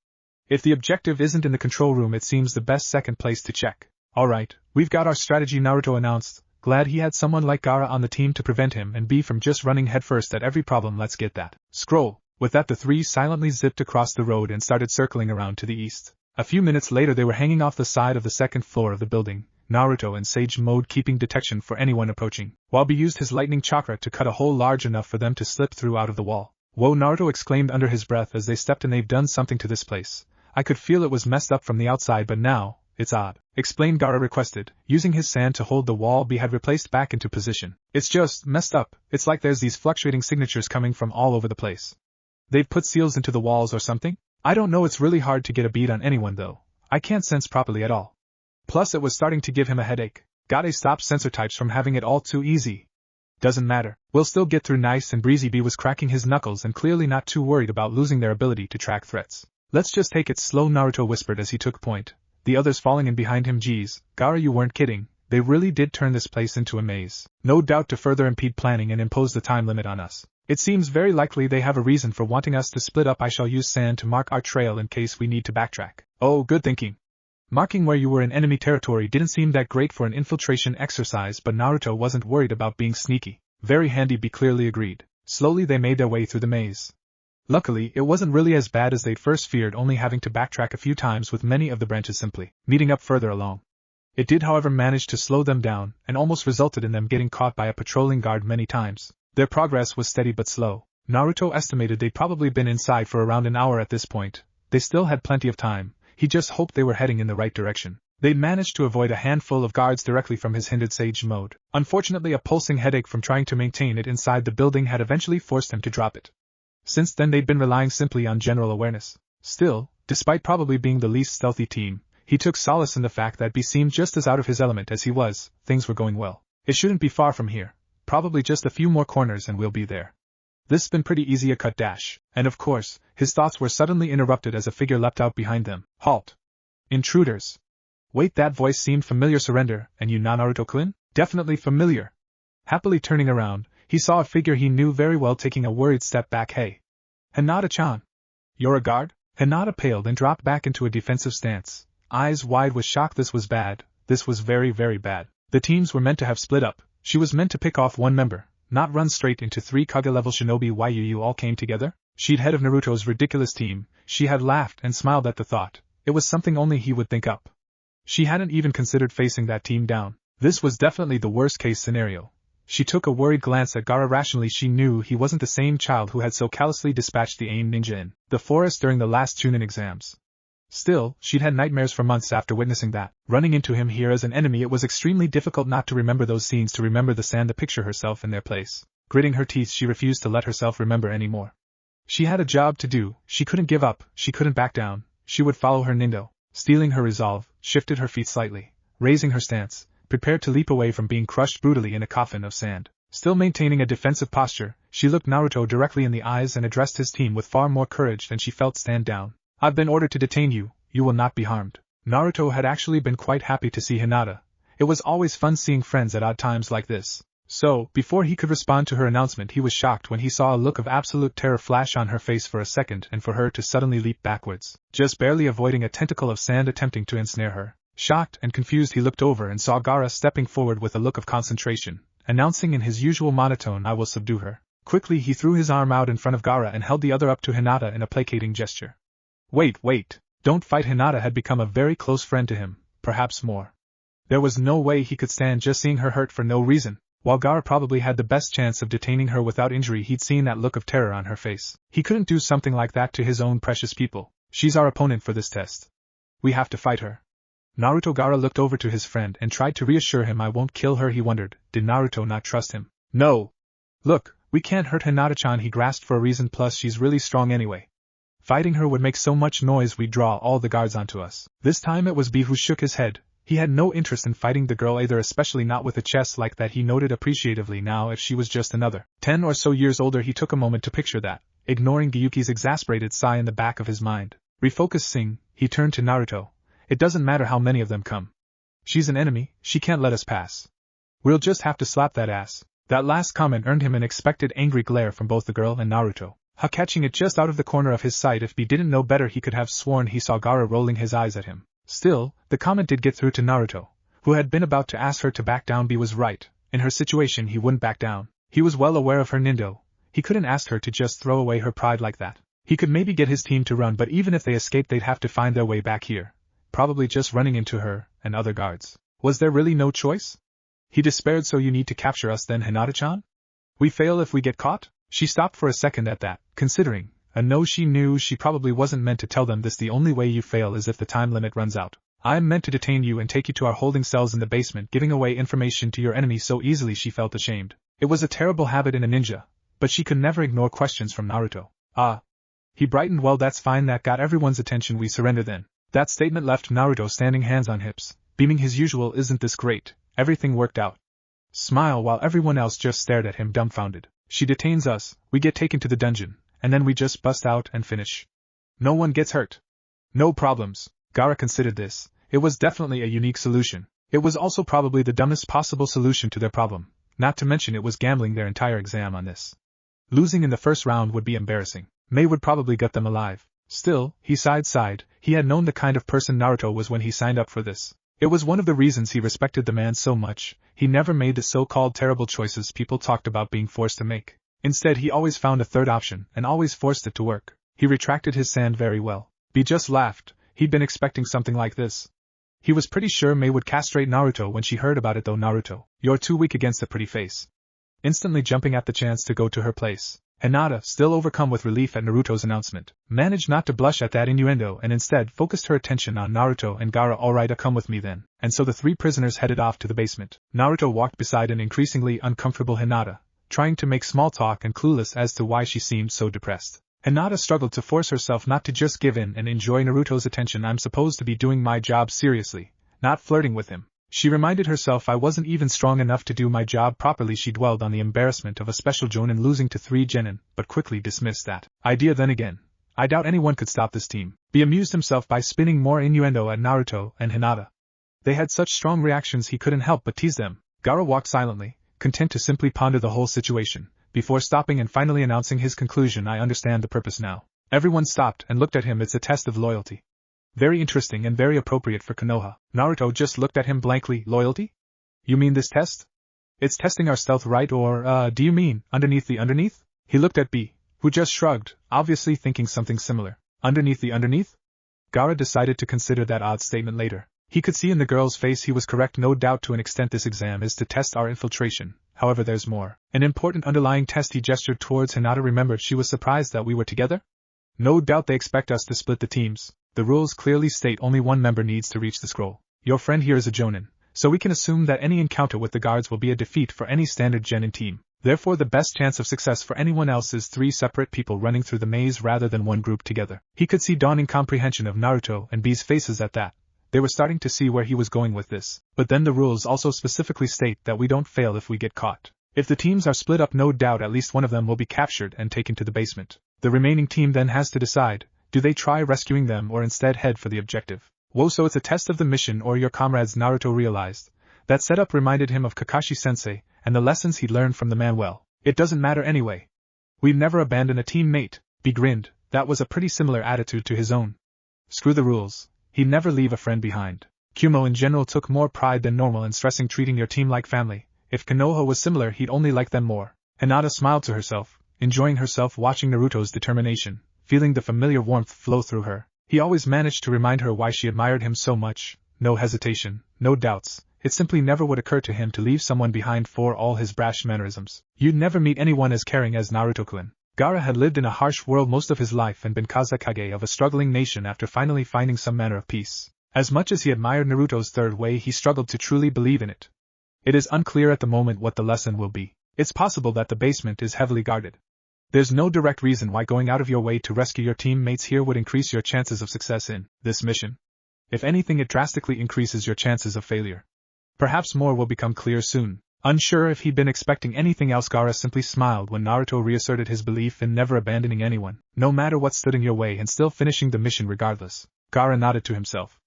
If the objective isn't in the control room, it seems the best second place to check. Alright, we've got our strategy, Naruto announced, glad he had someone like Gaara on the team to prevent him and B from just running headfirst at every problem. Let's get that scroll. With that, the 3 silently zipped across the road and started circling around to the east. A few minutes later, they were hanging off the side of the 2nd floor of the building, Naruto in sage mode, keeping detection for anyone approaching, while B used his lightning chakra to cut a hole large enough for them to slip through out of the wall. Whoa, Naruto exclaimed under his breath as they stepped in. They've done something to this place. I could feel it was messed up from the outside, but now, it's odd, explained Gaara requested, using his sand to hold the wall B had replaced back into position. It's just messed up. It's like there's these fluctuating signatures coming from all over the place. They've put seals into the walls or something? I don't know, it's really hard to get a bead on anyone though. I can't sense properly at all. Plus it was starting to give him a headache. Gotta stop sensor types from having it all too easy. Doesn't matter, we'll still get through nice and breezy. B was cracking his knuckles and clearly not too worried about losing their ability to track threats. Let's just take it slow, Naruto whispered as he took point, the others falling in behind him. Geez, Gaara, you weren't kidding. They really did turn this place into a maze. No doubt to further impede planning and impose the time limit on us. It seems very likely they have a reason for wanting us to split up. I shall use sand to mark our trail in case we need to backtrack. Oh, good thinking. Marking where you were in enemy territory didn't seem that great for an infiltration exercise, but Naruto wasn't worried about being sneaky. Very handy, be clearly agreed. Slowly they made their way through the maze. Luckily, it wasn't really as bad as they'd first feared, only having to backtrack a few times with many of the branches simply meeting up further along. It did however manage to slow them down, and almost resulted in them getting caught by a patrolling guard many times. Their progress was steady but slow. Naruto estimated they'd probably been inside for around an hour at this point. They still had plenty of time. He just hoped they were heading in the right direction. They'd managed to avoid a handful of guards directly from his hindered sage mode. Unfortunately, a pulsing headache from trying to maintain it inside the building had eventually forced him to drop it. Since then they'd been relying simply on general awareness. Still, despite probably being the least stealthy team, he took solace in the fact that he seemed just as out of his element as he was. Things were going well. It shouldn't be far from here. Probably just a few more corners and we'll be there. This's been pretty easy a cut dash. And of course, his thoughts were suddenly interrupted as a figure leapt out behind them. Halt! Intruders! Wait, that voice seemed familiar. Surrender, and you Naruto-kun? Definitely familiar. Happily turning around, he saw a figure he knew very well taking a worried step back. Hey! Hinata-chan! You're a guard? Hinata paled and dropped back into a defensive stance, eyes wide with shock. This was bad. This was very, very bad. The teams were meant to have split up. She was meant to pick off one member, not run straight into 3 Kage-level shinobi. Why you all came together? She'd head of Naruto's ridiculous team. She had laughed and smiled at the thought. It was something only he would think up. She hadn't even considered facing that team down. This was definitely the worst-case scenario. She took a worried glance at Gaara. Rationally, she knew he wasn't the same child who had so callously dispatched the AIM ninja in the forest during the last chunin exams. Still, she'd had nightmares for months after witnessing that. Running into him here as an enemy, it was extremely difficult not to remember those scenes, to remember the sand, to picture herself in their place. Gritting her teeth, she refused to let herself remember anymore. She had a job to do. She couldn't give up. She couldn't back down. She would follow her Nindo. Steeling her resolve, shifted her feet slightly, raising her stance, prepared to leap away from being crushed brutally in a coffin of sand. Still maintaining a defensive posture, she looked Naruto directly in the eyes and addressed his team with far more courage than she felt. Stand down. I've been ordered to detain you. You will not be harmed. Naruto had actually been quite happy to see Hinata. It was always fun seeing friends at odd times like this. So, before he could respond to her announcement, he was shocked when he saw a look of absolute terror flash on her face for a second and for her to suddenly leap backwards, just barely avoiding a tentacle of sand attempting to ensnare her. Shocked and confused, he looked over and saw Gaara stepping forward with a look of concentration, announcing in his usual monotone, I will subdue her. Quickly he threw his arm out in front of Gaara and held the other up to Hinata in a placating gesture. Wait. Don't fight. Hinata had become a very close friend to him, perhaps more. There was no way he could stand just seeing her hurt for no reason. While Gaara probably had the best chance of detaining her without injury, he'd seen that look of terror on her face. He couldn't do something like that to his own precious people. She's our opponent for this test. We have to fight her. Naruto. Gaara looked over to his friend and tried to reassure him. I won't kill her. He wondered, did Naruto not trust him? No. Look, we can't hurt Hinata-chan. He grasped for a reason, plus she's really strong anyway. Fighting her would make so much noise we'd draw all the guards onto us. This time it was B who shook his head. He had no interest in fighting the girl either, especially not with a chest like that. He noted appreciatively now if she was just another 10 or so years older. He took a moment to picture that, ignoring Gyuki's exasperated sigh in the back of his mind. Refocusing, he turned to Naruto. It doesn't matter how many of them come. She's an enemy, she can't let us pass. We'll just have to slap that ass. That last comment earned him an expected angry glare from both the girl and Naruto. Catching it just out of the corner of his sight, if he didn't know better he could have sworn he saw Gaara rolling his eyes at him. Still, the comment did get through to Naruto, who had been about to ask her to back down. B was right. In her situation he wouldn't back down. He was well aware of her Nindo. He couldn't ask her to just throw away her pride like that. He could maybe get his team to run, but even if they escaped they'd have to find their way back here. Probably just running into her and other guards. Was there really no choice? He despaired. So you need to capture us then, Hinata-chan? We fail if we get caught? She stopped for a second at that, considering. No, she knew she probably wasn't meant to tell them this. The only way you fail is if the time limit runs out. I'm meant to detain you and take you to our holding cells in the basement. Giving away information to your enemy so easily, she felt ashamed. It was a terrible habit in a ninja, but she could never ignore questions from Naruto. Ah. He brightened. Well, that's fine, that got everyone's attention. We surrender then. That statement left Naruto standing, hands on hips, beaming his usual isn't this great, everything worked out smile, while everyone else just stared at him dumbfounded. She detains us, we get taken to the dungeon, and then we just bust out and finish. No one gets hurt. No problems. Gaara considered this. It was definitely a unique solution. It was also probably the dumbest possible solution to their problem, not to mention it was gambling their entire exam on this. Losing in the first round would be embarrassing. Mei would probably gut them alive. Still, he sighed, he had known the kind of person Naruto was when he signed up for this. It was one of the reasons he respected the man so much. He never made the so-called terrible choices people talked about being forced to make. Instead, he always found a third option, and always forced it to work. He retracted his sand very well. B just laughed. He'd been expecting something like this. He was pretty sure Mei would castrate Naruto when she heard about it though. Naruto, you're too weak against a pretty face. Instantly jumping at the chance to go to her place. Hinata, still overcome with relief at Naruto's announcement, managed not to blush at that innuendo and instead focused her attention on Naruto and Gaara. Alright, come with me then. And so the three prisoners headed off to the basement. Naruto walked beside an increasingly uncomfortable Hinata, trying to make small talk and clueless as to why she seemed so depressed. Hinata struggled to force herself not to just give in and enjoy Naruto's attention. I'm supposed to be doing my job seriously, not flirting with him. She reminded herself I wasn't even strong enough to do my job properly. She dwelled on the embarrassment of a special jonin losing to 3 genin, but quickly dismissed that idea then again. I doubt anyone could stop this team. He amused himself by spinning more innuendo at Naruto and Hinata. They had such strong reactions he couldn't help but tease them. Gaara walked silently, content to simply ponder the whole situation, before stopping and finally announcing his conclusion. I understand the purpose now. Everyone stopped and looked at him. It's a test of loyalty. Very interesting and very appropriate for Konoha. Naruto just looked at him blankly. Loyalty? You mean this test? It's testing our stealth, right? Or, do you mean, underneath the underneath? He looked at B, who just shrugged, obviously thinking something similar. Underneath the underneath? Gaara decided to consider that odd statement later. He could see in the girl's face he was correct. No doubt to an extent this exam is to test our infiltration. However, there's more. An important underlying test. He gestured towards Hinata. Remember, she was surprised that we were together? No doubt they expect us to split the teams. The rules clearly state only one member needs to reach the scroll. Your friend here is a jonin, so we can assume that any encounter with the guards will be a defeat for any standard genin team. Therefore the best chance of success for anyone else is 3 separate people running through the maze rather than one group together. He could see dawning comprehension of Naruto and B's faces at that. They were starting to see where he was going with this. But then the rules also specifically state that we don't fail if we get caught. If the teams are split up, no doubt at least one of them will be captured and taken to the basement. The remaining team then has to decide, do they try rescuing them or instead head for the objective? Whoa, so it's a test of the mission or your comrades. Naruto realized. That setup reminded him of Kakashi-sensei and the lessons he'd learned from the man. Well, it doesn't matter anyway. We'd never abandon a teammate. He grinned. That was a pretty similar attitude to his own. Screw the rules. He'd never leave a friend behind. Kumo in general took more pride than normal in stressing treating your team like family. If Konoha was similar, he'd only like them more. Hinata smiled to herself, enjoying herself watching Naruto's determination, feeling the familiar warmth flow through her. He always managed to remind her why she admired him so much. No hesitation, no doubts. It simply never would occur to him to leave someone behind for all his brash mannerisms. You'd never meet anyone as caring as Naruto-kun. Gaara had lived in a harsh world most of his life and been Kazekage of a struggling nation after finally finding some manner of peace. As much as he admired Naruto's third way, he struggled to truly believe in it. It is unclear at the moment what the lesson will be. It's possible that the basement is heavily guarded. There's no direct reason why going out of your way to rescue your teammates here would increase your chances of success in this mission. If anything, it drastically increases your chances of failure. Perhaps more will become clear soon. Unsure if he'd been expecting anything else, Gaara simply smiled when Naruto reasserted his belief in never abandoning anyone, no matter what stood in your way, and still finishing the mission regardless. Gaara nodded to himself.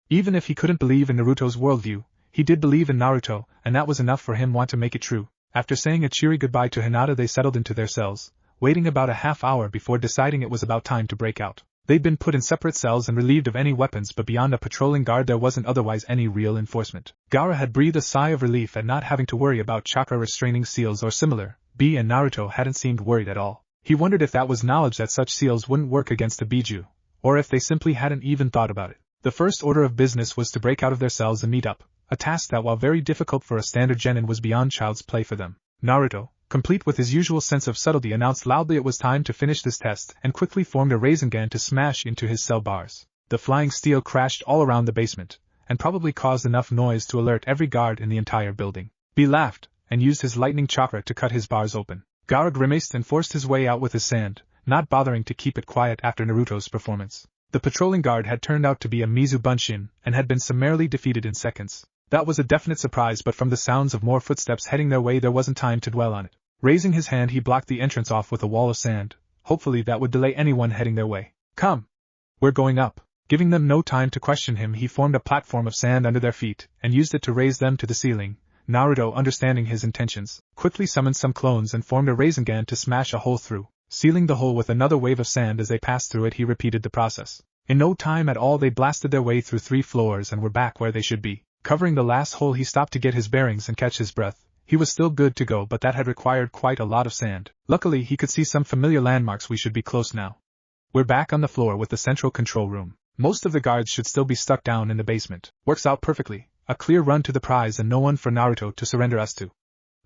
Even if he couldn't believe in Naruto's worldview, he did believe in Naruto, and that was enough for him want to make it true. After saying a cheery goodbye to Hinata, they settled into their cells, waiting about a half hour before deciding it was about time to break out. They'd been put in separate cells and relieved of any weapons, but beyond a patrolling guard there wasn't otherwise any real enforcement. Gaara had breathed a sigh of relief at not having to worry about chakra restraining seals or similar. B and Naruto hadn't seemed worried at all. He wondered if that was knowledge that such seals wouldn't work against a Biju, or if they simply hadn't even thought about it. The first order of business was to break out of their cells and meet up, a task that, while very difficult for a standard genin, was beyond child's play for them. Naruto, complete with his usual sense of subtlety, announced loudly it was time to finish this test and quickly formed a Rasengan to smash into his cell bars. The flying steel crashed all around the basement, and probably caused enough noise to alert every guard in the entire building. B laughed, and used his lightning chakra to cut his bars open. Gaara grimaced and forced his way out with his sand, not bothering to keep it quiet after Naruto's performance. The patrolling guard had turned out to be a Mizu Bunshin, and had been summarily defeated in seconds. That was a definite surprise, but from the sounds of more footsteps heading their way there wasn't time to dwell on it. Raising his hand, he blocked the entrance off with a wall of sand. Hopefully that would delay anyone heading their way. Come! We're going up. Giving them no time to question him, he formed a platform of sand under their feet, and used it to raise them to the ceiling. Naruto, understanding his intentions, quickly summoned some clones and formed a Rasengan to smash a hole through. Sealing the hole with another wave of sand as they passed through it, he repeated the process. In no time at all they blasted their way through 3 floors and were back where they should be. Covering the last hole, he stopped to get his bearings and catch his breath. He was still good to go, but that had required quite a lot of sand. Luckily he could see some familiar landmarks. We should be close now. We're back on the floor with the central control room. Most of the guards should still be stuck down in the basement. Works out perfectly. A clear run to the prize and no one for Naruto to surrender us to.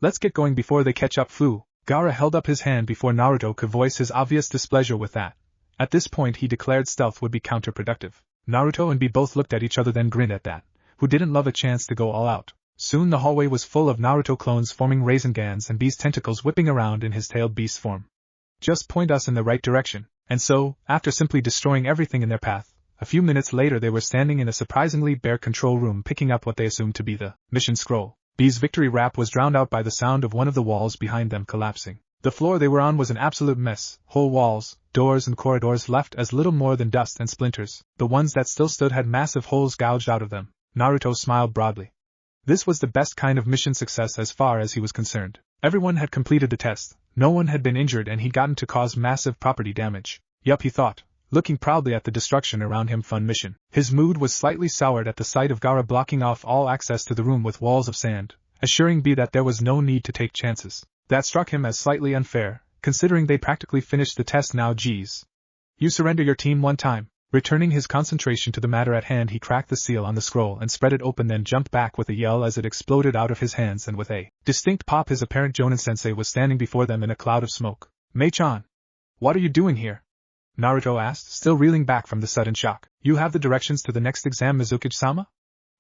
Let's get going before they catch up. Fu. Gaara held up his hand before Naruto could voice his obvious displeasure with that. At this point he declared stealth would be counterproductive. Naruto and B both looked at each other, then grinned at that. Who didn't love a chance to go all out? Soon the hallway was full of Naruto clones forming Rasengans and B's tentacles whipping around in his tailed beast form. Just point us in the right direction. And so, after simply destroying everything in their path, a few minutes later they were standing in a surprisingly bare control room picking up what they assumed to be the mission scroll. B's victory rap was drowned out by the sound of one of the walls behind them collapsing. The floor they were on was an absolute mess, whole walls, doors and corridors left as little more than dust and splinters. The ones that still stood had massive holes gouged out of them. Naruto smiled broadly. This was the best kind of mission success as far as he was concerned. Everyone had completed the test, no one had been injured, and he'd gotten to cause massive property damage. Yup, he thought, looking proudly at the destruction around him. Fun mission. His mood was slightly soured at the sight of Gaara blocking off all access to the room with walls of sand, assuring B that there was no need to take chances. That struck him as slightly unfair, considering they practically finished the test now. Geez. You surrender your team one time. Returning his concentration to the matter at hand, he cracked the seal on the scroll and spread it open, then jumped back with a yell as it exploded out of his hands, and with a distinct pop his apparent jonin-sensei was standing before them in a cloud of smoke. Mei-chan, what are you doing here? Naruto asked, still reeling back from the sudden shock. You have the directions to the next exam, Mizukage-sama?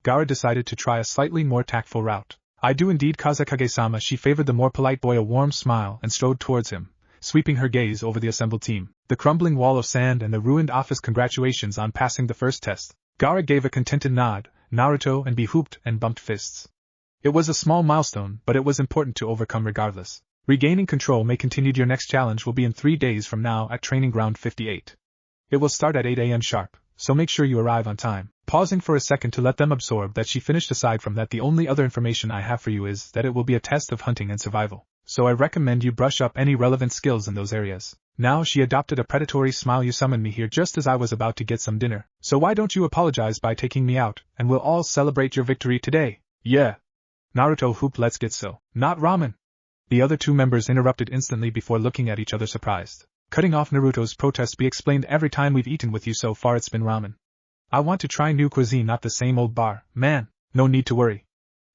Gaara decided to try a slightly more tactful route. I do indeed, Kazekage-sama. She favored the more polite boy a warm smile and strode towards him, sweeping her gaze over the assembled team. The crumbling wall of sand and the ruined office. Congratulations on passing the first test. Gaara gave a contented nod. Naruto and B hooped and bumped fists. It was a small milestone, but it was important to overcome regardless. Regaining control may continue. Your next challenge will be in 3 days from now at Training Ground 58. It will start at 8 a.m. sharp, so make sure you arrive on time. Pausing for a second to let them absorb that, she finished. Aside from that, the only other information I have for you is that it will be a test of hunting and survival, so I recommend you brush up any relevant skills in those areas. Now she adopted a predatory smile. You summoned me here just as I was about to get some dinner, so why don't you apologize by taking me out, and we'll all celebrate your victory today. Yeah. Naruto whooped. Let's get so. Not ramen. The other 2 members interrupted instantly before looking at each other surprised. Cutting off Naruto's protest, B explained, every time we've eaten with you so far it's been ramen. I want to try new cuisine, not the same old bar. Man, no need to worry.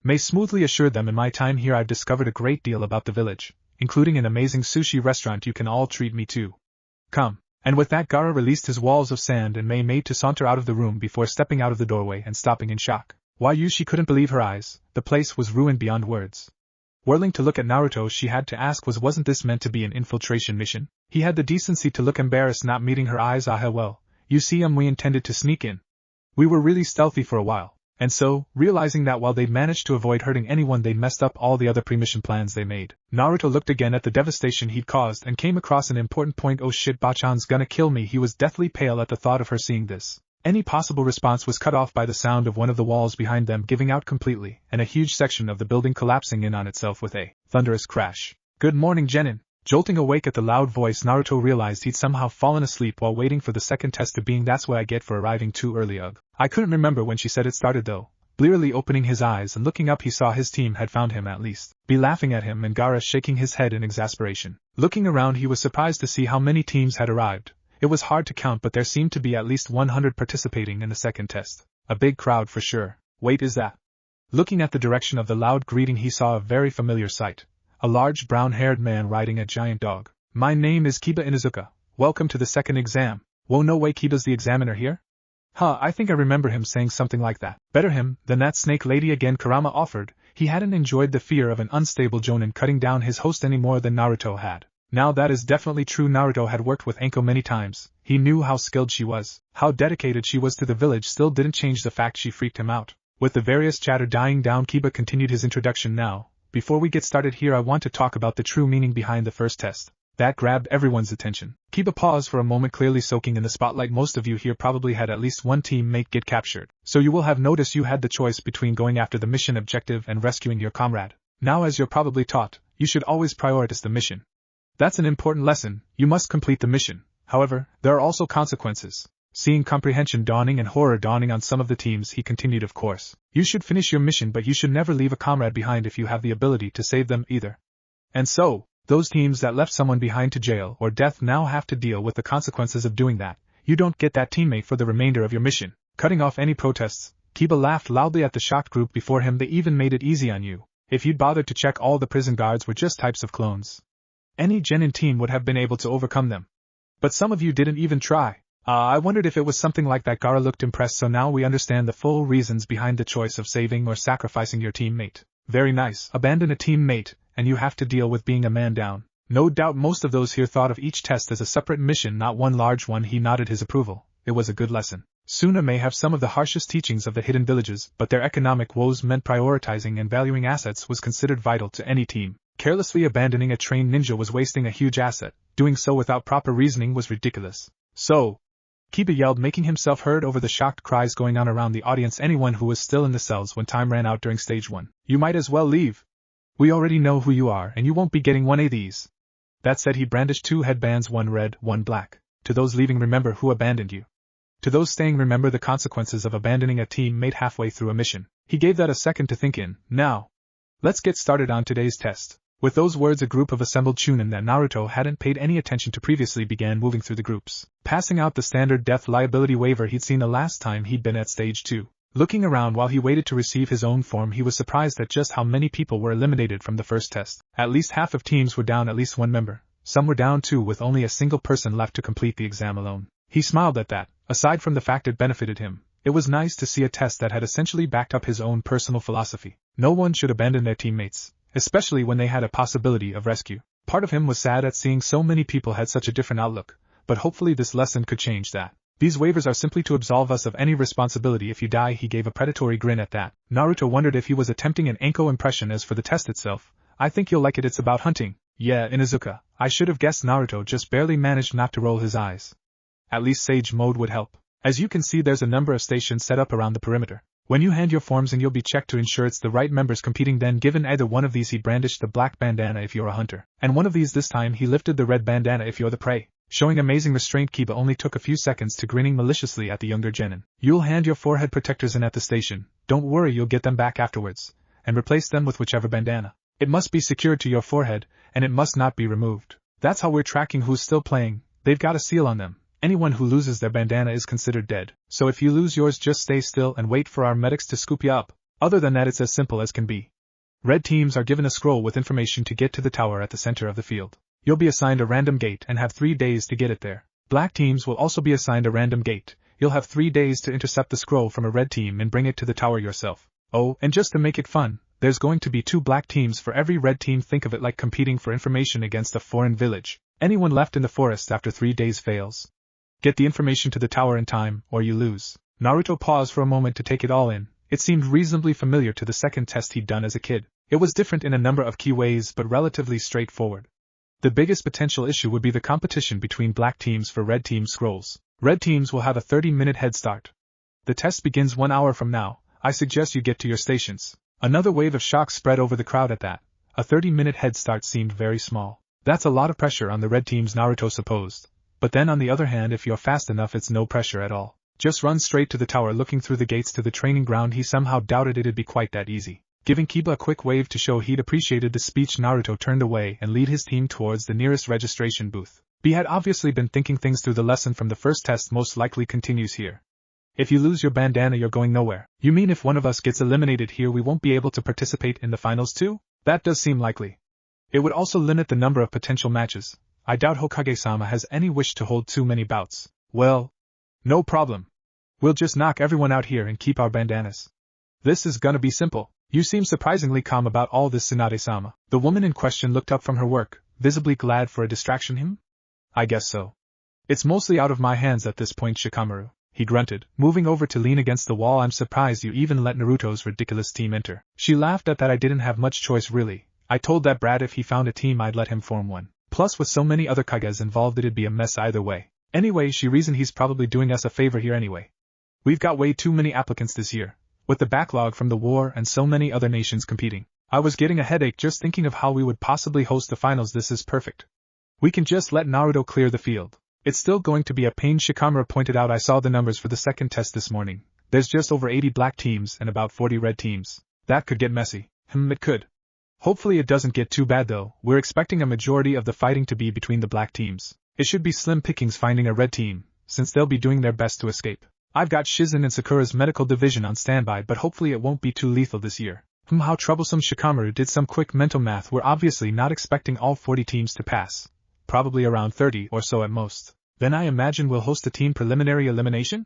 Mei smoothly assured them, in my time here I've discovered a great deal about the village, including an amazing sushi restaurant you can all treat me to. Come. And with that, Gaara released his walls of sand and Mei made to saunter out of the room before stepping out of the doorway and stopping in shock. Why, she couldn't believe her eyes. The place was ruined beyond words. Whirling to look at Naruto, she had to ask, wasn't this meant to be an infiltration mission? He had the decency to look embarrassed, not meeting her eyes. Well, you see, we intended to sneak in. We were really stealthy for a while, and so, realizing that while they'd managed to avoid hurting anyone, they'd messed up all the other pre-mission plans they made. Naruto looked again at the devastation he'd caused and came across an important point. Oh shit, Bachan's gonna kill me. He was deathly pale at the thought of her seeing this. Any possible response was cut off by the sound of one of the walls behind them giving out completely, and a huge section of the building collapsing in on itself with a thunderous crash. Good morning, Genin. Jolting awake at the loud voice, Naruto realized he'd somehow fallen asleep while waiting for the second test of being. That's what I get for arriving too early. Ugh. I couldn't remember when she said it started though. Blearily opening his eyes and looking up, he saw his team had found him at least. Be laughing at him and Gaara shaking his head in exasperation. Looking around, he was surprised to see how many teams had arrived. It was hard to count, but there seemed to be at least 100 participating in the second test. A big crowd for sure. Wait, is that? Looking at the direction of the loud greeting, he saw a very familiar sight. A large brown-haired man riding a giant dog. My name is Kiba Inuzuka. Welcome to the second exam. Whoa, no way, Kiba's the examiner here? Huh, I think I remember him saying something like that. Better him than that snake lady again, Kurama offered. He hadn't enjoyed the fear of an unstable jonin cutting down his host any more than Naruto had. Now that is definitely true. Naruto had worked with Anko many times. He knew how skilled she was. How dedicated she was to the village still didn't change the fact she freaked him out. With the various chatter dying down, Kiba continued his introduction. Now, before we get started here, I want to talk about the true meaning behind the first test. That grabbed everyone's attention. Kiba paused for a moment, clearly soaking in the spotlight. Most of you here probably had at least one teammate get captured, so you will have noticed you had the choice between going after the mission objective and rescuing your comrade. Now, as you're probably taught, you should always prioritize the mission. That's an important lesson. You must complete the mission. However, there are also consequences. Seeing comprehension dawning and horror dawning on some of the teams, he continued, of course. You should finish your mission, but you should never leave a comrade behind if you have the ability to save them either. And so, those teams that left someone behind to jail or death now have to deal with the consequences of doing that. You don't get that teammate for the remainder of your mission. Cutting off any protests, Kiba laughed loudly at the shocked group before him. They even made it easy on you. If you'd bothered to check, all the prison guards were just types of clones. Any genin team would have been able to overcome them. But some of you didn't even try. I wondered if it was something like that. Gaara looked impressed. So now we understand the full reasons behind the choice of saving or sacrificing your teammate. Very nice. Abandon a teammate, and you have to deal with being a man down. No doubt most of those here thought of each test as a separate mission, not one large one. He nodded his approval. It was a good lesson. Suna may have some of the harshest teachings of the hidden villages, but their economic woes meant prioritizing and valuing assets was considered vital to any team. Carelessly abandoning a trained ninja was wasting a huge asset. Doing so without proper reasoning was ridiculous. So, Kiba yelled, making himself heard over the shocked cries going on around the audience. Anyone who was still in the cells when time ran out during stage 1, you might as well leave. We already know who you are, and you won't be getting one of these. That said, he brandished 2 headbands, one red, one black. To those leaving, remember who abandoned you. To those staying, remember the consequences of abandoning a teammate halfway through a mission. He gave that a second to think in. Now, let's get started on today's test. With those words, a group of assembled chunin that Naruto hadn't paid any attention to previously began moving through the groups, passing out the standard death liability waiver he'd seen the last time he'd been at stage 2. Looking around while he waited to receive his own form, he was surprised at just how many people were eliminated from the first test. At least half of teams were down at least one member. Some were down 2, with only a single person left to complete the exam alone. He smiled at that. Aside from the fact it benefited him, it was nice to see a test that had essentially backed up his own personal philosophy. No one should abandon their teammates, especially when they had a possibility of rescue. Part of him was sad at seeing so many people had such a different outlook, but hopefully this lesson could change that. These waivers are simply to absolve us of any responsibility if you die. He gave a predatory grin at that. Naruto wondered if he was attempting an Anko impression. As for the test itself, I think you'll like it. It's about hunting. Yeah, Inuzuka, I should have guessed. Naruto just barely managed not to roll his eyes. At least Sage mode would help. As you can see, there's a number of stations set up around the perimeter. When you hand your forms in, you'll be checked to ensure it's the right members competing. Then given either one of these, he brandished the black bandana if you're a hunter, and one of these this time he lifted the red bandana if you're the prey. Showing amazing restraint, Kiba only took a few seconds to grinning maliciously at the younger genin. You'll hand your forehead protectors in at the station. Don't worry, you'll get them back afterwards, and replace them with whichever bandana. It must be secured to your forehead, and it must not be removed. That's how we're tracking who's still playing. They've got a seal on them. Anyone who loses their bandana is considered dead. So if you lose yours, just stay still and wait for our medics to scoop you up. Other than that, it's as simple as can be. Red teams are given a scroll with information to get to the tower at the center of the field. You'll be assigned a random gate and have 3 days to get it there. Black teams will also be assigned a random gate. You'll have 3 days to intercept the scroll from a red team and bring it to the tower yourself. Oh, and just to make it fun, there's going to be 2 black teams for every red team. Think of it like competing for information against a foreign village. Anyone left in the forest after 3 days fails. Get the information to the tower in time, or you lose. Naruto paused for a moment to take it all in. It seemed reasonably familiar to the second test he'd done as a kid. It was different in a number of key ways, but relatively straightforward. The biggest potential issue would be the competition between black teams for red team scrolls. Red teams will have a 30-minute head start. The test begins 1 hour from now. I suggest you get to your stations. Another wave of shock spread over the crowd at that. A 30-minute head start seemed very small. That's a lot of pressure on the red teams, Naruto supposed. But then on the other hand, if you're fast enough, it's no pressure at all. Just run straight to the tower. Looking through the gates to the training ground, he somehow doubted it'd be quite that easy. Giving Kiba a quick wave to show he'd appreciated the speech, Naruto turned away and led his team towards the nearest registration booth. B had obviously been thinking things through. The lesson from the first test most likely continues here. If you lose your bandana, you're going nowhere. You mean if one of us gets eliminated here, we won't be able to participate in the finals too? That does seem likely. It would also limit the number of potential matches. I doubt Hokage-sama has any wish to hold too many bouts. Well, no problem. We'll just knock everyone out here and keep our bandanas. This is gonna be simple. You seem surprisingly calm about all this, Sunade-sama. The woman in question looked up from her work, visibly glad for a distraction. Him? I guess so. It's mostly out of my hands at this point, Shikamaru, he grunted, moving over to lean against the wall. I'm surprised you even let Naruto's ridiculous team enter. She laughed at that. I didn't have much choice really. I told that brat if he found a team I'd let him form one. Plus with so many other Kages involved it'd be a mess either way. Anyway, she reasoned he's probably doing us a favor here anyway. We've got way too many applicants this year, with the backlog from the war and so many other nations competing. I was getting a headache just thinking of how we would possibly host the finals. This is perfect. We can just let Naruto clear the field. It's still going to be a pain, Shikamaru pointed out. I saw the numbers for the second test this morning. There's just over 80 black teams and about 40 red teams. That could get messy. It could. Hopefully it doesn't get too bad though. We're expecting a majority of the fighting to be between the black teams. It should be slim pickings finding a red team, since they'll be doing their best to escape. I've got Shizen and Sakura's medical division on standby, but hopefully it won't be too lethal this year. How troublesome. Shikamaru did some quick mental math. We're obviously not expecting all 40 teams to pass. Probably around 30 or so at most. Then I imagine we'll host a team preliminary elimination?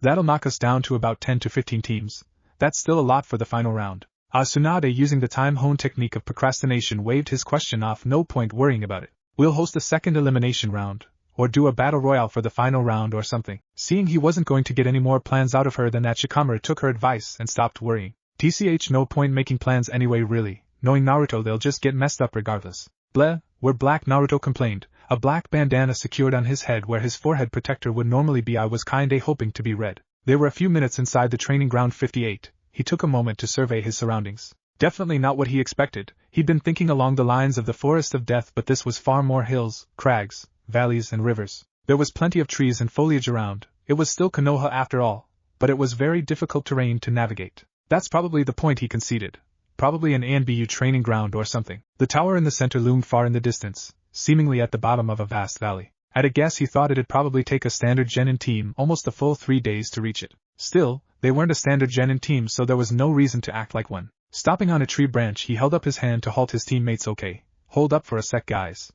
That'll knock us down to about 10 to 15 teams. That's still a lot for the final round. Sunade, using the time-honed technique of procrastination, waved his question off. No point worrying about it. We'll host a second elimination round, or do a battle royale for the final round or something. Seeing he wasn't going to get any more plans out of her than that, Shikamaru took her advice and stopped worrying. TCH, no point making plans anyway, really. Knowing Naruto, they'll just get messed up regardless. Bleh, we're black, Naruto complained, a black bandana secured on his head where his forehead protector would normally be. I was kinda hoping to be red. They were a few minutes inside the training ground 58. He took a moment to survey his surroundings. Definitely not what he expected. He'd been thinking along the lines of the forest of death, but this was far more hills, crags, valleys and rivers. There was plenty of trees and foliage around. It was still Konoha after all, but it was very difficult terrain to navigate. That's probably the point, he conceded. Probably an ANBU training ground or something. The tower in the center loomed far in the distance, seemingly at the bottom of a vast valley. At a guess, he thought it'd probably take a standard genin team almost a full 3 days to reach it. Still, they weren't a standard genin team, so there was no reason to act like one. Stopping on a tree branch, he held up his hand to halt his teammates. Okay, hold up for a sec, guys.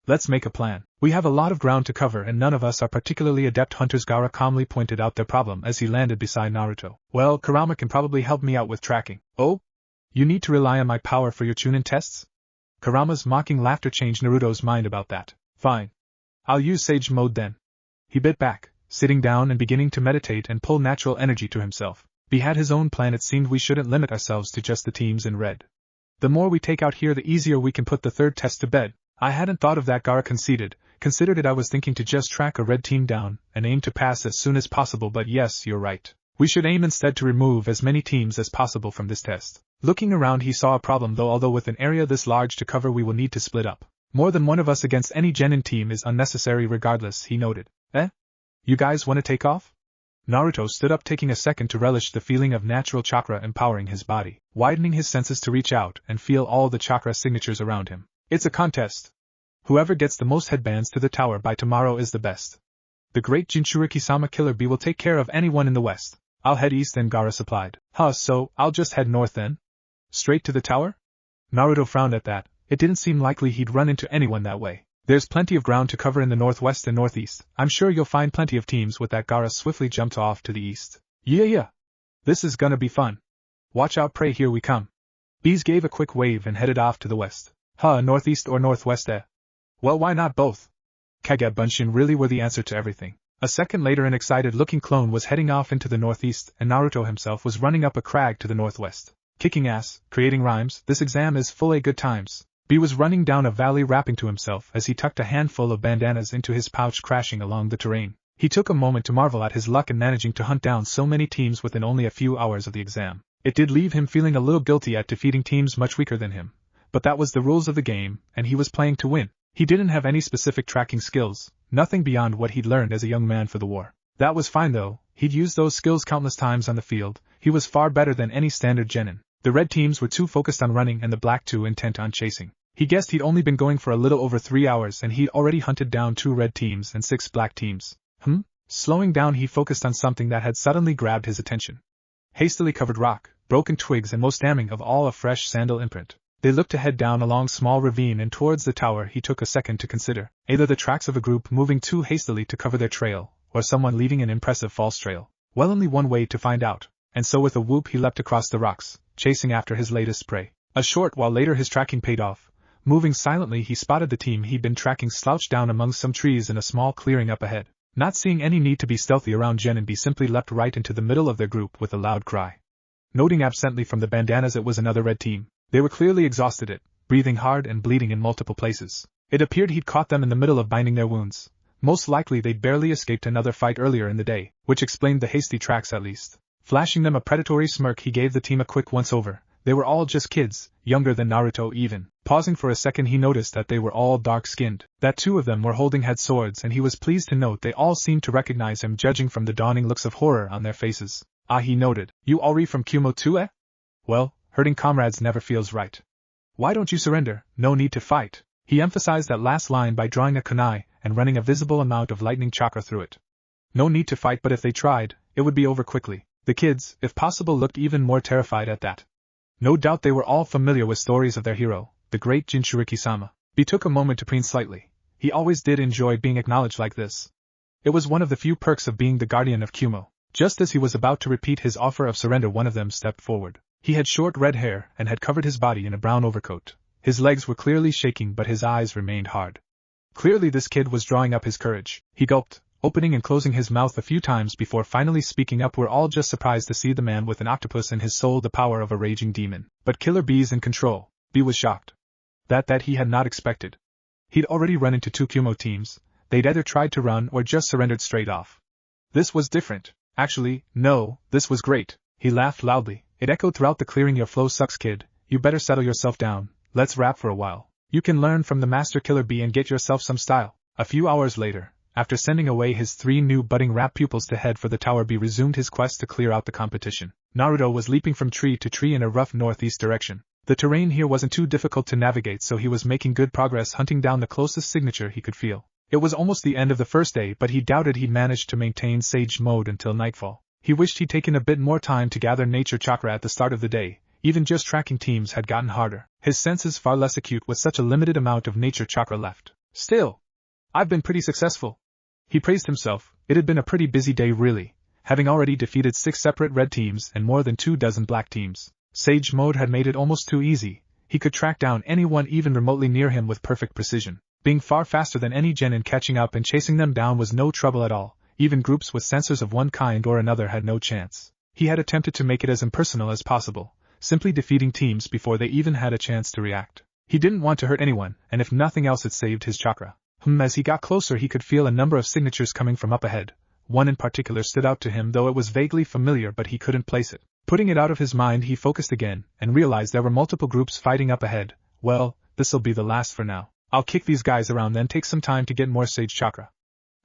Let's make a plan. We have a lot of ground to cover and none of us are particularly adept hunters. Gaara calmly pointed out their problem as he landed beside Naruto. Well, Kurama can probably help me out with tracking. Oh? You need to rely on my power for your chunin tests? Kurama's mocking laughter changed Naruto's mind about that. Fine. I'll use sage mode then. He bit back, sitting down and beginning to meditate and pull natural energy to himself. He had his own plan. It seemed we shouldn't limit ourselves to just the teams in red. The more we take out here, the easier we can put the third test to bed. I hadn't thought of that, Gaara conceded. Considered it, I was thinking to just track a red team down and aim to pass as soon as possible, but yes, you're right. We should aim instead to remove as many teams as possible from this test. Looking around, he saw a problem though. Although with an area this large to cover, we will need to split up. More than one of us against any genin team is unnecessary regardless, he noted. You guys want to take off? Naruto stood up, taking a second to relish the feeling of natural chakra empowering his body, widening his senses to reach out and feel all the chakra signatures around him. It's a contest. Whoever gets the most headbands to the tower by tomorrow is the best. The great Jinchuriki-sama Killer Bee will take care of anyone in the west. I'll head east then, Gaara supplied. So I'll just head north then? Straight to the tower? Naruto frowned at that. It didn't seem likely he'd run into anyone that way. There's plenty of ground to cover in the northwest and northeast. I'm sure you'll find plenty of teams with that. Gaara swiftly jumped off to the east. Yeah. This is gonna be fun. Watch out, pray, here we come. Bees gave a quick wave and headed off to the west. Northeast or northwest? Well, why not both? Kage Bunshin really were the answer to everything. A second later, an excited-looking clone was heading off into the northeast, and Naruto himself was running up a crag to the northwest. Kicking ass, creating rhymes, this exam is full of good times. B was running down a valley, rapping to himself as he tucked a handful of bandanas into his pouch, crashing along the terrain. He took a moment to marvel at his luck in managing to hunt down so many teams within only a few hours of the exam. It did leave him feeling a little guilty at defeating teams much weaker than him. But that was the rules of the game, and he was playing to win. He didn't have any specific tracking skills, nothing beyond what he'd learned as a young man for the war. That was fine though, he'd used those skills countless times on the field. He was far better than any standard genin. The red teams were too focused on running and the black too intent on chasing. He guessed he'd only been going for a little over 3 hours and he'd already hunted down 2 red teams and 6 black teams. Slowing down, he focused on something that had suddenly grabbed his attention. Hastily covered rock, broken twigs, and most damning of all, a fresh sandal imprint. They looked to head down a long small ravine and towards the tower. He took a second to consider, either the tracks of a group moving too hastily to cover their trail, or someone leaving an impressive false trail. Well, only one way to find out, and so with a whoop he leapt across the rocks, chasing after his latest prey. A short while later his tracking paid off. Moving silently, he spotted the team he'd been tracking slouched down among some trees in a small clearing up ahead. Not seeing any need to be stealthy around Jen and B, simply leapt right into the middle of their group with a loud cry. Noting absently from the bandanas it was another red team. They were clearly exhausted, breathing hard and bleeding in multiple places. It appeared he'd caught them in the middle of binding their wounds. Most likely they'd barely escaped another fight earlier in the day, which explained the hasty tracks at least. Flashing them a predatory smirk, he gave the team a quick once-over. They were all just kids, younger than Naruto even. Pausing for a second, he noticed that they were all dark-skinned, that 2 of them were holding head swords, and he was pleased to note they all seemed to recognize him, judging from the dawning looks of horror on their faces. Ah, he noted. You all from Kumo too, eh? Well, hurting comrades never feels right. Why don't you surrender? No need to fight. He emphasized that last line by drawing a kunai and running a visible amount of lightning chakra through it. No need to fight, but if they tried, it would be over quickly. The kids, if possible, looked even more terrified at that. No doubt they were all familiar with stories of their hero, the great Jinchuriki-sama. B took a moment to preen slightly. He always did enjoy being acknowledged like this. It was one of the few perks of being the guardian of Kumo. Just as he was about to repeat his offer of surrender, one of them stepped forward. He had short red hair and had covered his body in a brown overcoat. His legs were clearly shaking, but his eyes remained hard. Clearly this kid was drawing up his courage. He gulped, opening and closing his mouth a few times before finally speaking up. We're all just surprised to see the man with an octopus in his soul, the power of a raging demon. But Killer Bee's in control. B was shocked. That he had not expected. He'd already run into 2 Kumo teams. They'd either tried to run or just surrendered straight off. This was different. Actually, no, this was great. He laughed loudly. It echoed throughout the clearing. Your flow sucks, kid. You better settle yourself down. Let's rap for a while. You can learn from the master Killer Bee and get yourself some style. A few hours later, after sending away his 3 new budding rap pupils to head for the tower, B resumed his quest to clear out the competition. Naruto was leaping from tree to tree in a rough northeast direction. The terrain here wasn't too difficult to navigate, so he was making good progress hunting down the closest signature he could feel. It was almost the end of the first day, but he doubted he'd manage to maintain sage mode until nightfall. He wished he'd taken a bit more time to gather nature chakra at the start of the day. Even just tracking teams had gotten harder. His senses far less acute with such a limited amount of nature chakra left. Still, I've been pretty successful. He praised himself. It had been a pretty busy day really, having already defeated 6 separate red teams and more than 24 black teams. Sage mode had made it almost too easy. He could track down anyone even remotely near him with perfect precision. Being far faster than any genin, catching up and chasing them down was no trouble at all. Even groups with sensors of one kind or another had no chance. He had attempted to make it as impersonal as possible, simply defeating teams before they even had a chance to react. He didn't want to hurt anyone, and if nothing else it saved his chakra. As he got closer he could feel a number of signatures coming from up ahead. One in particular stood out to him, though it was vaguely familiar, but he couldn't place it. Putting it out of his mind, he focused again, and realized there were multiple groups fighting up ahead. Well, this'll be the last for now. I'll kick these guys around, then take some time to get more sage chakra.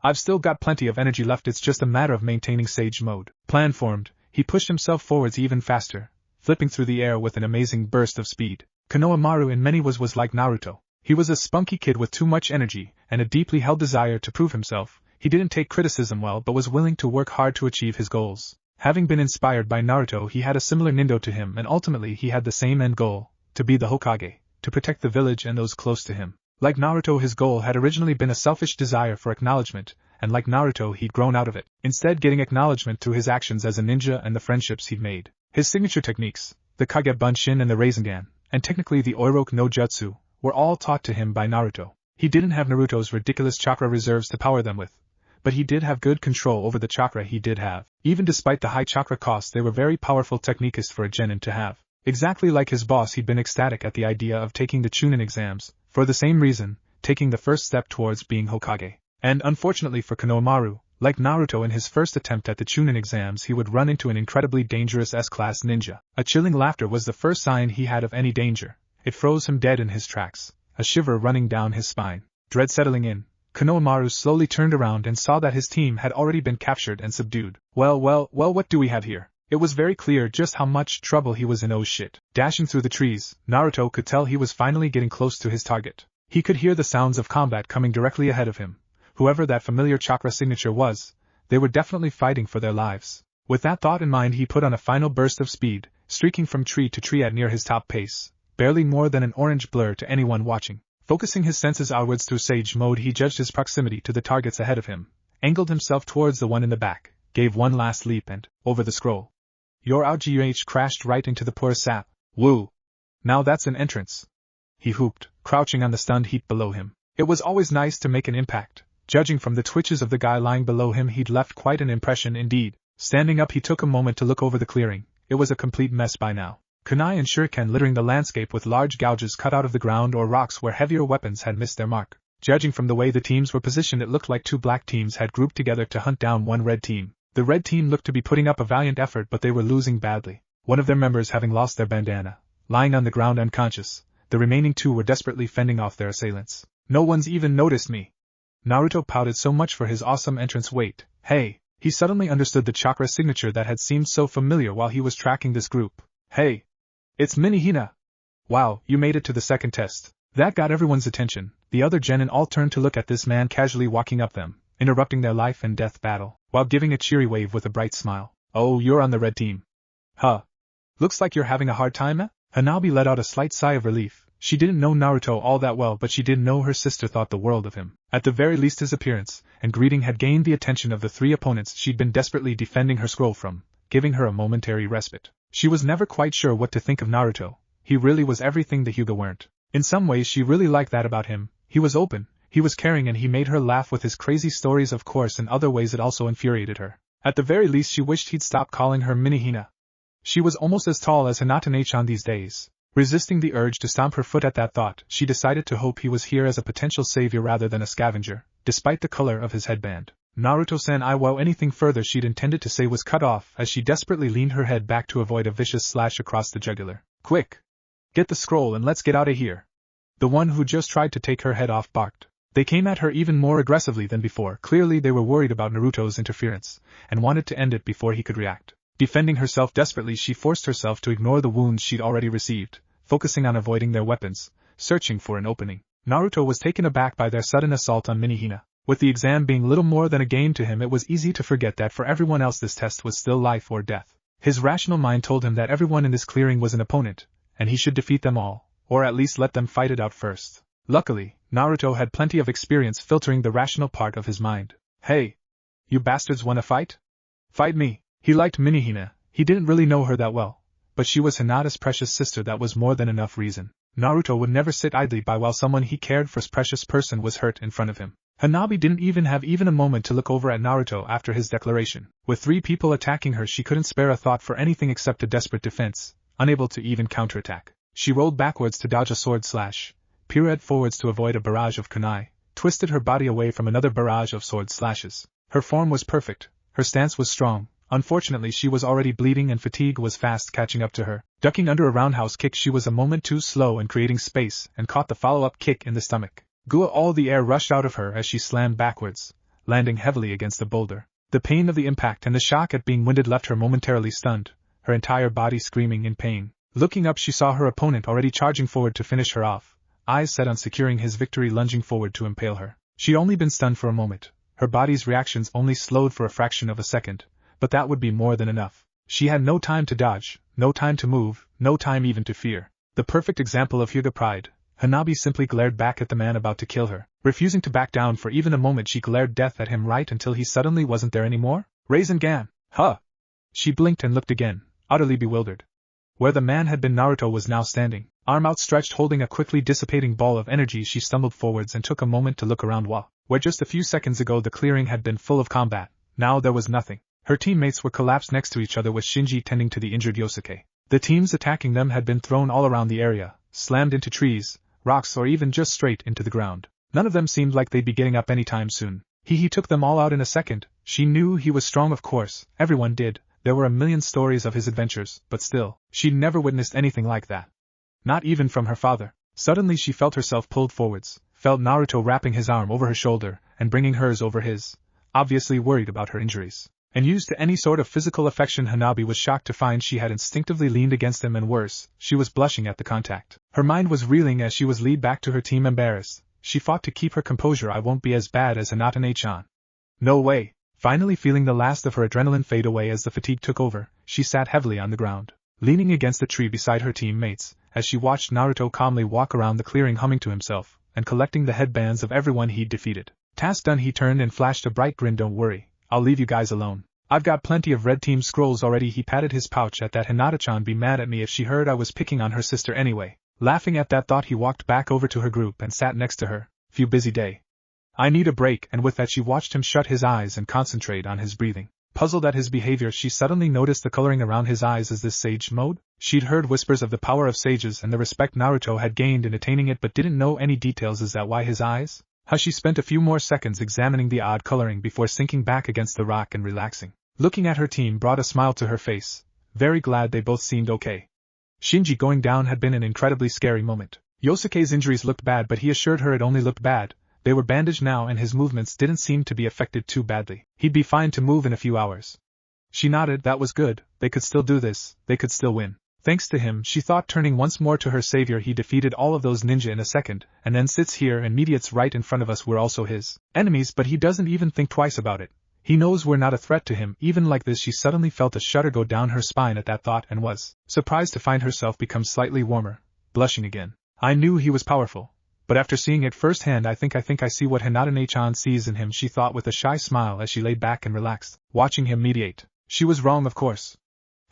I've still got plenty of energy left, it's just a matter of maintaining sage mode. Plan formed, he pushed himself forwards even faster, flipping through the air with an amazing burst of speed. Konohamaru in many ways was like Naruto. He was a spunky kid with too much energy, and a deeply held desire to prove himself. He didn't take criticism well, but was willing to work hard to achieve his goals. Having been inspired by Naruto, he had a similar nindo to him, and ultimately he had the same end goal, to be the Hokage, to protect the village and those close to him. Like Naruto, his goal had originally been a selfish desire for acknowledgement, and like Naruto he'd grown out of it, instead getting acknowledgement through his actions as a ninja and the friendships he'd made. His signature techniques, the Kage Bunshin and the Rasengan, and technically the Oiroku no Jutsu, were all taught to him by Naruto. He didn't have Naruto's ridiculous chakra reserves to power them with, but he did have good control over the chakra he did have. Even despite the high chakra cost, they were very powerful techniques for a genin to have. Exactly like his boss, he'd been ecstatic at the idea of taking the chunin exams, for the same reason, taking the first step towards being Hokage. And unfortunately for Konohamaru, like Naruto in his first attempt at the chunin exams, he would run into an incredibly dangerous S-class ninja. A chilling laughter was the first sign he had of any danger. It froze him dead in his tracks, a shiver running down his spine. Dread settling in, Konohamaru slowly turned around and saw that his team had already been captured and subdued. Well, what do we have here? It was very clear just how much trouble he was in. Oh shit. Dashing through the trees, Naruto could tell he was finally getting close to his target. He could hear the sounds of combat coming directly ahead of him. Whoever that familiar chakra signature was, they were definitely fighting for their lives. With that thought in mind, he put on a final burst of speed, streaking from tree to tree at near his top pace, barely more than an orange blur to anyone watching. Focusing his senses outwards through sage mode, he judged his proximity to the targets ahead of him, angled himself towards the one in the back, gave one last leap and, over the scroll. Your ouch crashed right into the poor sap. Woo! Now that's an entrance. He whooped, crouching on the stunned heap below him. It was always nice to make an impact. Judging from the twitches of the guy lying below him, he'd left quite an impression indeed. Standing up, he took a moment to look over the clearing. It was a complete mess by now. kunai and shuriken littering the landscape with large gouges cut out of the ground or rocks where heavier weapons had missed their mark. Judging from the way the teams were positioned, it looked like two black teams had grouped together to hunt down one red team. The red team looked to be putting up a valiant effort, but they were losing badly, one of their members having lost their bandana, lying on the ground unconscious. The remaining two were desperately fending off their assailants. No one's even noticed me. Naruto pouted so much for his awesome entrance. Wait, hey, he suddenly understood the chakra signature that had seemed so familiar while he was tracking this group. Hey, it's Minihina. Wow, you made it to the second test. That got everyone's attention. The other genin all turned to look at this man casually walking up them, interrupting their life and death battle, while giving a cheery wave with a bright smile. Oh, you're on the red team. Huh. Looks like you're having a hard time, eh? Hanabi let out a slight sigh of relief. She didn't know Naruto all that well, but she did know her sister thought the world of him. At the very least, his appearance and greeting had gained the attention of the three opponents she'd been desperately defending her scroll from, giving her a momentary respite. She was never quite sure what to think of Naruto. He really was everything the Hyuga weren't. In some ways she really liked that about him. He was open, he was caring, and he made her laugh with his crazy stories. Of course, in other ways it also infuriated her. At the very least she wished he'd stop calling her Minihina. She was almost as tall as Hinata-chan these days. Resisting the urge to stomp her foot at that thought, she decided to hope he was here as a potential savior rather than a scavenger, despite the color of his headband. Naruto-san, anything further she'd intended to say was cut off as she desperately leaned her head back to avoid a vicious slash across the jugular. Quick! Get the scroll and let's get out of here. The one who just tried to take her head off barked. They came at her even more aggressively than before. Clearly they were worried about Naruto's interference, and wanted to end it before he could react. Defending herself desperately, she forced herself to ignore the wounds she'd already received, focusing on avoiding their weapons, searching for an opening. Naruto was taken aback by their sudden assault on Minihina. With the exam being little more than a game to him, it was easy to forget that for everyone else this test was still life or death. His rational mind told him that everyone in this clearing was an opponent, and he should defeat them all, or at least let them fight it out first. Luckily, Naruto had plenty of experience filtering the rational part of his mind. Hey! You bastards wanna fight? Fight me! He liked Minihina. He didn't really know her that well, but she was Hinata's precious sister. That was more than enough reason. Naruto would never sit idly by while someone he cared for's precious person was hurt in front of him. Hanabi didn't have a moment to look over at Naruto after his declaration. With three people attacking her, she couldn't spare a thought for anything except a desperate defense, unable to even counterattack. She rolled backwards to dodge a sword slash, pirouetted forwards to avoid a barrage of kunai, twisted her body away from another barrage of sword slashes. Her form was perfect, her stance was strong. Unfortunately, she was already bleeding and fatigue was fast catching up to her. Ducking under a roundhouse kick, she was a moment too slow in creating space and caught the follow-up kick in the stomach. All the air rushed out of her as she slammed backwards, landing heavily against the boulder. The pain of the impact and the shock at being winded left her momentarily stunned, her entire body screaming in pain. Looking up, she saw her opponent already charging forward to finish her off, eyes set on securing his victory, lunging forward to impale her. She'd only been stunned for a moment. Her body's reactions only slowed for a fraction of a second, but that would be more than enough. She had no time to dodge, no time to move, no time even to fear. The perfect example of Hyuga pride, Hanabi simply glared back at the man about to kill her. Refusing to back down for even a moment, she glared death at him right until he suddenly wasn't there anymore. Rasengan! Huh! She blinked and looked again, utterly bewildered. Where the man had been, Naruto was now standing, arm outstretched holding a quickly dissipating ball of energy. She stumbled forwards and took a moment to look around. Where just a few seconds ago the clearing had been full of combat, now there was nothing. Her teammates were collapsed next to each other, with Shinji tending to the injured Yosuke. The teams attacking them had been thrown all around the area, slammed into trees, rocks, or even just straight into the ground. None of them seemed like they'd be getting up anytime soon. He took them all out in a second. She knew he was strong, of course, everyone did. There were a million stories of his adventures, but still, she'd never witnessed anything like that. Not even from her father. Suddenly she felt herself pulled forwards, felt Naruto wrapping his arm over her shoulder and bringing hers over his, obviously worried about her injuries. And used to any sort of physical affection, Hanabi was shocked to find she had instinctively leaned against him, and worse, she was blushing at the contact. Her mind was reeling as she was led back to her team, embarrassed. She fought to keep her composure. I won't be as bad as Hinata-chan. No way. Finally feeling the last of her adrenaline fade away as the fatigue took over, she sat heavily on the ground, leaning against a tree beside her teammates, as she watched Naruto calmly walk around the clearing, humming to himself, and collecting the headbands of everyone he'd defeated. Task done, he turned and flashed a bright grin. Don't worry, I'll leave you guys alone. I've got plenty of red team scrolls already. He patted his pouch at that. Hinata-chan be mad at me if she heard I was picking on her sister anyway. Laughing at that thought, he walked back over to her group and sat next to her. Few busy day. I need a break, and with that she watched him shut his eyes and concentrate on his breathing. Puzzled at his behavior, she suddenly noticed the coloring around his eyes. Is this sage mode? She'd heard whispers of the power of sages and the respect Naruto had gained in attaining it, but didn't know any details. Is that why his eyes? She spent a few more seconds examining the odd coloring before sinking back against the rock and relaxing. Looking at her team brought a smile to her face, very glad they both seemed okay. Shinji going down had been an incredibly scary moment. Yosuke's injuries looked bad, but he assured her it only looked bad. They were bandaged now and his movements didn't seem to be affected too badly. He'd be fine to move in a few hours. She nodded. That was good, they could still do this, they could still win. Thanks to him, she thought, turning once more to her savior. He defeated all of those ninja in a second, and then sits here and mediates right in front of us. We're also his enemies, but he doesn't even think twice about it. He knows we're not a threat to him. Even like this, she suddenly felt a shudder go down her spine at that thought and was surprised to find herself become slightly warmer, blushing again. I knew he was powerful, but after seeing it firsthand, I think I see what Hinata-chan sees in him, she thought with a shy smile as she laid back and relaxed, watching him mediate. She was wrong, of course.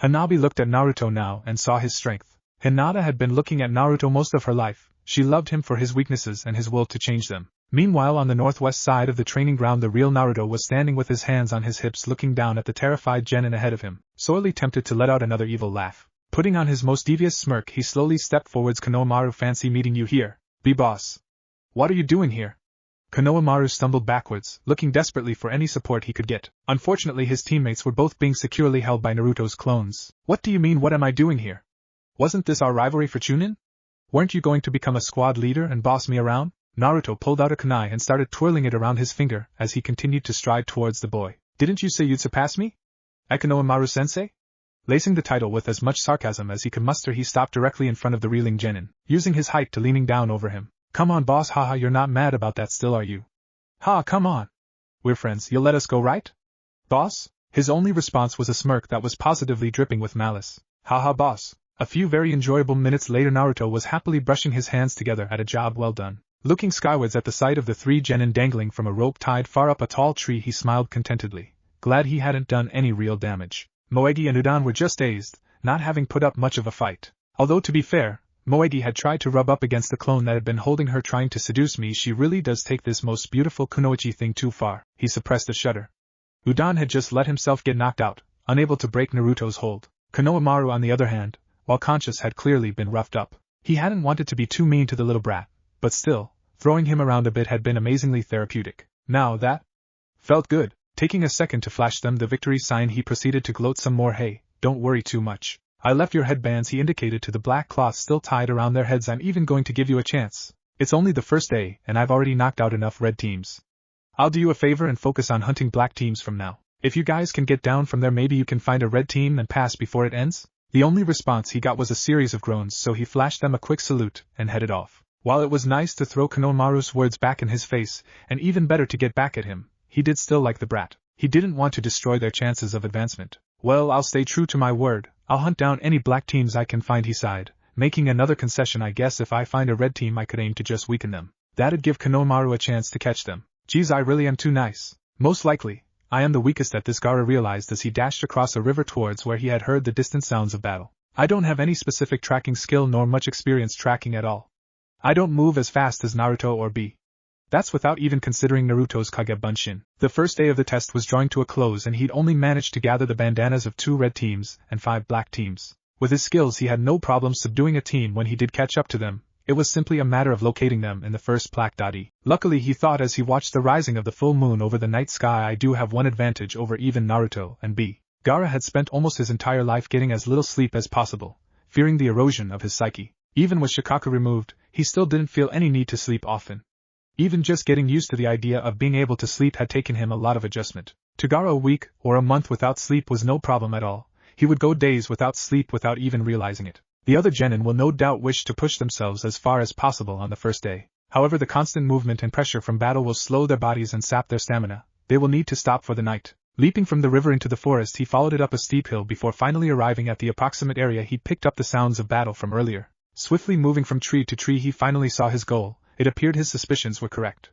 Hanabi looked at Naruto now and saw his strength. Hinata had been looking at Naruto most of her life. She loved him for his weaknesses and his will to change them. Meanwhile, on the northwest side of the training ground, the real Naruto was standing with his hands on his hips, looking down at the terrified genin ahead of him, sorely tempted to let out another evil laugh. Putting on his most devious smirk, he slowly stepped forwards. Konohamaru, fancy meeting you here, B-boss. What are you doing here? Konohamaru stumbled backwards, looking desperately for any support he could get. Unfortunately, his teammates were both being securely held by Naruto's clones. What do you mean, what am I doing here? Wasn't this our rivalry for chunin? Weren't you going to become a squad leader and boss me around? Naruto pulled out a kunai and started twirling it around his finger as he continued to stride towards the boy. Didn't you say you'd surpass me? Konohamaru-sensei? Lacing the title with as much sarcasm as he could muster, he stopped directly in front of the reeling genin, using his height to leaning down over him. Come on, boss, haha, you're not mad about that still, are you? Ha, come on. We're friends, you'll let us go, right? Boss? His only response was a smirk that was positively dripping with malice. Haha, boss. A few very enjoyable minutes later, Naruto was happily brushing his hands together at a job well done. Looking skywards at the sight of the three genin dangling from a rope tied far up a tall tree, he smiled contentedly, glad he hadn't done any real damage. Moegi and Udan were just dazed, not having put up much of a fight. Although, to be fair, Moegi had tried to rub up against the clone that had been holding her, trying to seduce me. She really does take this most beautiful kunoichi thing too far. He suppressed a shudder. Udan had just let himself get knocked out, unable to break Naruto's hold. Konohamaru, on the other hand, while conscious, had clearly been roughed up. He hadn't wanted to be too mean to the little brat, but still, throwing him around a bit had been amazingly therapeutic. Now that felt good. Taking a second to flash them the victory sign, he proceeded to gloat some more. Hey, don't worry too much. I left your headbands, he indicated to the black cloth still tied around their heads. I'm even going to give you a chance. It's only the first day, and I've already knocked out enough red teams. I'll do you a favor and focus on hunting black teams from now. If you guys can get down from there, maybe you can find a red team and pass before it ends? The only response he got was a series of groans, so he flashed them a quick salute and headed off. While it was nice to throw Konohamaru's words back in his face, and even better to get back at him, he did still like the brat. He didn't want to destroy their chances of advancement. Well, I'll stay true to my word. I'll hunt down any black teams I can find, he sighed, making another concession. I guess if I find a red team, I could aim to just weaken them. That'd give Konohamaru a chance to catch them. Geez, I really am too nice. Most likely, I am the weakest at this, Gaara realized as he dashed across a river towards where he had heard the distant sounds of battle. I don't have any specific tracking skill nor much experience tracking at all. I don't move as fast as Naruto or B. That's without even considering Naruto's Kage Bunshin. The first day of the test was drawing to a close and he'd only managed to gather the bandanas of 2 red teams and 5 black teams. With his skills, he had no problem subduing a team when he did catch up to them. It was simply a matter of locating them in the first plaque.e. Luckily, he thought as he watched the rising of the full moon over the night sky, I do have one advantage over even Naruto and B. Gaara had spent almost his entire life getting as little sleep as possible, fearing the erosion of his psyche. Even with Shikaku removed, he still didn't feel any need to sleep often. Even just getting used to the idea of being able to sleep had taken him a lot of adjustment. To Gaara, a week or a month without sleep was no problem at all. He would go days without sleep without even realizing it. The other genin will no doubt wish to push themselves as far as possible on the first day. However, the constant movement and pressure from battle will slow their bodies and sap their stamina. They will need to stop for the night. Leaping from the river into the forest, he followed it up a steep hill before finally arriving at the approximate area. He'd picked up the sounds of battle from earlier. Swiftly moving from tree to tree, he finally saw his goal. It appeared his suspicions were correct.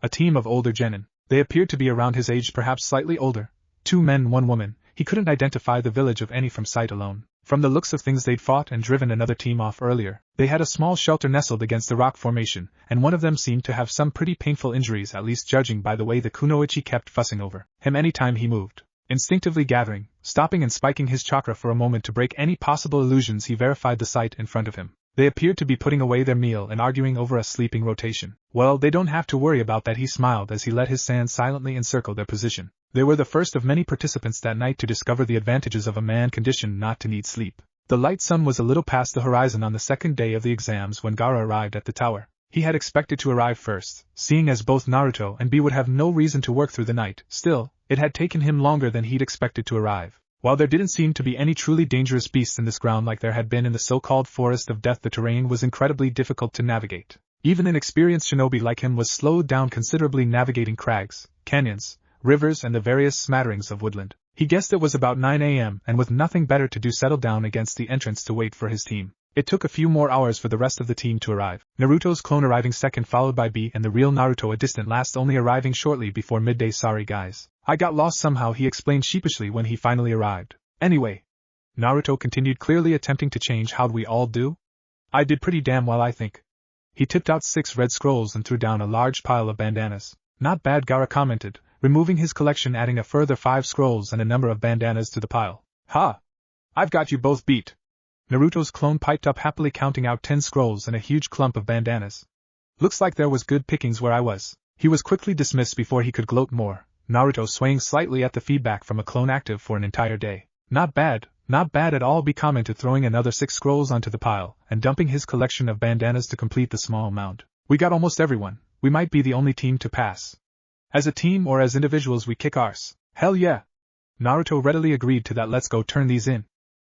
A team of older genin. They appeared to be around his age, perhaps slightly older. 2 men, 1 woman. He couldn't identify the village of any from sight alone. From the looks of things, they'd fought and driven another team off earlier. They had a small shelter nestled against the rock formation, and one of them seemed to have some pretty painful injuries, at least judging by the way the kunoichi kept fussing over him anytime he moved. Instinctively gathering, stopping and spiking his chakra for a moment to break any possible illusions, he verified the sight in front of him. They appeared to be putting away their meal and arguing over a sleeping rotation. Well, they don't have to worry about that, he smiled as he let his sands silently encircle their position. They were the first of many participants that night to discover the advantages of a man conditioned not to need sleep. The light sun was a little past the horizon on the second day of the exams when Gaara arrived at the tower. He had expected to arrive first, seeing as both Naruto and B would have no reason to work through the night. Still, it had taken him longer than he'd expected to arrive. While there didn't seem to be any truly dangerous beasts in this ground like there had been in the so-called Forest of Death, the terrain was incredibly difficult to navigate. Even an experienced shinobi like him was slowed down considerably navigating crags, canyons, rivers and the various smatterings of woodland. He guessed it was about 9 a.m. and with nothing better to do settled down against the entrance to wait for his team. It took a few more hours for the rest of the team to arrive. Naruto's clone arriving second, followed by B and the real Naruto a distant last, only arriving shortly before midday. Sorry guys, I got lost somehow, he explained sheepishly when he finally arrived. Anyway, Naruto continued, clearly attempting to change. How'd we all do? I did pretty damn well, I think. He tipped out 6 red scrolls and threw down a large pile of bandanas. Not bad, Gaara commented, removing his collection, adding a further 5 scrolls and a number of bandanas to the pile. Ha! I've got you both beat. Naruto's clone piped up happily, counting out 10 scrolls and a huge clump of bandanas. Looks like there was good pickings where I was. He was quickly dismissed before he could gloat more, Naruto swaying slightly at the feedback from a clone active for an entire day. Not bad at all, B commented, throwing another 6 scrolls onto the pile and dumping his collection of bandanas to complete the small mound. We got almost everyone. We might be the only team to pass. As a team or as individuals, we kick arse. Hell yeah. Naruto readily agreed to that. Let's go turn these in.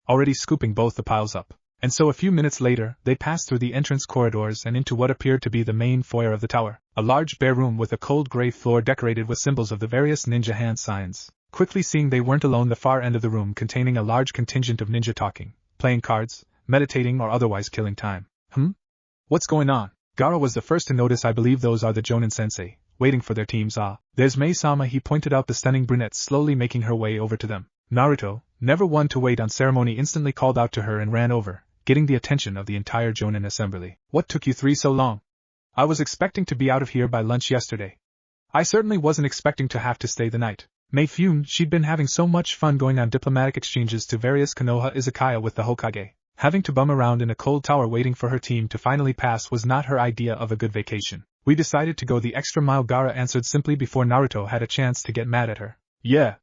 Already scooping both the piles up. And so a few minutes later, they passed through the entrance corridors and into what appeared to be the main foyer of the tower, a large bare room with a cold gray floor decorated with symbols of the various ninja hand signs. Quickly seeing they weren't alone, the far end of the room containing a large contingent of ninja talking, playing cards, meditating or otherwise killing time. What's going on? Gaara was the first to notice. I believe those are the jonin sensei, waiting for their teams. Ah, there's Mei-sama, he pointed out the stunning brunette slowly making her way over to them. Naruto, never one to wait on ceremony, instantly called out to her and ran over, getting the attention of the entire jonin assembly. What took you 3 so long? I was expecting to be out of here by lunch yesterday. I certainly wasn't expecting to have to stay the night. Mei fumed. She'd been having so much fun going on diplomatic exchanges to various Konoha izakaya with the Hokage. Having to bum around in a cold tower waiting for her team to finally pass was not her idea of a good vacation. We decided to go the extra mile, Gaara answered simply before Naruto had a chance to get mad at her. Yeah.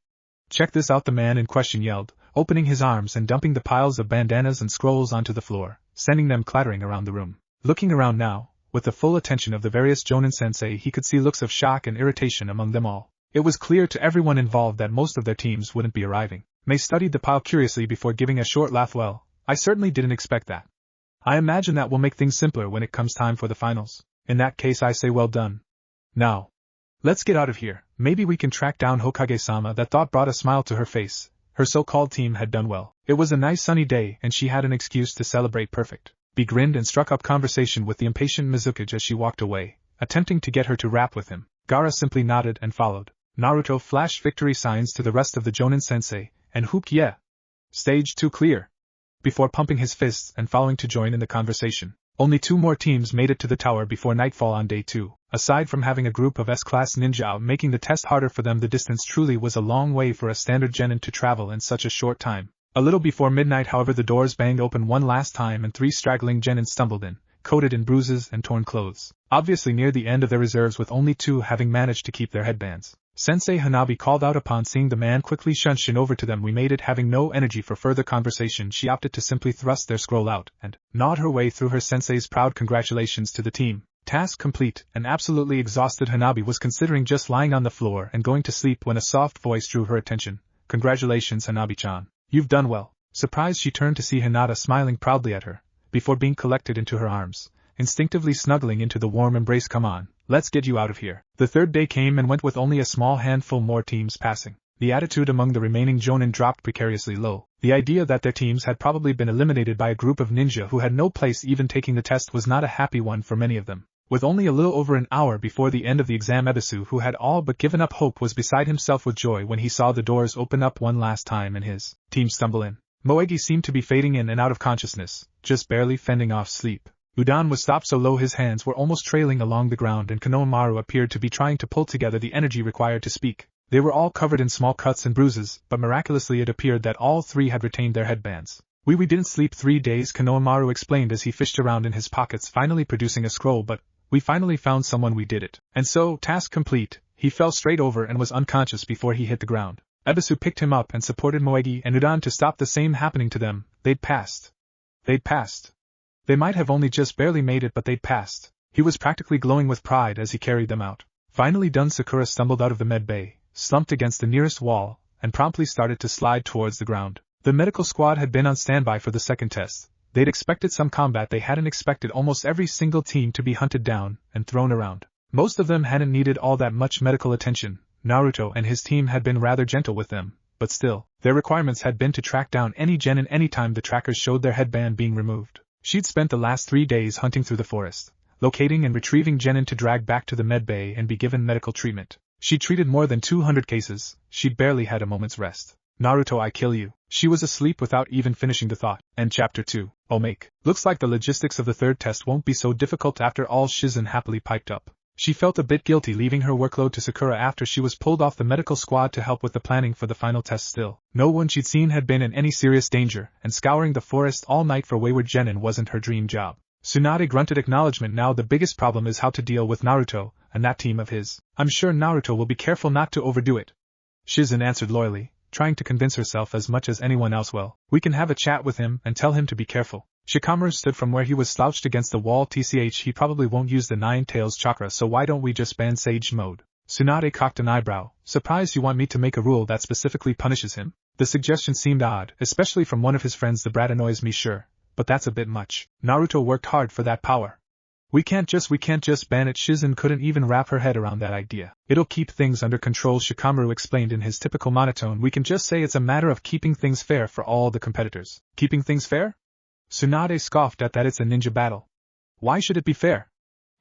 Check this out, the man in question yelled, opening his arms and dumping the piles of bandanas and scrolls onto the floor, sending them clattering around the room. Looking around now, with the full attention of the various jonin sensei, he could see looks of shock and irritation among them all. It was clear to everyone involved that most of their teams wouldn't be arriving. Mei studied the pile curiously before giving a short laugh. Well, I certainly didn't expect that. I imagine that will make things simpler when it comes time for the finals. In that case, I say well done. Now, let's get out of here. Maybe we can track down Hokage-sama. That thought brought a smile to her face. Her so-called team had done well. It was a nice sunny day and she had an excuse to celebrate. Perfect. B grinned and struck up conversation with the impatient Mizukage as she walked away, attempting to get her to rap with him. Gaara simply nodded and followed. Naruto flashed victory signs to the rest of the jonin sensei, and whooped yeah. Stage 2 clear. Before pumping his fists and following to join in the conversation. Only 2 more teams made it to the tower before nightfall on day 2. Aside from having a group of S-class ninja out making the test harder for them, the distance truly was a long way for a standard genin to travel in such a short time. A little before midnight, however, the doors banged open one last time and 3 straggling genin stumbled in, coated in bruises and torn clothes, obviously near the end of their reserves, with only 2 having managed to keep their headbands. Sensei Hanabi called out upon seeing the man quickly shunshin over to them. We made it. Having no energy for further conversation, she opted to simply thrust their scroll out and nod her way through her sensei's proud congratulations to the team. Task complete, and absolutely exhausted, Hanabi was considering just lying on the floor and going to sleep when a soft voice drew her attention. Congratulations, Hanabi-chan. You've done well. Surprised, she turned to see Hinata smiling proudly at her, before being collected into her arms, instinctively snuggling into the warm embrace. Come on, let's get you out of here. The 3rd day came and went with only a small handful more teams passing. The attitude among the remaining jonin dropped precariously low. The idea that their teams had probably been eliminated by a group of ninja who had no place even taking the test was not a happy one for many of them. With only a little over an hour before the end of the exam, Ebisu, who had all but given up hope, was beside himself with joy when he saw the doors open up one last time and his team stumble in. Moegi seemed to be fading in and out of consciousness, just barely fending off sleep. Udon was stopped so low his hands were almost trailing along the ground, and Konohamaru appeared to be trying to pull together the energy required to speak. They were all covered in small cuts and bruises, but miraculously it appeared that all three had retained their headbands. We didn't sleep 3 days, Konohamaru explained as he fished around in his pockets, finally producing a scroll, but we finally found someone, we did it. And so, task complete, he fell straight over and was unconscious before he hit the ground. Ebisu picked him up and supported Moegi and Udan to stop the same happening to them. They'd passed. They might have only just barely made it, but they'd passed. He was practically glowing with pride as he carried them out. Finally done, Sakura stumbled out of the med bay, slumped against the nearest wall, and promptly started to slide towards the ground. The medical squad had been on standby for the second test. They'd expected some combat. They hadn't expected almost every single team to be hunted down and thrown around. Most of them hadn't needed all that much medical attention. Naruto and his team had been rather gentle with them, but still, their requirements had been to track down any genin anytime the trackers showed their headband being removed. She'd spent the last 3 days hunting through the forest, locating and retrieving genin to drag back to the med bay and be given medical treatment. She'd treated more than 200 cases. She'd barely had a moment's rest. Naruto, I kill you. She was asleep without even finishing the thought. And Chapter 2. Omake. Looks like the logistics of the third test won't be so difficult after all, Shizen happily piped up. She felt a bit guilty leaving her workload to Sakura after she was pulled off the medical squad to help with the planning for the final test. Still, no one she'd seen had been in any serious danger, and scouring the forest all night for wayward genin wasn't her dream job. Sunade grunted acknowledgement. Now the biggest problem is how to deal with Naruto, and that team of his. I'm sure Naruto will be careful not to overdo it. Shizen answered loyally, trying to convince herself as much as anyone else. Well, we can have a chat with him and tell him to be careful. Shikamaru stood from where he was slouched against the wall. He probably won't use the Nine Tails chakra, so why don't we just ban Sage mode? Sunade cocked an eyebrow, surprised you want me to make a rule that specifically punishes him? The suggestion seemed odd, especially from one of his friends. The brat annoys me, sure, but that's a bit much. Naruto worked hard for that power. We can't just ban it. Shizen couldn't even wrap her head around that idea. It'll keep things under control, Shikamaru explained in his typical monotone. We can just say it's a matter of keeping things fair for all the competitors. Keeping things fair? Sunade scoffed at that. It's a ninja battle. Why should it be fair?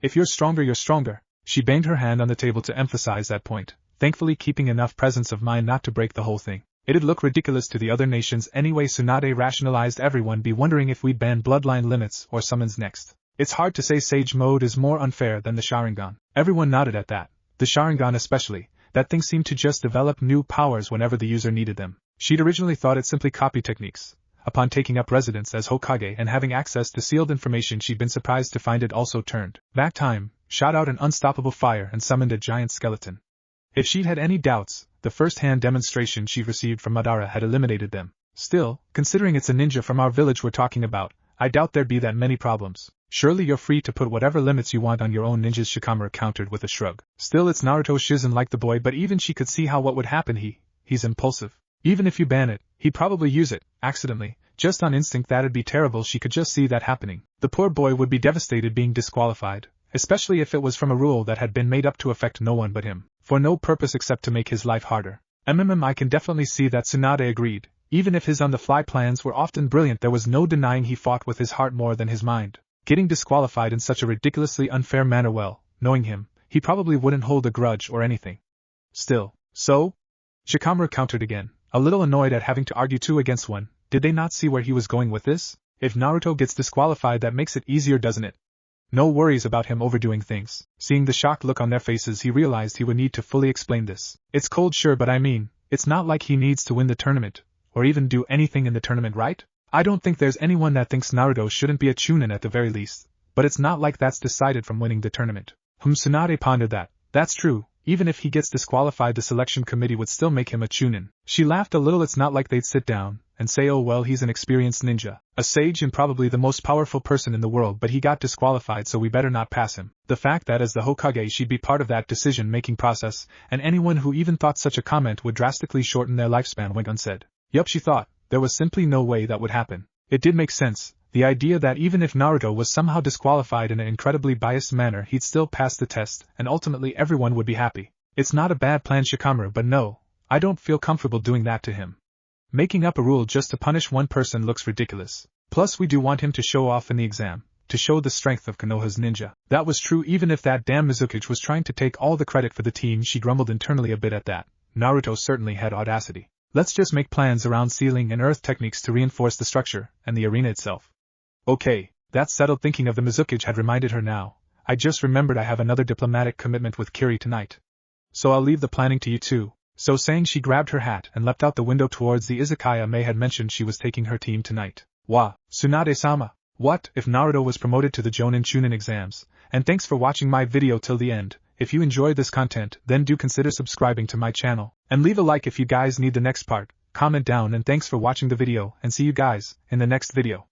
If you're stronger, you're stronger. She banged her hand on the table to emphasize that point, thankfully keeping enough presence of mind not to break the whole thing. It'd look ridiculous to the other nations anyway, Sunade rationalized. Everyone be wondering if we'd ban bloodline limits or summons next. It's hard to say. Sage mode is more unfair than the Sharingan. Everyone nodded at that. The Sharingan especially. That thing seemed to just develop new powers whenever the user needed them. She'd originally thought it simply copied techniques. Upon taking up residence as Hokage and having access to sealed information, she'd been surprised to find it also turned back time, shot out an unstoppable fire and summoned a giant skeleton. If she'd had any doubts, the first-hand demonstration she'd received from Madara had eliminated them. Still, considering it's a ninja from our village we're talking about, I doubt there'd be that many problems. Surely you're free to put whatever limits you want on your own ninjas, Shikamaru countered with a shrug. Still, it's Naruto. Shizen liked the boy, but even she could see how what would happen. He's impulsive. Even if you ban it, he'd probably use it, accidentally, just on instinct. That'd be terrible. She could just see that happening. The poor boy would be devastated being disqualified, especially if it was from a rule that had been made up to affect no one but him, for no purpose except to make his life harder. I can definitely see that, Sunade agreed. Even if his on-the-fly plans were often brilliant, there was no denying he fought with his heart more than his mind. Getting disqualified in such a ridiculously unfair manner, well, knowing him, he probably wouldn't hold a grudge or anything. Still, so? Shikamaru countered again, a little annoyed at having to argue 2 against 1. Did they not see where he was going with this? If Naruto gets disqualified, that makes it easier, doesn't it? No worries about him overdoing things. Seeing the shocked look on their faces, he realized he would need to fully explain this. It's cold, sure, but I mean, it's not like he needs to win the tournament, or even do anything in the tournament, right? I don't think there's anyone that thinks Naruto shouldn't be a chunin at the very least, but it's not like that's decided from winning the tournament. Sunade pondered that. That's true. Even if he gets disqualified, the selection committee would still make him a chunin. She laughed a little. It's not like they'd sit down and say, oh well, he's an experienced ninja, a sage and probably the most powerful person in the world, but he got disqualified, so we better not pass him. The fact that as the Hokage she'd be part of that decision-making process, and anyone who even thought such a comment would drastically shorten their lifespan went unsaid. Yup, she thought, there was simply no way that would happen. It did make sense. The idea that even if Naruto was somehow disqualified in an incredibly biased manner, he'd still pass the test, and ultimately everyone would be happy. It's not a bad plan, Shikamaru, but no, I don't feel comfortable doing that to him. Making up a rule just to punish one person looks ridiculous. Plus we do want him to show off in the exam, to show the strength of Konoha's ninja. That was true even if that damn Mizukage was trying to take all the credit for the team. She grumbled internally a bit at that. Naruto certainly had audacity. Let's just make plans around sealing and earth techniques to reinforce the structure and the arena itself. Okay, that's settled. Thinking of the Mizukage had reminded her now. I just remembered I have another diplomatic commitment with Kiri tonight. So I'll leave the planning to you two. So saying, she grabbed her hat and leapt out the window towards the izakaya May had mentioned she was taking her team tonight. Wa, Sunade-sama. What if Naruto was promoted to the jonin chunin exams? And thanks for watching my video till the end. If you enjoyed this content, then do consider subscribing to my channel, and leave a like if you guys need the next part. Comment down, and thanks for watching the video, and see you guys in the next video.